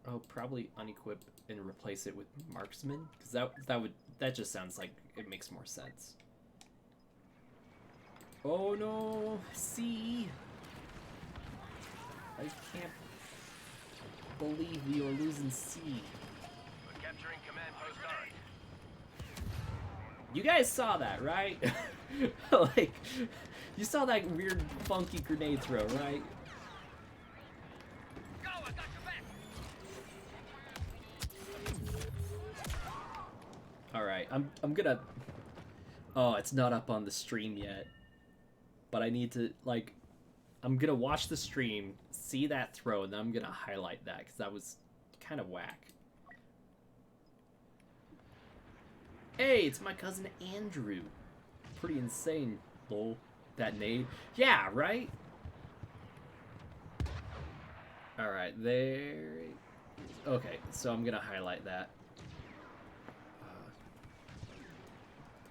Oh, probably unequip and replace it with Marksman, because that just sounds like it makes more sense. Oh no, C. I can't believe we are losing C. We're capturing command post Darth. You guys saw that, right? Like, you saw that weird, funky grenade throw, right? Go, I got your back. Alright, I'm gonna... Oh, it's not up on the stream yet. But I need to, like... I'm gonna watch the stream, see that throw, and then I'm gonna highlight that, because that was kind of whack. Hey, it's my cousin Andrew. Pretty insane, lol. That nade. Yeah, right? Alright, there... Okay, so I'm gonna highlight that.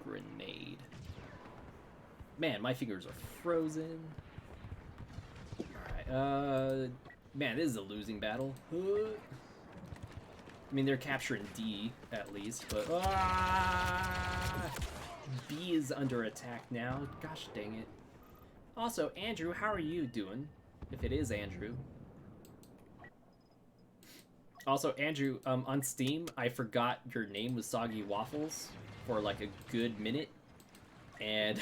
Grenade. Man, my fingers are frozen. Alright, man, this is a losing battle. I mean, they're capturing D, at least, but... B is under attack now. Gosh dang it. Also, Andrew, how are you doing? If it is Andrew. Also, Andrew, on Steam, I forgot your name was Soggy Waffles for like a good minute. And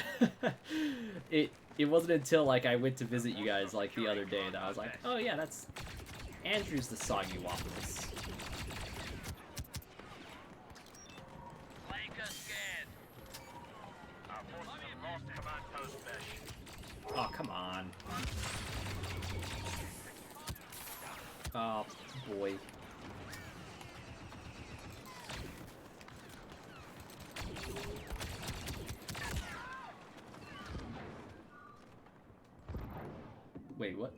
it wasn't until like I went to visit you guys like the other day that I was like, oh yeah, that's Andrew's the Soggy Waffles. Oh, come on. Oh, boy. Wait, what?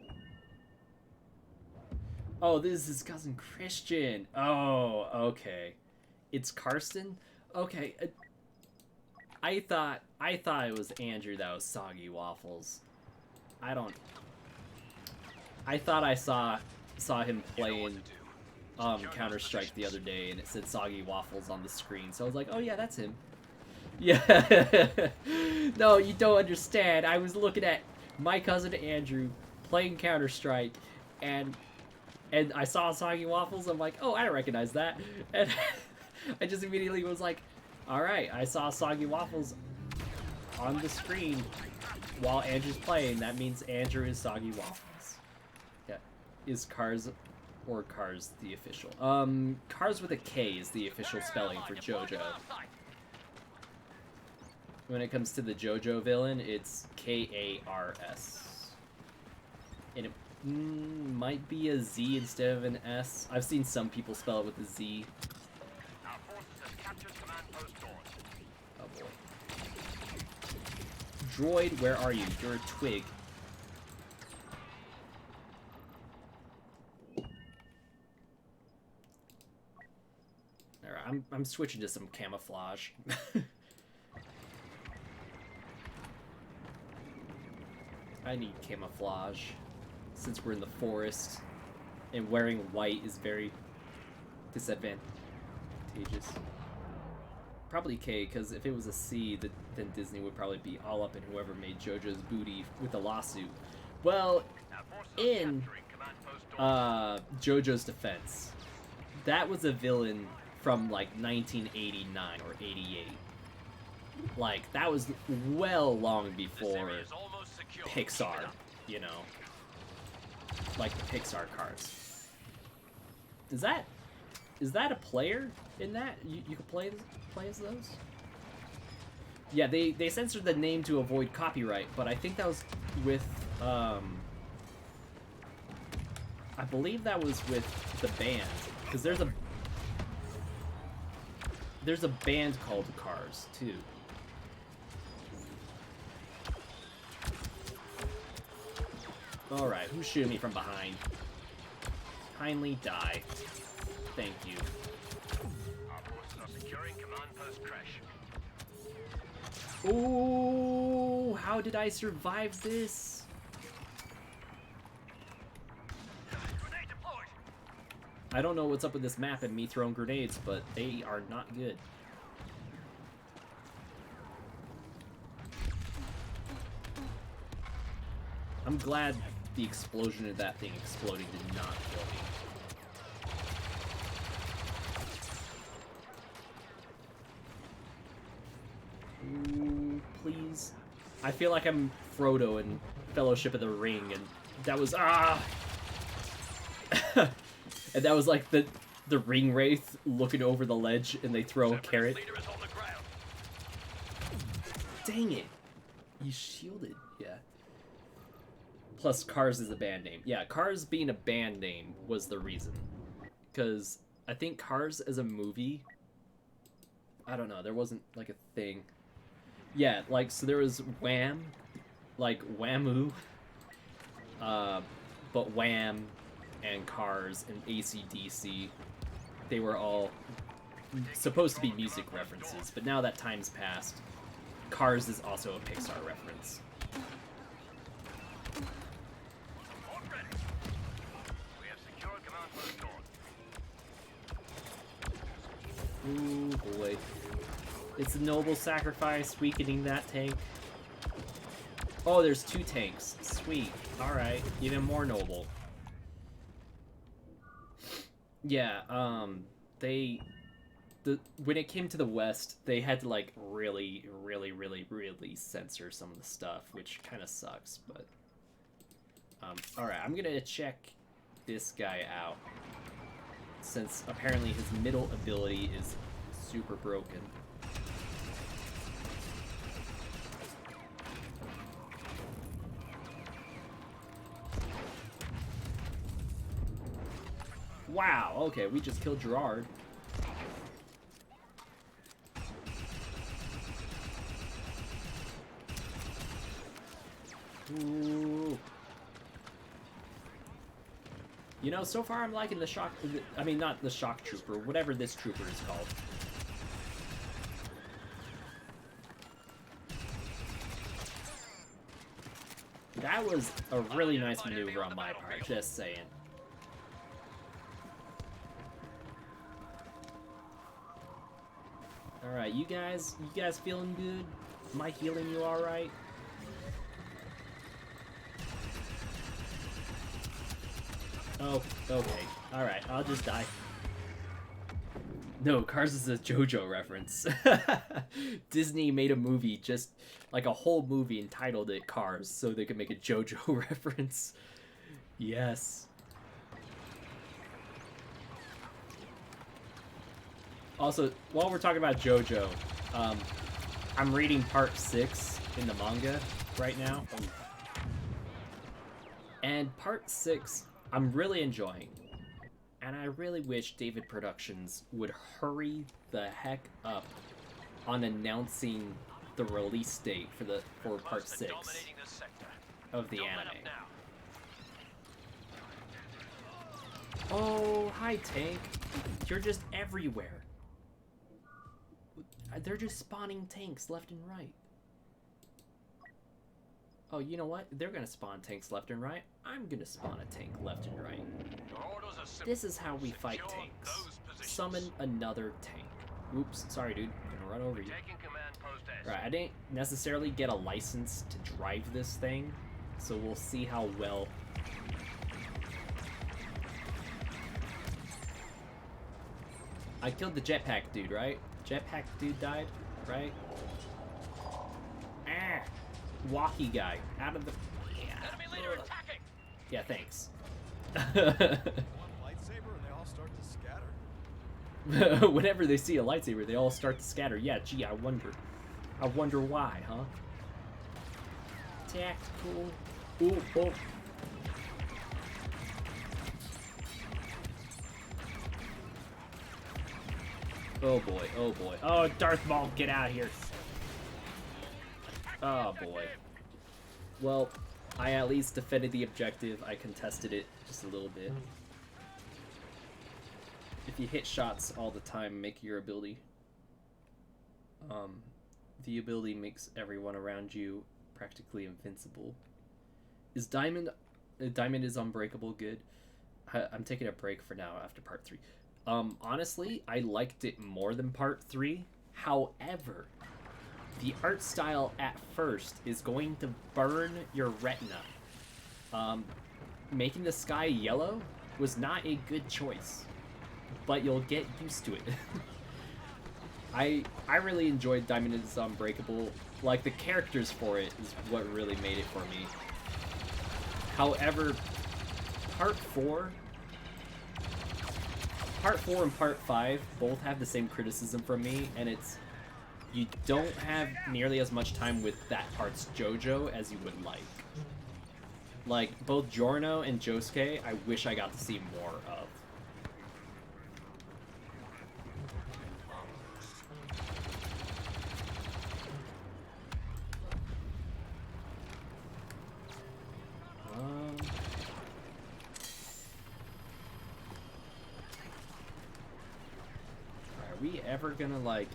Oh, this is his cousin Christian. Oh, okay. It's Karsten? Okay. I thought it was Andrew that was Soggy Waffles. I thought I saw him playing Counter-Strike the other day and it said Soggy Waffles on the screen. So I was like, "Oh yeah, that's him." Yeah. No, you don't understand. I was looking at my cousin Andrew playing Counter-Strike and I saw Soggy Waffles. I'm like, "Oh, I recognize that." And I just immediately was like, "Alright, I saw Soggy Waffles on the screen while Andrew's playing. That means Andrew is Soggy Waffles." Yeah. Is Cars or Cars the official? Cars with a K is the official spelling for JoJo. When it comes to the JoJo villain, it's K-A-R-S. And it might be a Z instead of an S. I've seen some people spell it with a Z. Our forces have captured command post Darth. Oh boy. Droid, where are you? You're a twig. Alright, I'm switching to some camouflage. I need camouflage since we're in the forest and wearing white is very disadvantageous. Probably K, because if it was a C, then Disney would probably be all up in whoever made JoJo's booty with the lawsuit. Well, in JoJo's defense, that was a villain from like 1989 or 88. Like, that was well long before Pixar, you know. Like the Pixar cars. Is that a player in that? You could play as those? Yeah, they censored the name to avoid copyright, but I think that was with I believe that was with the band, because there's a band called Cars too. Alright, who's shooting me from behind? Kindly die. Thank you. Our forces are securing command post crash. Oh, how did I survive this? Grenade deployed. I don't know what's up with this map and me throwing grenades, but they are not good. I'm glad the explosion of that thing exploding did not kill me. Ooh, please. I feel like I'm Frodo in Fellowship of the Ring, and that was and that was like the ring wraith looking over the ledge, and they throw a carrot. Leader is on the ground. Dang it! You shielded, yeah. Plus, Cars is a band name. Yeah, Cars being a band name was the reason. Because I think Cars as a movie, I don't know, there wasn't like a thing. Yeah, like, so there was Wham, like Whammoo, but Wham and Cars and AC/DC, they were all supposed to be music references, but now that time's passed, Cars is also a Pixar reference. Already. We have secured command post Dawn. Ooh, boy. It's a noble sacrifice, weakening that tank. Oh, there's 2 tanks. Sweet. Alright, even more noble. Yeah, when it came to the West, they had to, like, really censor some of the stuff, which kind of sucks, but... alright, I'm gonna check this guy out, since apparently his middle ability is super broken. Wow, okay, we just killed Gerard. Ooh. You know, so far I'm liking the shock... I mean, not the shock trooper, whatever this trooper is called. That was a really nice maneuver on my part, just saying. Alright, you guys feeling good? Am I healing you alright? Oh, okay. Alright, I'll just die. No, Cars is a JoJo reference. Disney made a movie, just like a whole movie, entitled it Cars, so they could make a JoJo reference. Yes. Also, while we're talking about JoJo, I'm reading part 6 in the manga right now. And part 6, I'm really enjoying. And I really wish David Productions would hurry the heck up on announcing the release date for part 6 of the anime. Oh, hi Tank. You're just everywhere. They're just spawning tanks left and right. Oh, you know what? They're gonna spawn tanks left and right. I'm gonna spawn a tank left and right. This is how we fight tanks. Summon another tank. Oops, sorry dude. I'm gonna run over you. Right, I didn't necessarily get a license to drive this thing, so we'll see how well... I killed the jetpack dude, right? Jetpack dude died, right? Ah! Walkie guy. Out of the... Yeah. Enemy leader attacking! Yeah, thanks. One lightsaber and they all start to scatter. Whenever they see a lightsaber, they all start to scatter. Yeah, gee, I wonder why, huh? Tactical. Ooh, oh. Oh boy, oh boy. Oh, Darth Maul, get out of here. Oh boy. Well, I at least defended the objective. I contested it just a little bit. If you hit shots all the time, make your ability. The ability makes everyone around you practically invincible. Is Diamond is unbreakable good? I'm taking a break for now after part 3. Honestly, I liked it more than part 3. However, the art style at first is going to burn your retina Making the sky yellow was not a good choice, but you'll get used to it. I really enjoyed Diamond is Unbreakable. Like, the characters for it is what really made it for me. However, Part 4 and Part 5 both have the same criticism from me, and it's you don't have nearly as much time with that part's JoJo as you would like. Like, both Giorno and Josuke, I wish I got to see more of. Are we ever gonna, like...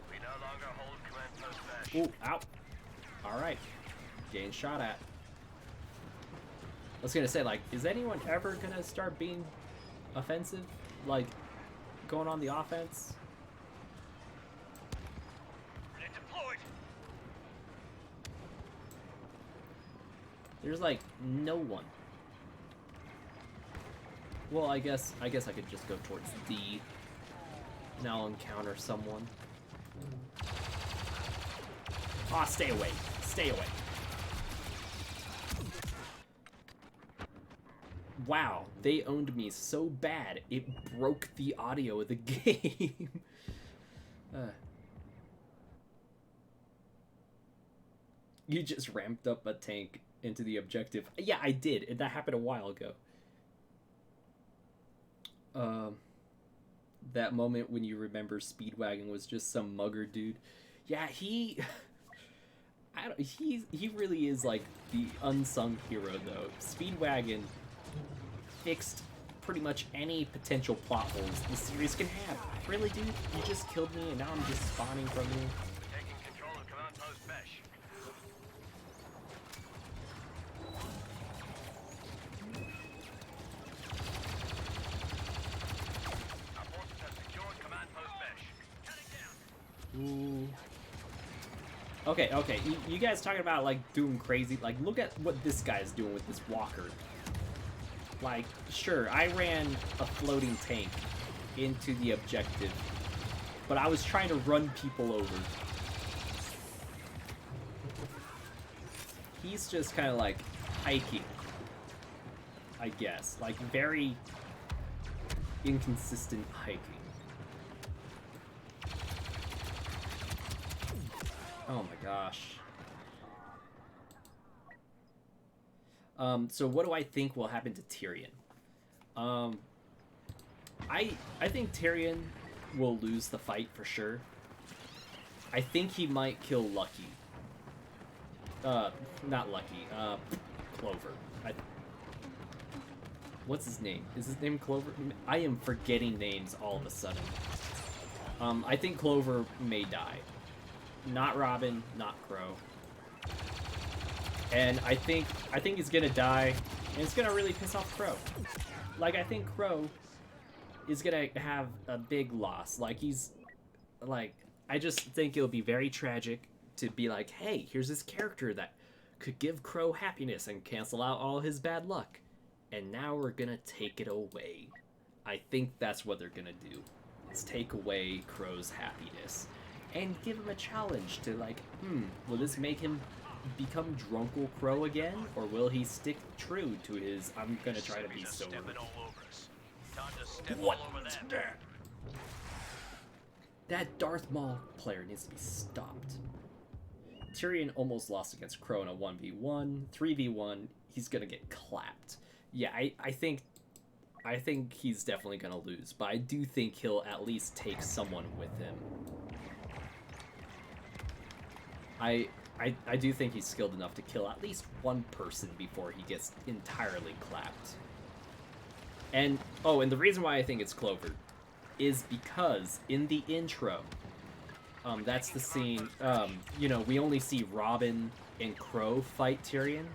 We no longer hold command post Bash. Ooh, ow. Alright. Getting shot at. I was gonna say, like, is anyone ever gonna start being offensive? Like, going on the offense? They're deployed. There's, like, no one. Well, I guess I could just go towards D. And I'll encounter someone. Ah, stay away. Stay away. Wow, they owned me so bad, it broke the audio of the game. You just ramped up a tank into the objective. Yeah, I did, and that happened a while ago. That moment when you remember Speedwagon was just some mugger dude. Yeah, he really is like the unsung hero though. Speedwagon fixed pretty much any potential plot holes the series can have. Really, dude? You just killed me and now I'm just spawning from you? Taking control of command post Bash. Our forces have secured command post Bash. Cutting down. Ooh. Okay, you guys talking about, like, doing crazy, like, look at what this guy's doing with this walker. Like, sure, I ran a floating tank into the objective, but I was trying to run people over. He's just kind of, like, hiking, I guess. Like, very inconsistent hiking. Oh my gosh. So what do I think will happen to Tyrion? I think Tyrion will lose the fight for sure. I think he might kill Lucky. Not Lucky. Clover. What's his name? Is his name Clover? I am forgetting names all of a sudden. I think Clover may die. Not Robin, not Crow. And I think he's gonna die, and it's gonna really piss off Crow. Like, I think Crow is gonna have a big loss. Like, I just think it'll be very tragic to be like, hey, here's this character that could give Crow happiness and cancel out all his bad luck. And now we're gonna take it away. I think that's what they're gonna do. Is take away Crow's happiness. And give him a challenge to, like, will this make him become Drunkle Crow again? Or will he stick true to his, I'm gonna try to be sober? What? That Darth Maul player needs to be stopped. Tyrion almost lost against Crow in a 1v1. 3v1, he's gonna get clapped. Yeah, I think he's definitely gonna lose, but I do think he'll at least take someone with him. I do think he's skilled enough to kill at least one person before he gets entirely clapped. And, oh, and the reason why I think it's Clover is because in the intro, that's the scene, you know, we only see Robin and Crow fight Tyrion,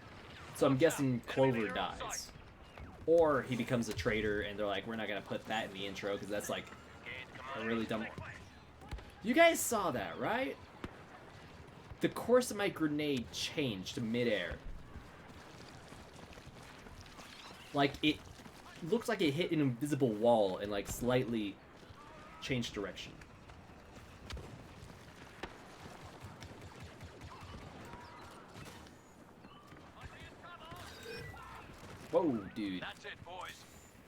so I'm guessing Clover dies. Or he becomes a traitor and they're like, we're not gonna put that in the intro because that's like a really dumb... You guys saw that, right? The course of my grenade changed midair. Like, it looks like it hit an invisible wall and, like, slightly changed direction. Whoa, dude. That's it, boys.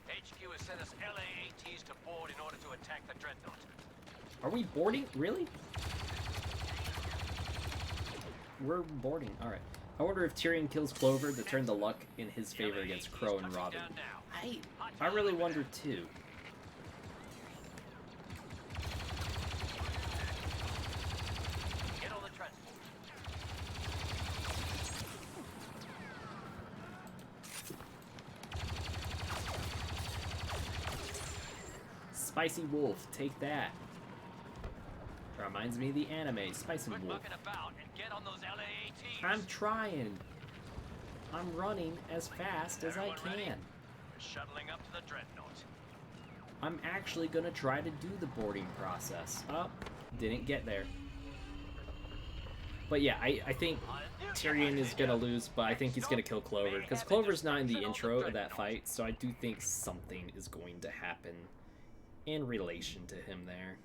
HQ has sent us LAATs to board in order to attack the dreadnought. Are we boarding? Really? We're boarding. Alright. I wonder if Tyrion kills Clover to turn the luck in his favor against Crow and Robin. I really wonder too. Get on the transport. Spicy Wolf, take that. Reminds me of the anime, Spicy Quit Wolf. mucking about and get on those LAATs. I'm trying. I'm running as fast as I Everyone ready? can. We're shuttling up to the dreadnought. I'm actually gonna try to do the boarding process. Oh, didn't get there. But yeah, I think Tyrion is gonna lose, but I think he's gonna kill Clover, because Clover's not in the intro of that fight, so I do think something is going to happen in relation to him there.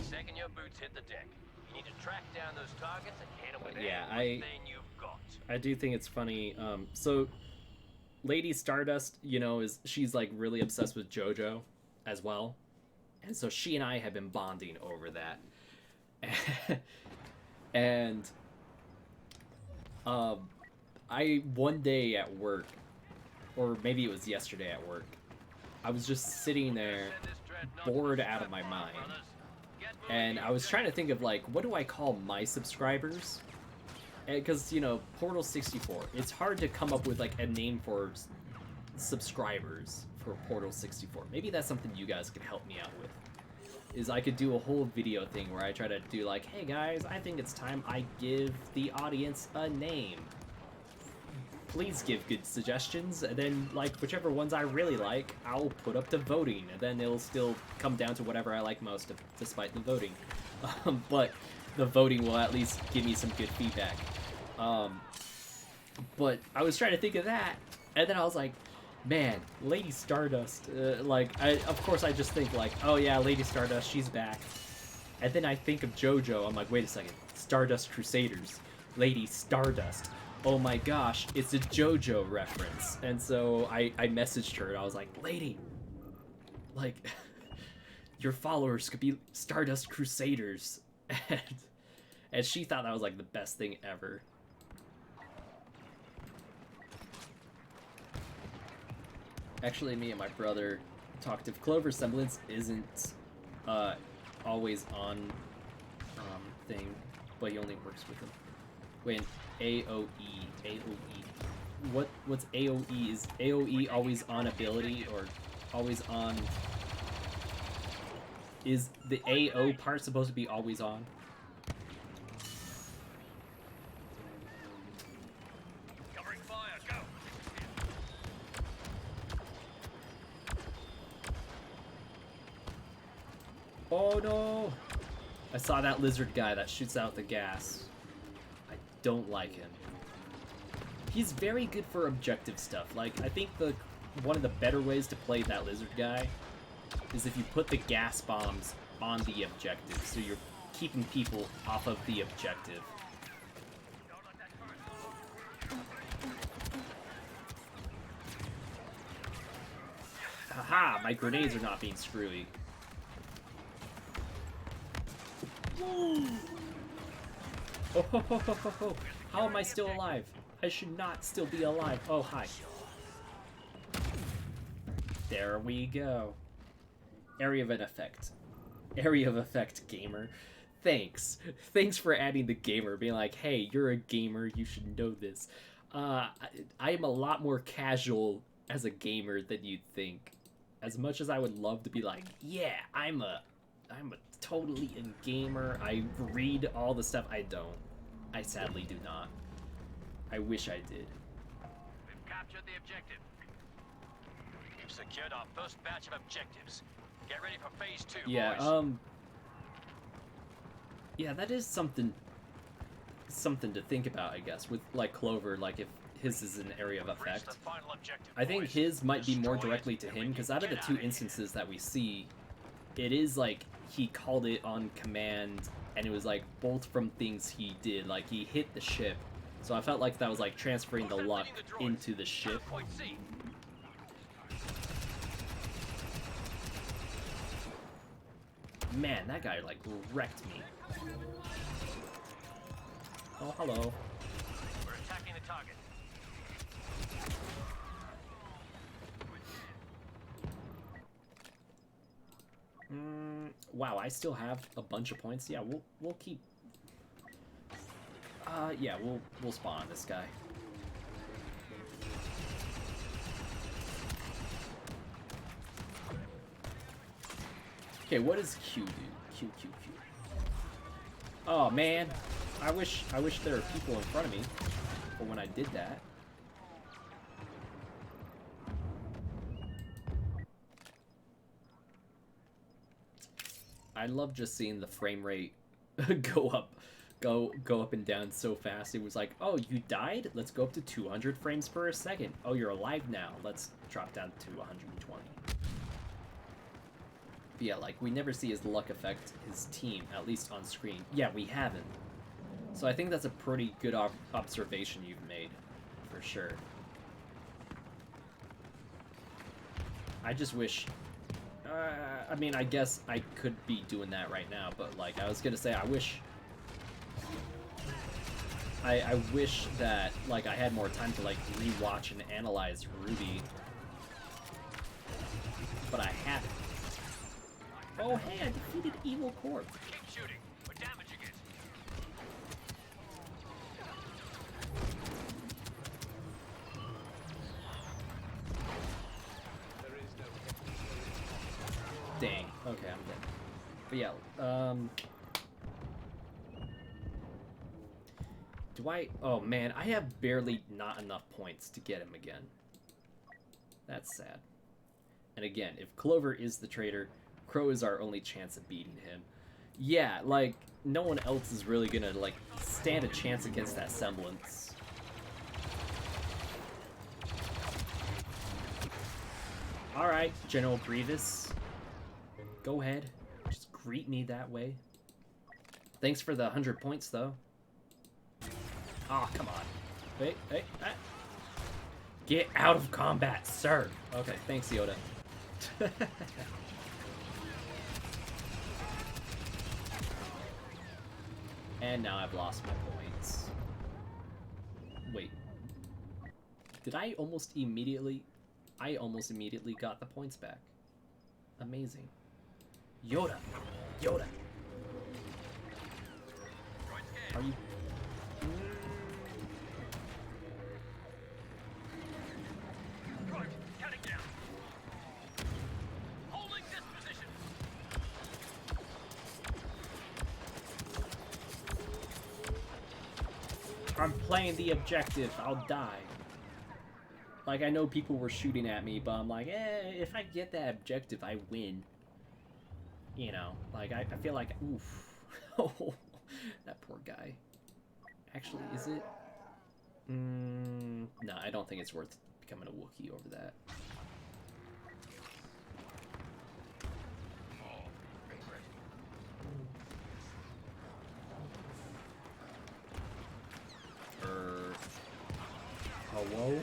Second your boots hit the deck, you need to track down those targets and hit them with Yeah, everything you've got. I do think it's funny. So Lady Stardust, you know, she's like really obsessed with JoJo as well, and so she and I have been bonding over that. And I one day at work, or maybe it was yesterday at work, I was just sitting there bored out of my mind, and I was trying to think of like, what do I call my subscribers? Because, you know, Portal 64, it's hard to come up with like a name for subscribers for Portal 64. Maybe that's something you guys could help me out with. Is I could do a whole video thing where I try to do like, hey guys, I think it's time I give the audience a name. Please give good suggestions, and then like whichever ones I really like, I'll put up to voting, and then it'll still come down to whatever I like most, despite the voting. But the voting will at least give me some good feedback. But I was trying to think of that, and then I was like, man, Lady Stardust, of course I just think like, oh yeah, Lady Stardust, she's back. And then I think of JoJo, I'm like, wait a second, Stardust Crusaders, Lady Stardust. Oh my gosh, it's a JoJo reference. And so I messaged her, and I was like, lady, like, your followers could be Stardust Crusaders. And she thought that was like the best thing ever. Actually, me and my brother talked if Clover's semblance isn't always on thing, but he only works with him. When AOE. What's AOE? Is AOE always on ability or always on? Is the AO part supposed to be always on? Covering fire, go! Oh no! I saw that lizard guy that shoots out the gas. I don't like him. He's very good for objective stuff. Like, I think one of the better ways to play that lizard guy is if you put the gas bombs on the objective, so you're keeping people off of the objective. Haha, my grenades are not being screwy. Oh, ho, ho, ho, ho, ho. How am I still alive? I should not still be alive. Oh, hi. There we go. Area of effect. Area of effect, gamer. Thanks. Thanks for adding the gamer, being like, hey, you're a gamer, you should know this. I am a lot more casual as a gamer than you'd think. As much as I would love to be like, yeah, I'm a totally a gamer, I read all the stuff, I don't. I sadly do not. I wish I did. We've captured the objective. We've secured our first batch of objectives. Get ready for phase 2, Yeah, boys. yeah, that is something something to think about, I guess, with like Clover, like if his is an area of Reach effect. the final objective, I think boys. his might be more Destroy it, directly to and we him, can because out of the get two outta here. instances that we see, it is like he called it on command, and it was like both from things he did. Like he hit the ship, so I felt like that was like transferring the Who's luck leading the droids? into the ship. Point C. Man, that guy like wrecked me. Oh, hello. We're attacking the target. Wow, I still have a bunch of points. Yeah, we'll keep. Yeah, we'll spawn on this guy. Okay, what does Q do? Q. Oh man, I wish there were people in front of me for when I did that. I love just seeing the frame rate go up and down so fast. It was like, oh, you died? Let's go up to 200 frames per second. Oh, you're alive now. Let's drop down to 120. But yeah, like, we never see his luck affect his team, at least on screen. Yeah, we haven't. So I think that's a pretty good observation you've made, for sure. I just wish... I mean, I guess I could be doing that right now, but, like, I was gonna say, I wish... I wish that, like, I had more time to, like, rewatch and analyze Ruby. But I haven't. Oh, hey, I defeated Evil Corp. Keep shooting. We're damaging it. Dang. Okay, I'm dead. But yeah, do I... Oh, man, I have barely not enough points to get him again. That's sad. And again, if Clover is the traitor, Crow is our only chance of beating him. Yeah, like, no one else is really gonna, like, stand a chance against that semblance. Alright, General Grievous. Go ahead. Just greet me that way. Thanks for the 100 points, though. Aw, oh, come on. Hey. Get out of combat, sir! Okay, thanks, Yoda. And now I've lost my points. Wait. Did I almost immediately... I almost immediately got the points back. Amazing. Yoda! Are you... Right, cutting down. Holding this position. I'm playing the objective. I'll die. Like, I know people were shooting at me, but I'm like, if I get that objective, I win. You know, like, I feel like, oof. Oh, that poor guy. Actually, is it? No, I don't think it's worth becoming a Wookiee over that. Hello?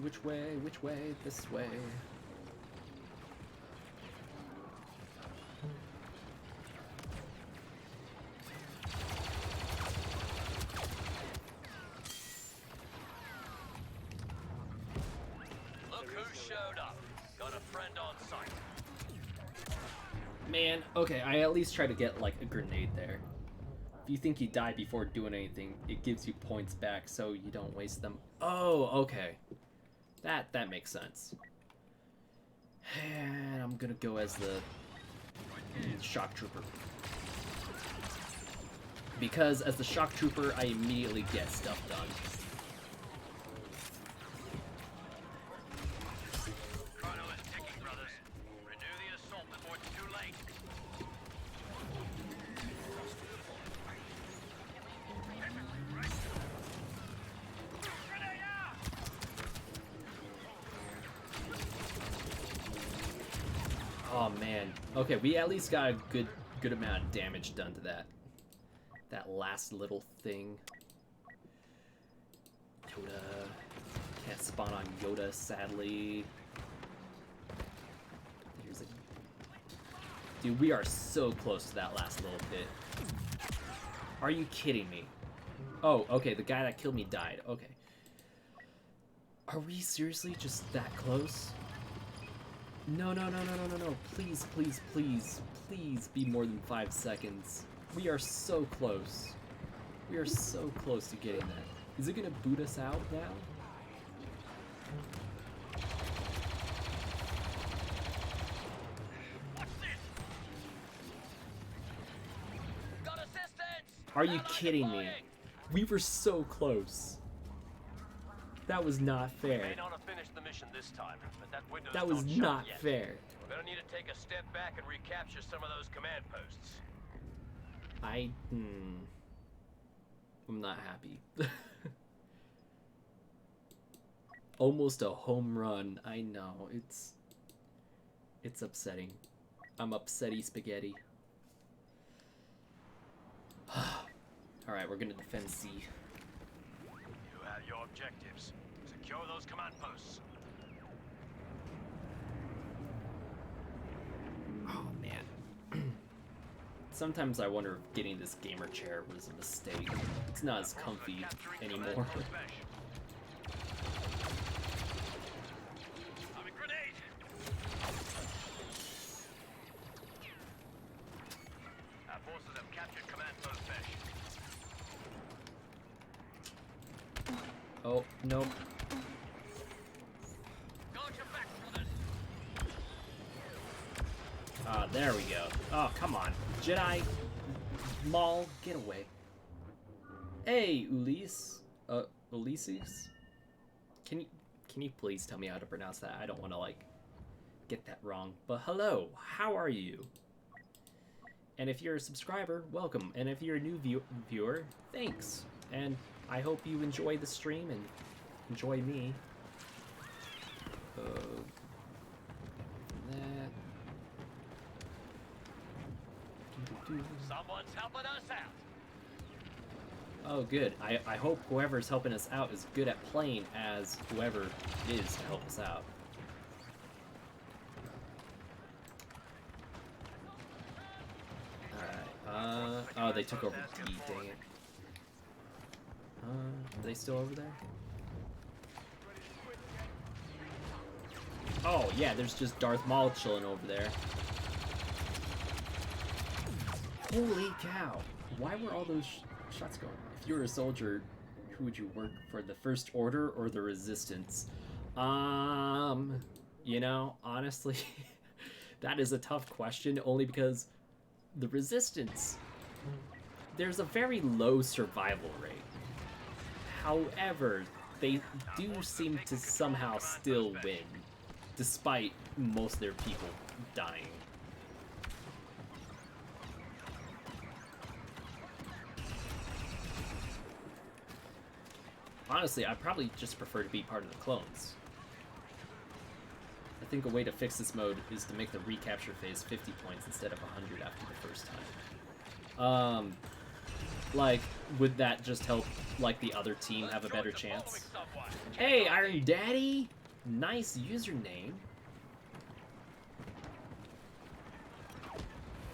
Which way? Which way? This way. Look who showed up. Got a friend on site. Man, okay, I at least try to get, like, a grenade there. If you think you die before doing anything, it gives you points back so you don't waste them. Oh, okay. That makes sense. And I'm gonna go as the shock trooper. Because as the shock trooper, I immediately get stuff done. Chrono is ticking, brothers. Renew the assault before it's too late. Oh man. Okay, we at least got a good amount of damage done to that last little thing. Yoda. Can't spawn on Yoda, sadly. Here's a... Dude, we are so close to that last little bit. Are you kidding me? Oh, okay, the guy that killed me died. Okay. Are we seriously just that close? No. Please, please, please, please be more than 5 seconds. We are so close. We are so close to getting that. Is it gonna boot us out now? Got assistance! Are you kidding me? We were so close. That was not fair. May not have finished the mission this time, but that window's That was shut not yet. fair. We're gonna need to take a step back and recapture some of those command posts. I'm not happy. Almost a home run. I know, it's upsetting. I'm upsetty spaghetti. Alright, we're gonna defend C. You have your objectives. Secure those command posts. Oh man. Sometimes I wonder if getting this gamer chair was a mistake. It's not as comfy anymore. I'm a grenade! Our forces have captured command post Besh. Oh, nope. Got your back, brothers! Ah, there we go. Oh, come on. Jedi Maul, get away. Hey, Ulysses. Ulysses? Can you please tell me how to pronounce that? I don't want to, like, get that wrong. But hello, how are you? And if you're a subscriber, welcome. And if you're a new viewer, thanks. And I hope you enjoy the stream and enjoy me. That. Someone's helping us out! Oh, good. I hope whoever's helping us out is good at playing as whoever is to help us out. Alright, oh, they took over D, dang it. Are they still over there? Oh, yeah, there's just Darth Maul chilling over there. Holy cow! Why were all those shots going? If you were a soldier, who would you work for, the First Order or the Resistance? You know, honestly, that is a tough question, only because the Resistance, there's a very low survival rate. However, they do seem to somehow still win, despite most of their people dying. Honestly, I probably just prefer to be part of the clones. I think a way to fix this mode is to make the recapture phase 50 points instead of 100 after the first time. Like, would that just help, like, the other team have a better chance? Hey, Iron Daddy! Nice username.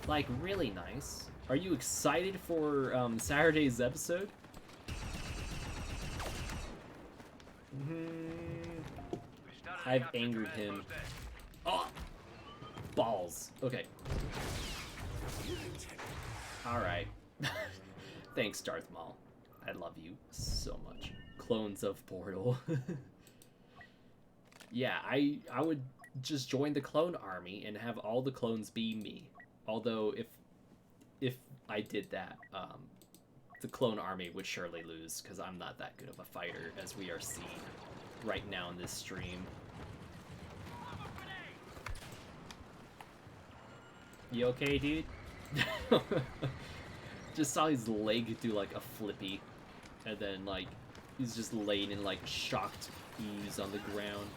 Like, really nice. Are you excited for, Saturday's episode? I've angered him. Oh! Balls. Okay. Alright. Thanks, Darth Maul. I love you so much. Clones of Portal. Yeah, I would just join the clone army and have all the clones be me. Although, if I did that, the clone army would surely lose, because I'm not that good of a fighter, as we are seeing right now in this stream. You okay, dude? Just saw his leg do, like, a flippy, and then, like, he's just laying in, like, shocked ooze on the ground.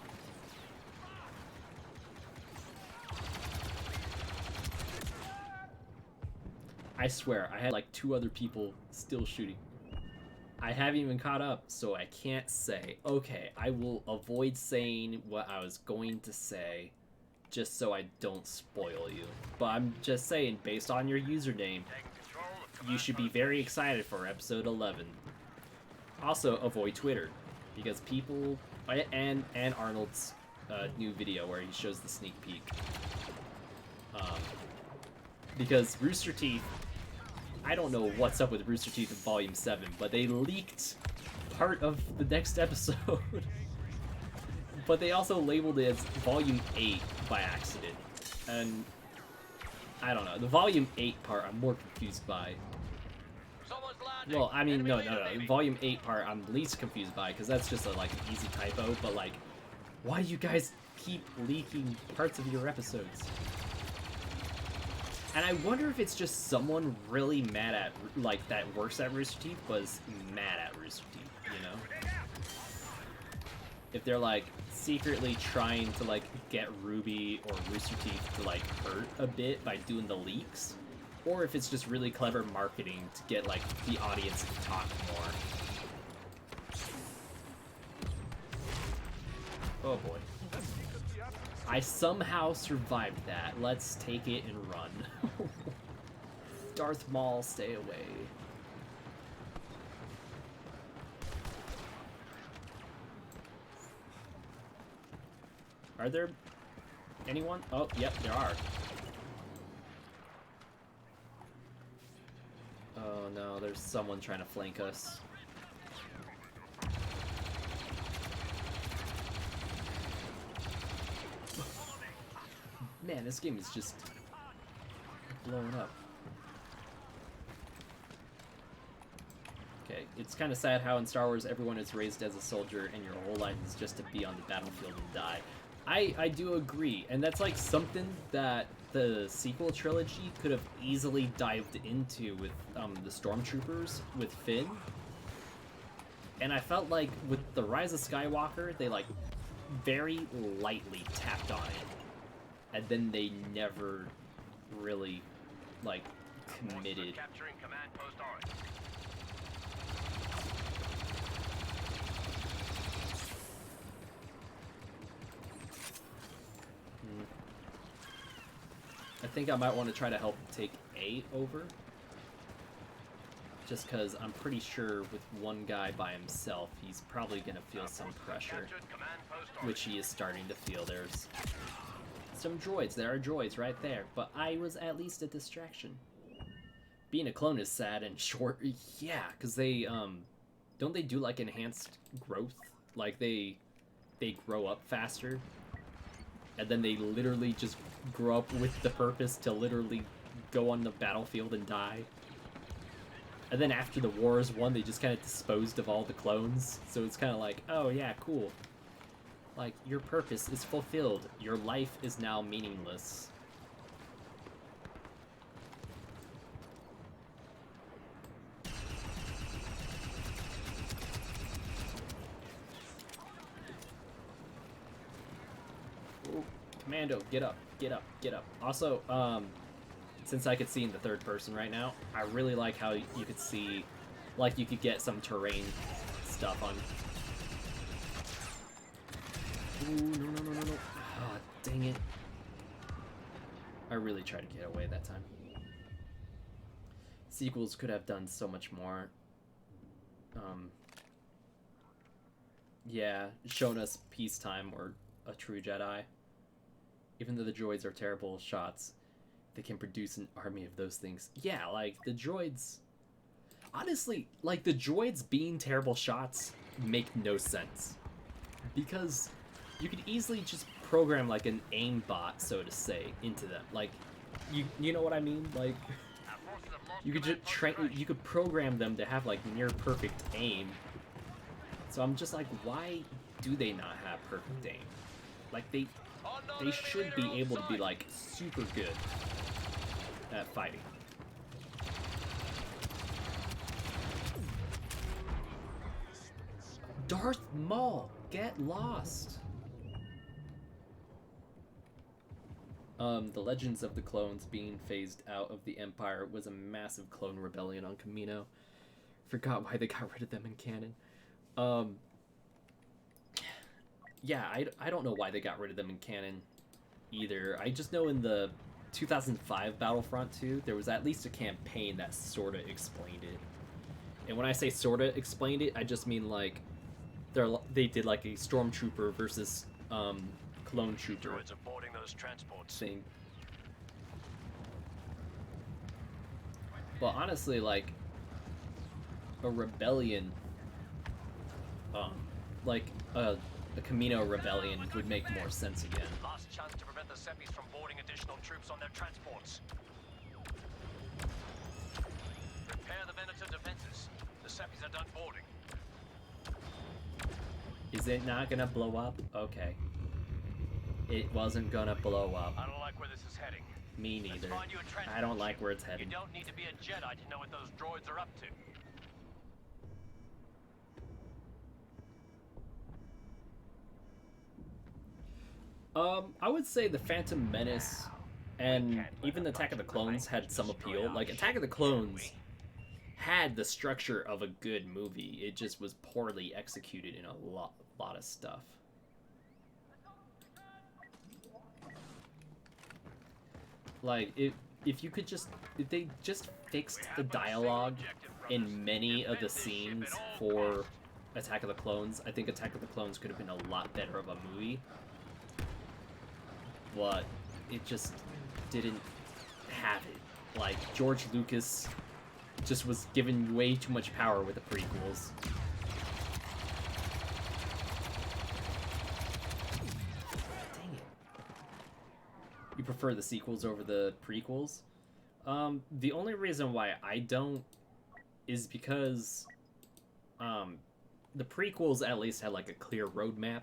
I swear, I had like 2 other people still shooting. I haven't even caught up, so I can't say. Okay, I will avoid saying what I was going to say, just so I don't spoil you. But I'm just saying, based on your username, you should be very excited for episode 11. Also, avoid Twitter, because people, and Arnold's new video where he shows the sneak peek. Because Rooster Teeth, I don't know what's up with Rooster Teeth in Volume 7, but they leaked part of the next episode. But they also labeled it as Volume 8 by accident. And I don't know, the Volume 8 part I'm more confused by. Well, I mean, no. The Volume 8 part I'm least confused by, because that's just like an easy typo, but like, why do you guys keep leaking parts of your episodes? And I wonder if it's just someone really mad at, like, that works at Rooster Teeth was mad at Rooster Teeth, you know? If they're, like, secretly trying to, like, get Ruby or Rooster Teeth to, like, hurt a bit by doing the leaks, or if it's just really clever marketing to get, like, the audience to talk more. Oh boy. I somehow survived that. Let's take it and run. Darth Maul, stay away. Are there anyone? Oh, yep, there are. Oh no, there's someone trying to flank us. Man, this game is just blowing up. Okay, it's kind of sad how in Star Wars everyone is raised as a soldier and your whole life is just to be on the battlefield and die. I do agree, and that's like something that the sequel trilogy could have easily dived into with the Stormtroopers, with Finn. And I felt like with the Rise of Skywalker, they like very lightly tapped on it. And then they never really, like, committed. Capturing command post Orange. I think I might want to try to help take A over. Just because I'm pretty sure with one guy by himself, he's probably going to feel some pressure. Which he is starting to feel. There's some droids. There are droids right there. But I was at least a distraction. Being a clone is sad and short. Yeah, because they, don't they do, like, enhanced growth? Like, they grow up faster. And then they literally just grow up with the purpose to literally go on the battlefield and die. And then after the Wars won, they just kind of disposed of all the clones. So it's kind of like, oh yeah, cool. Like, your purpose is fulfilled. Your life is now meaningless. Ooh, Commando, get up, get up, get up. Also, since I could see in the third person right now, I really like how you could see, like, you could get some terrain stuff on. Ooh, no. Oh, dang it. I really tried to get away that time. Sequels could have done so much more. Yeah, shown us peacetime or a true Jedi. Even though the droids are terrible shots, they can produce an army of those things. Yeah, like, the droids... Honestly, like, the droids being terrible shots make no sense. Because you could easily just program, like, an aimbot, so to say, into them. Like, you know what I mean? Like, you could just you could program them to have, like, near-perfect aim. So I'm just like, why do they not have perfect aim? Like, they should be able to be, like, super good at fighting. Darth Maul, get lost. The Legends of the Clones being phased out of the Empire was a massive clone rebellion on Kamino. Forgot why they got rid of them in canon. Yeah, I don't know why they got rid of them in canon either. I just know in the 2005 Battlefront 2, there was at least a campaign that sorta explained it. And when I say sorta explained it, I just mean like they did like a stormtrooper versus clone trooper Droids are boarding those transports. thing. But honestly, like a rebellion, like a Kamino rebellion would make more sense again. Last chance to prevent the Seppies from boarding additional troops on their transports. Repair the Venator defenses. The Seppies are done boarding. Is it not gonna blow up? Okay. It wasn't gonna blow up. I don't like where this is heading. Me Let's neither. find you a transport I don't like ship. where it's You heading. don't need to be a Jedi to know what those droids are up to. I would say the Phantom Menace and even Attack of the Clones had some appeal. Like, Attack of the Clones had the structure of a good movie. It just was poorly executed in a lot of stuff. Like, if you could just... If they just fixed the dialogue in many of the scenes for Attack of the Clones, I think Attack of the Clones could have been a lot better of a movie. But it just didn't have it. Like, George Lucas just was given way too much power with the prequels. Dang it. You prefer the sequels over the prequels? The only reason why I don't is because the prequels at least had like a clear roadmap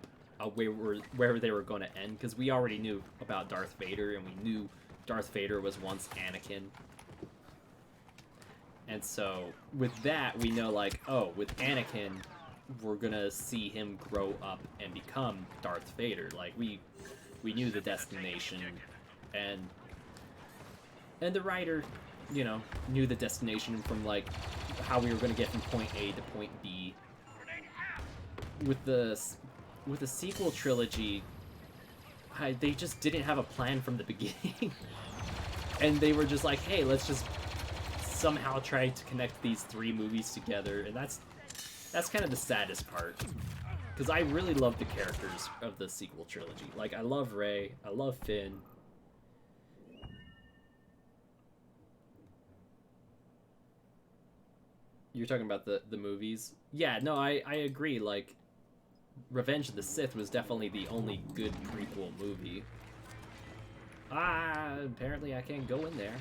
where they were going to end, because we already knew about Darth Vader, and we knew Darth Vader was once Anakin. And so with that, we know, like, oh, with Anakin, we're gonna see him grow up and become Darth Vader. Like, we knew the destination, and the writer, you know, knew the destination from, like, how we were gonna get from point A to point B. With the sequel trilogy, they just didn't have a plan from the beginning. And they were just like, hey, let's just somehow try to connect these three movies together. And that's kind of the saddest part. Because I really love the characters of the sequel trilogy. Like, I love Rey, I love Finn. You're talking about the movies? Yeah, no, I agree. Like, Revenge of the Sith was definitely the only good prequel movie. Apparently I can't go in there.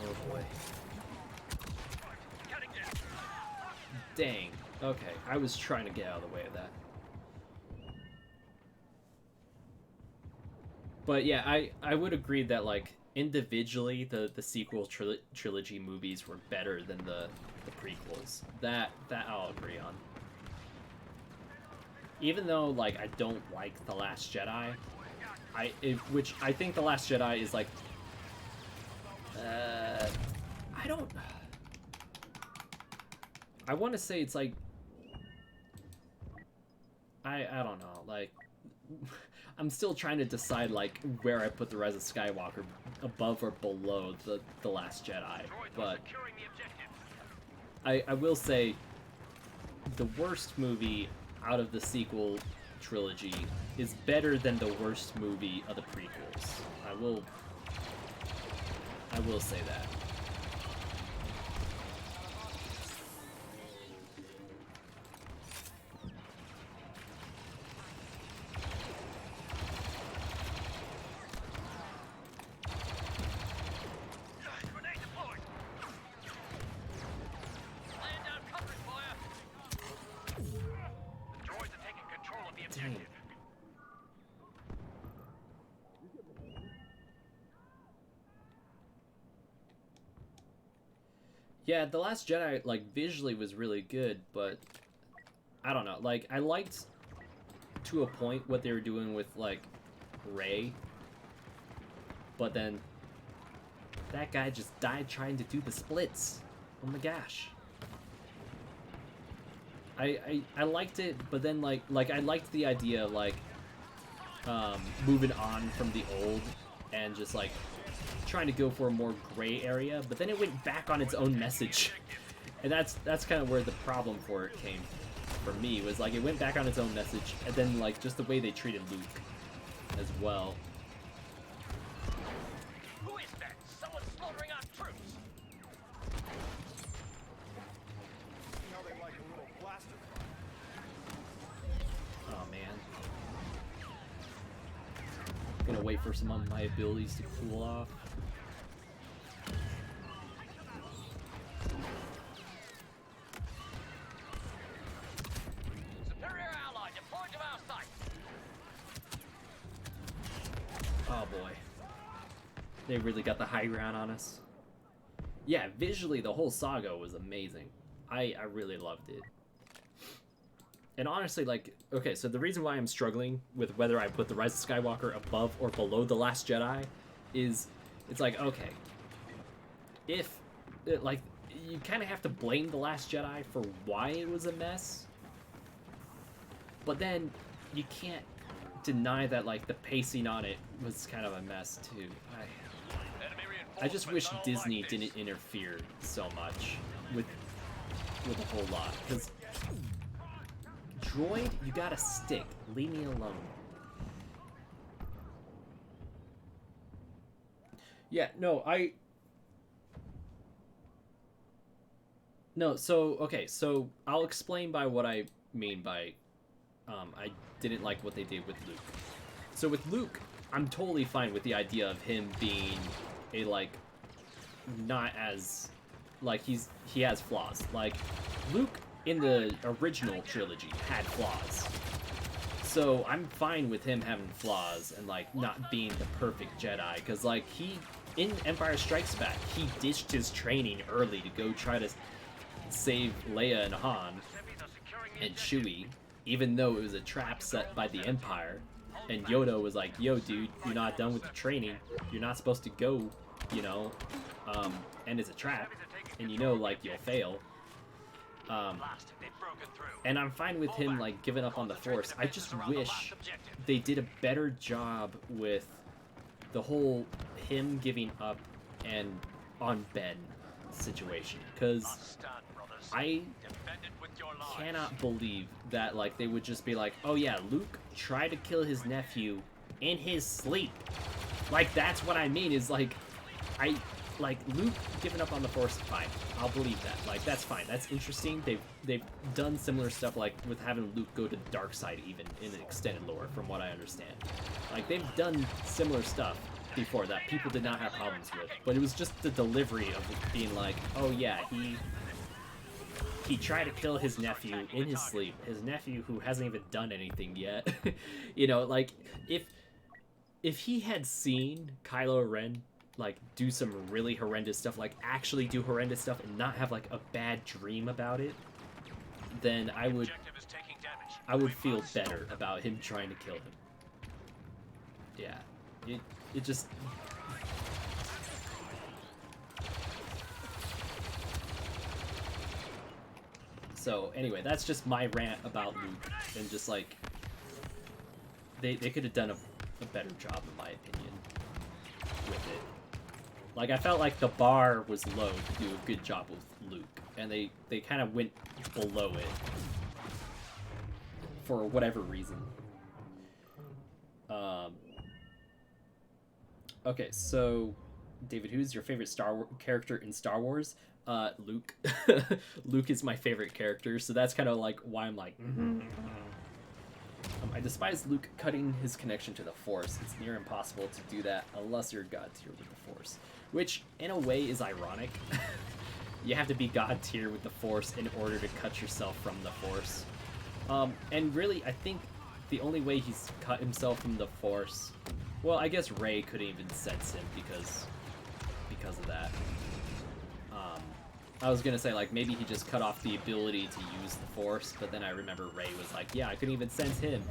Oh boy. Dang. Okay, I was trying to get out of the way of that. But yeah, I would agree that, like, individually the sequel trilogy movies were better than the prequels. That I'll agree on. Even though, like, I don't like The Last Jedi, which I think The Last Jedi is, like, I want to say it's like, I don't know, like, I'm still trying to decide, like, where I put The Rise of Skywalker, above or below the Last Jedi, but I will say the worst movie out of the sequel trilogy is better than the worst movie of the prequels. I will say that. Yeah, The Last Jedi, like, visually was really good, but I don't know. Like, I liked, to a point, what they were doing with, like, Rey, but then that guy just died trying to do the splits. Oh my gosh. I liked it, but then, like, I liked the idea, like, moving on from the old and just, like, trying to go for a more gray area, but then it went back on its own message. And that's kind of where the problem for it came for me, was like it went back on its own message, and then like just the way they treated Luke as well. Who is that? Someone slaughtering our troops! See how they like a little blaster fire. Oh man. Gonna wait for some of my abilities to cool off. Superior ally deployed to our site! Oh boy. They really got the high ground on us. Yeah, visually the whole saga was amazing. I really loved it. And honestly, like, okay, so the reason why I'm struggling with whether I put The Rise of Skywalker above or below The Last Jedi is, it's like, okay, if, like, you kind of have to blame The Last Jedi for why it was a mess, but then you can't deny that, like, the pacing on it was kind of a mess, too. I just wish Disney didn't interfere so much with a whole lot, because droid, you gotta stick. Leave me alone. Yeah, no, No, so, okay, so I'll explain by what I mean by, I didn't like what they did with Luke. So with Luke, I'm totally fine with the idea of him being a, like, not as, like, he has flaws. Like, Luke in the original trilogy had flaws. So I'm fine with him having flaws and, like, not being the perfect Jedi, because, like, in Empire Strikes Back, he ditched his training early to go try to save Leia and Han and Chewie, even though it was a trap set by the Empire. And Yoda was like, yo, dude, you're not done with the training. You're not supposed to go, you know, and it's a trap, and you know, like, you'll fail. And I'm fine with him, like, giving up on the Force. I just wish they did a better job with the whole him giving up and on Ben situation, because I cannot believe that, like, they would just be like, oh yeah, Luke tried to kill his nephew in his sleep. Like, that's what I mean, is like, Luke giving up on the Force, fine, I'll believe that. Like, that's fine, that's interesting. They've done similar stuff, like with having Luke go to the dark side, even in extended lore, from what I understand. Like, they've done similar stuff before that people did not have problems with, but it was just the delivery of it being like, oh yeah, he tried to kill his nephew in his sleep, his nephew who hasn't even done anything yet. You know, like, if he had seen Kylo Ren, like, do some really horrendous stuff, like, actually do horrendous stuff and not have, like, a bad dream about it, then I would feel better about him trying to kill him. Yeah, it just... So, anyway, that's just my rant about Luke, and just, like, they could have done a better job, in my opinion, with it. Like, I felt like the bar was low to do a good job with Luke, and they kind of went below it for whatever reason. Okay, so, David, who's your favorite character in Star Wars? Luke. Luke is my favorite character, so that's kind of like why I'm like, I despise Luke cutting his connection to the Force. It's near impossible to do that unless you're God tier with the Force, which in a way is ironic. You have to be God tier with the Force in order to cut yourself from the Force. And really, I think the only way he's cut himself from the Force, well, I guess Rey couldn't even sense him because of that. I was gonna say, like, maybe he just cut off the ability to use the Force, but then I remember Rey was like, yeah, I couldn't even sense him.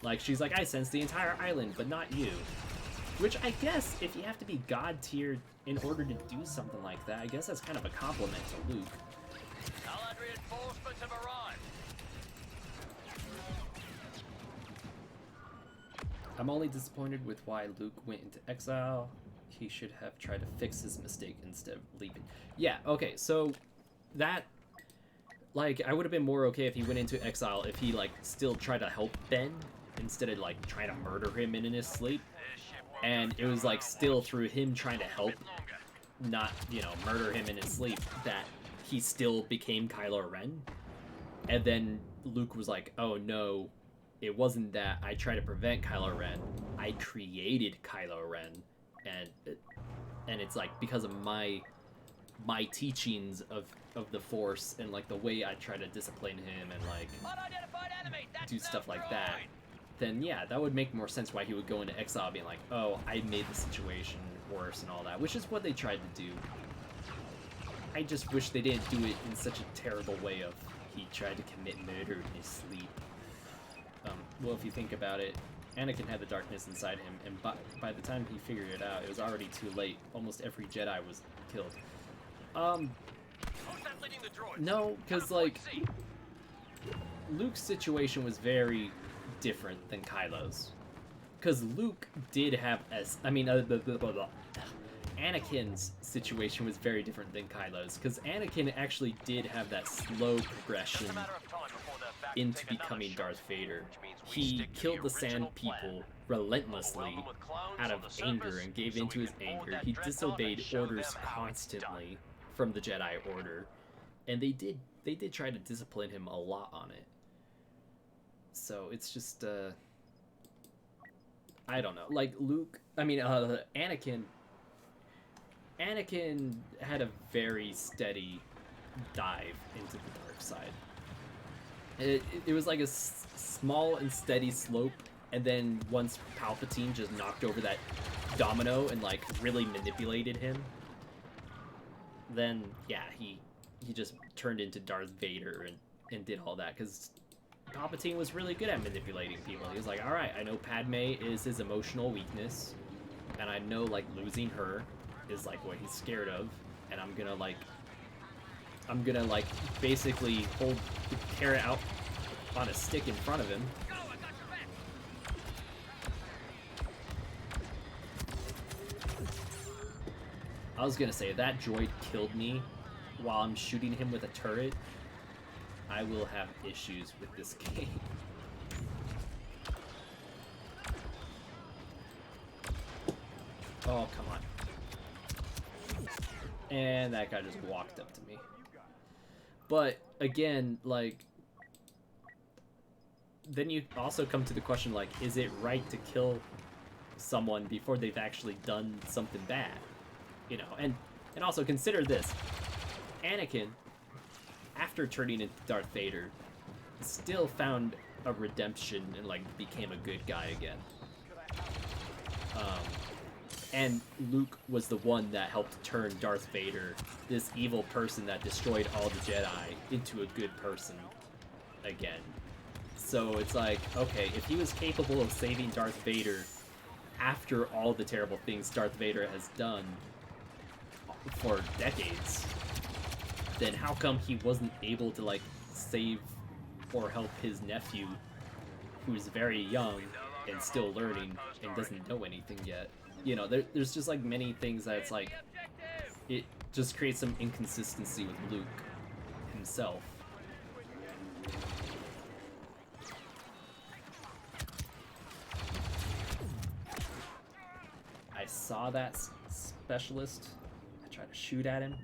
Like, she's like, I sense the entire island, but not you. Which, I guess, if you have to be God tier in order to do something like that, I guess that's kind of a compliment to Luke. Allied reinforcements have arrived. I'm only disappointed with why Luke went into exile. He should have tried to fix his mistake instead of leaving. Yeah, okay, so that, like, I would have been more okay if he went into exile if he, like, still tried to help Ben instead of, like, trying to murder him in his sleep. And it was, like, still through him trying to help, not, you know, murder him in his sleep, that he still became Kylo Ren. And then Luke was like, oh no, it wasn't that I tried to prevent Kylo Ren, I created Kylo Ren. And it's like because of my teachings of the Force and like the way I try to discipline him and like do stuff like that, then yeah, that would make more sense why he would go into exile being like, oh, I made the situation worse and all that, which is what they tried to do. I just wish they didn't do it in such a terrible way of he tried to commit murder in his sleep. Well, if you think about it, Anakin had the darkness inside him, and by the time he figured it out, it was already too late. Almost every Jedi was killed. No, because, like, Luke's situation was very different than Kylo's. Because Luke did have, Anakin's situation was very different than Kylo's, because Anakin actually did have that slow progression into becoming Darth Vader. He killed the Sand People relentlessly out of anger and gave into his anger. He disobeyed orders constantly from the Jedi Order, and they did try to discipline him a lot on it. So it's just I don't know. Like Anakin had a very steady dive into the dark side. It was like a small and steady slope, and then once Palpatine just knocked over that domino and like really manipulated him, then yeah, he just turned into Darth Vader and did all that, because Palpatine was really good at manipulating people. He was like, all right, I know Padme is his emotional weakness, and I know like losing her is like what he's scared of, and I'm gonna basically hold the carrot out on a stick in front of him. I was gonna say, if that droid killed me while I'm shooting him with a turret, I will have issues with this game. Oh, come on. And that guy just walked up to me. But, again, like, then you also come to the question, like, is it right to kill someone before they've actually done something bad? You know, and also consider this. Anakin, after turning into Darth Vader, still found a redemption and, like, became a good guy again. And Luke was the one that helped turn Darth Vader, this evil person that destroyed all the Jedi, into a good person again. So it's like, okay, if he was capable of saving Darth Vader after all the terrible things Darth Vader has done for decades, then how come he wasn't able to, like, save or help his nephew, who's very young and still learning and doesn't know anything yet? You know, there's just, like, many things that it's like, it just creates some inconsistency with Luke himself. I saw that specialist. I tried to shoot at him.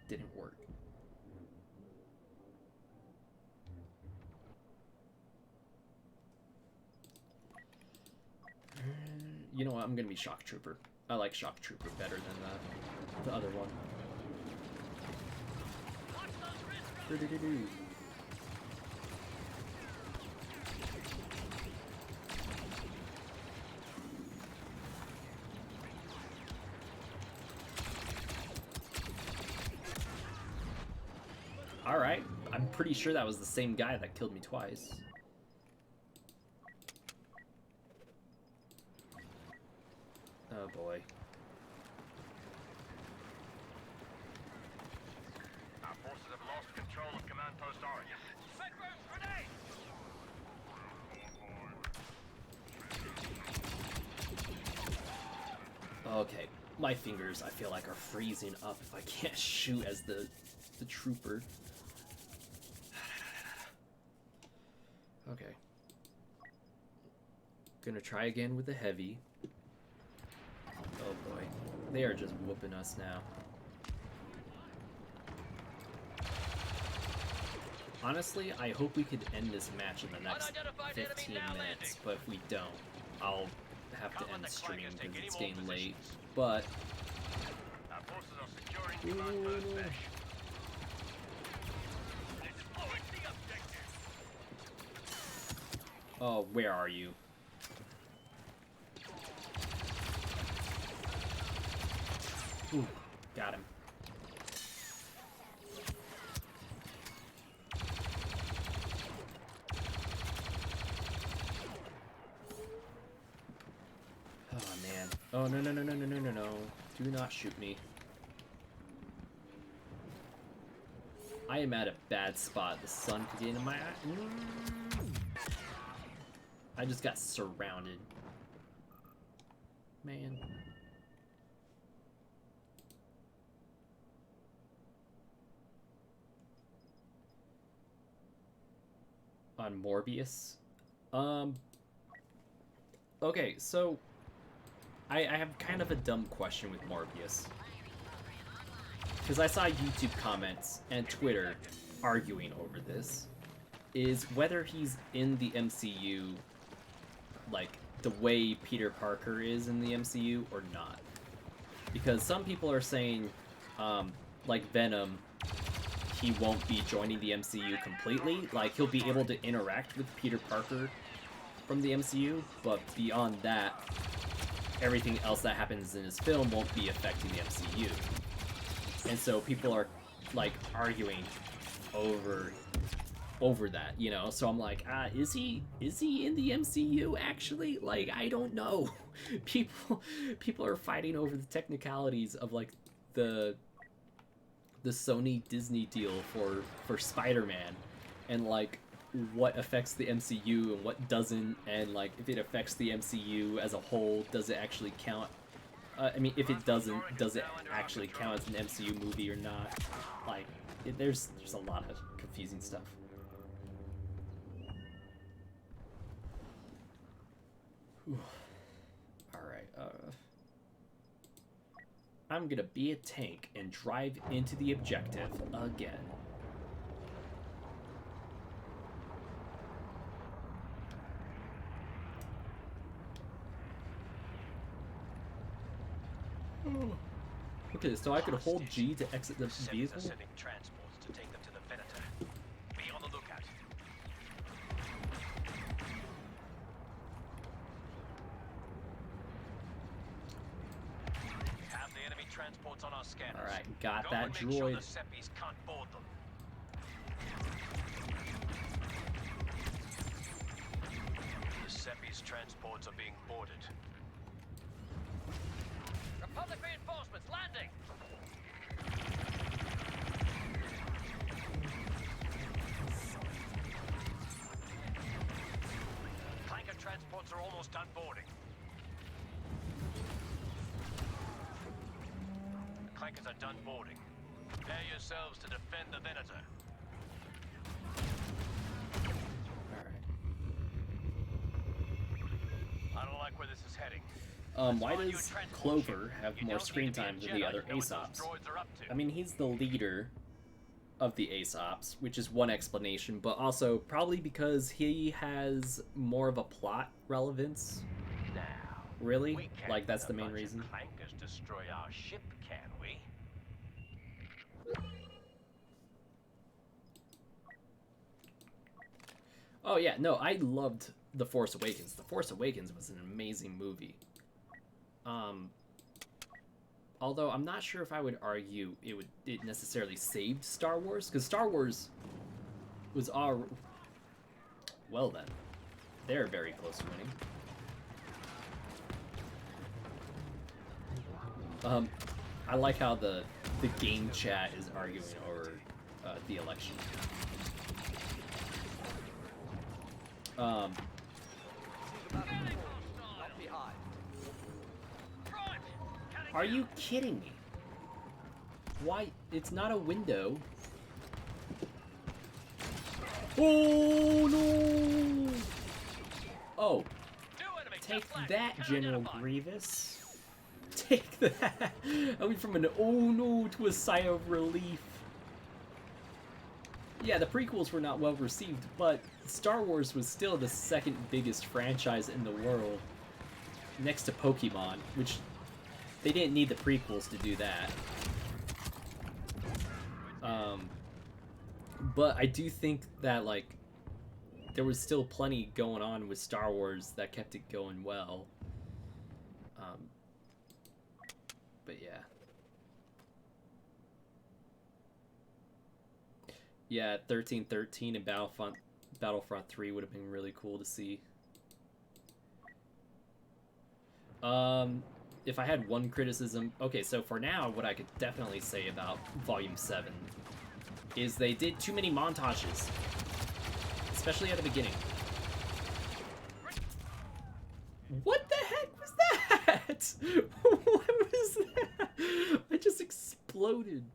Didn't work. You know what? I'm gonna be Shock Trooper. I like Shock Trooper better than the other one. Alright. I'm pretty sure that was the same guy that killed me twice. Oh boy. Our forces have lost control of Command Post Orange. Set road grenade! Okay, my fingers, I feel like, are freezing up if I can't shoot as the trooper. Okay. Gonna try again with the heavy. Oh boy. They are just whooping us now. Honestly, I hope we could end this match in the next 15 minutes, but if we don't, I'll have to end the stream because it's getting late. But Our forces are securing Command Post Mesh. Destroy the objective! oh, where are you? Ooh, got him. Oh man. Oh no no no no no no no no. Do not shoot me. I am at a bad spot. The sun could get into my eye. I just got surrounded. Man. On Morbius. Okay, so I have kind of a dumb question with Morbius. Because I saw YouTube comments and Twitter arguing over this. Is whether he's in the MCU, like, the way Peter Parker is in the MCU or not. Because some people are saying, like Venom, he won't be joining the MCU completely. Like, he'll be able to interact with Peter Parker from the MCU, but beyond that, everything else that happens in his film won't be affecting the MCU. And so people are, like, arguing over that, you know? So I'm like, is he in the MCU actually? Like, I don't know. People are fighting over the technicalities of, like, the Sony Disney deal for Spider-Man, and like what affects the MCU and what doesn't, and like if it affects the MCU as a whole, does it actually count? I mean, if it doesn't, does it actually count as an MCU movie or not? Like, there's a lot of confusing stuff. Alright, I'm gonna be a tank and drive into the objective again. Okay, so I could hold G to exit the vehicle? Sending transports to take them to the VADER. Be on the lookout. Have the enemy transports on our scanners. Alright, got Go that and make sure droid. the Seppies can't board them. The Seppies transports are being boarded. Republic reinforcements landing! Clanker transports are almost done boarding. The Clankers are done boarding. Prepare yourselves to defend the Venator. Alright. I don't like where this is heading. Why does Clover have more screen time than the other ASOPs? I mean, he's the leader of the ASOPs, which is one explanation, but also probably because he has more of a plot relevance. Now, Really? we can't Like, that's let the a main bunch of reason? Clankers destroy our ship, can we? Oh yeah, no, I loved The Force Awakens. The Force Awakens was an amazing movie. Although I'm not sure if I would argue it necessarily saved Star Wars, because Star Wars was all... Well then, they're very close to winning. I like how the game chat is arguing over the election. Not behind. Are you kidding me? Why? It's not a window. Oh no! Oh, take that, General Grievous. Take that. I went from an oh no to a sigh of relief. Yeah, the prequels were not well received, but Star Wars was still the second biggest franchise in the world, next to Pokemon, which they didn't need the prequels to do that. But I do think that, like, there was still plenty going on with Star Wars that kept it going well. But yeah. Yeah, 1313 and Battlefront 3 would have been really cool to see. If I had one criticism... Okay, so for now, what I could definitely say about Volume 7 is they did too many montages. Especially at the beginning. What the heck was that? What was that? I just exploded.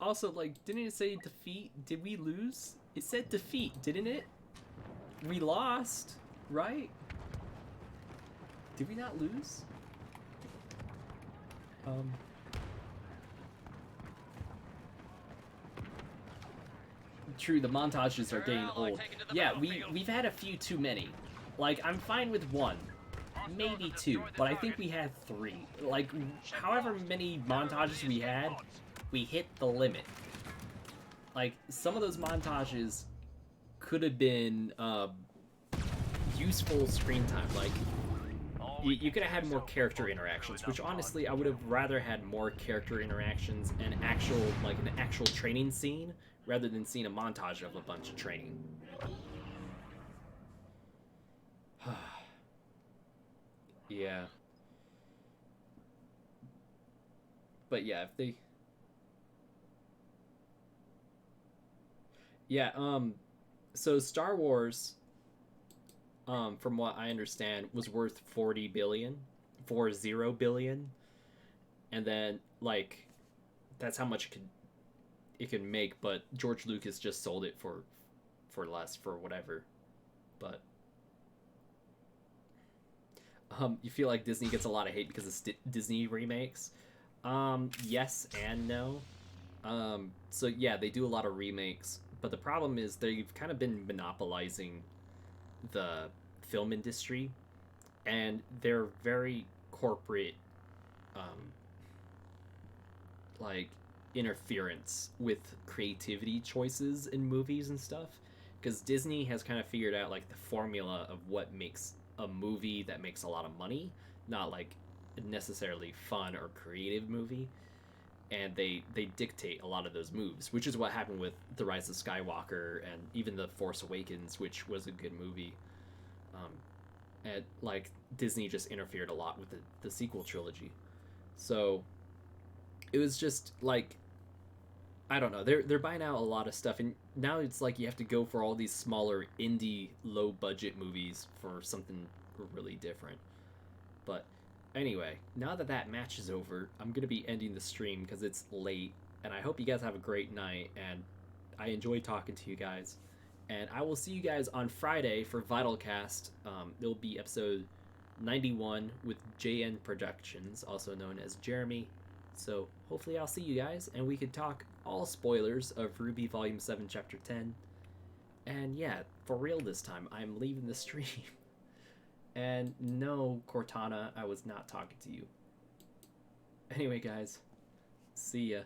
Also, like, didn't it say defeat? Did we lose? It said defeat, didn't it? We lost, right? Did we not lose? True, the montages are getting old. Yeah, we've had a few too many. Like, I'm fine with one, maybe two, but I think we had three. Like, however many montages we had, we hit the limit. Like, some of those montages could have been useful screen time. Like, you could have had more character interactions, which honestly I would have rather had more character interactions and an actual training scene rather than seeing a montage of a bunch of training. Yeah. But yeah, if they... Yeah, so Star Wars, from what I understand, was worth 40 billion, and then, like, that's how much it could make, but George Lucas just sold it for less, for whatever. But you feel like Disney gets a lot of hate because of Disney remakes? Yes and no. So yeah, they do a lot of remakes, but the problem is they've kind of been monopolizing the film industry, and they're very corporate, like, interference with creativity choices in movies and stuff, because Disney has kind of figured out, like, the formula of what makes a movie that makes a lot of money, not like necessarily fun or creative movie, and they dictate a lot of those moves, which is what happened with The Rise of Skywalker and even The Force Awakens, which was a good movie. And like, Disney just interfered a lot with the sequel trilogy, so it was just like, I don't know, they're buying out a lot of stuff, and now it's like you have to go for all these smaller indie low budget movies for something really different. But anyway, now that match is over, I'm gonna be ending the stream because it's late, and I hope you guys have a great night, and I enjoy talking to you guys, and I will see you guys on Friday for Vitalcast. It'll be episode 91 with JN Productions, also known as Jeremy. So hopefully I'll see you guys, and we could talk all spoilers of Ruby Volume 7 Chapter 10. And yeah, for real this time, I'm leaving the stream. And no, Cortana, I was not talking to you. Anyway, guys, see ya.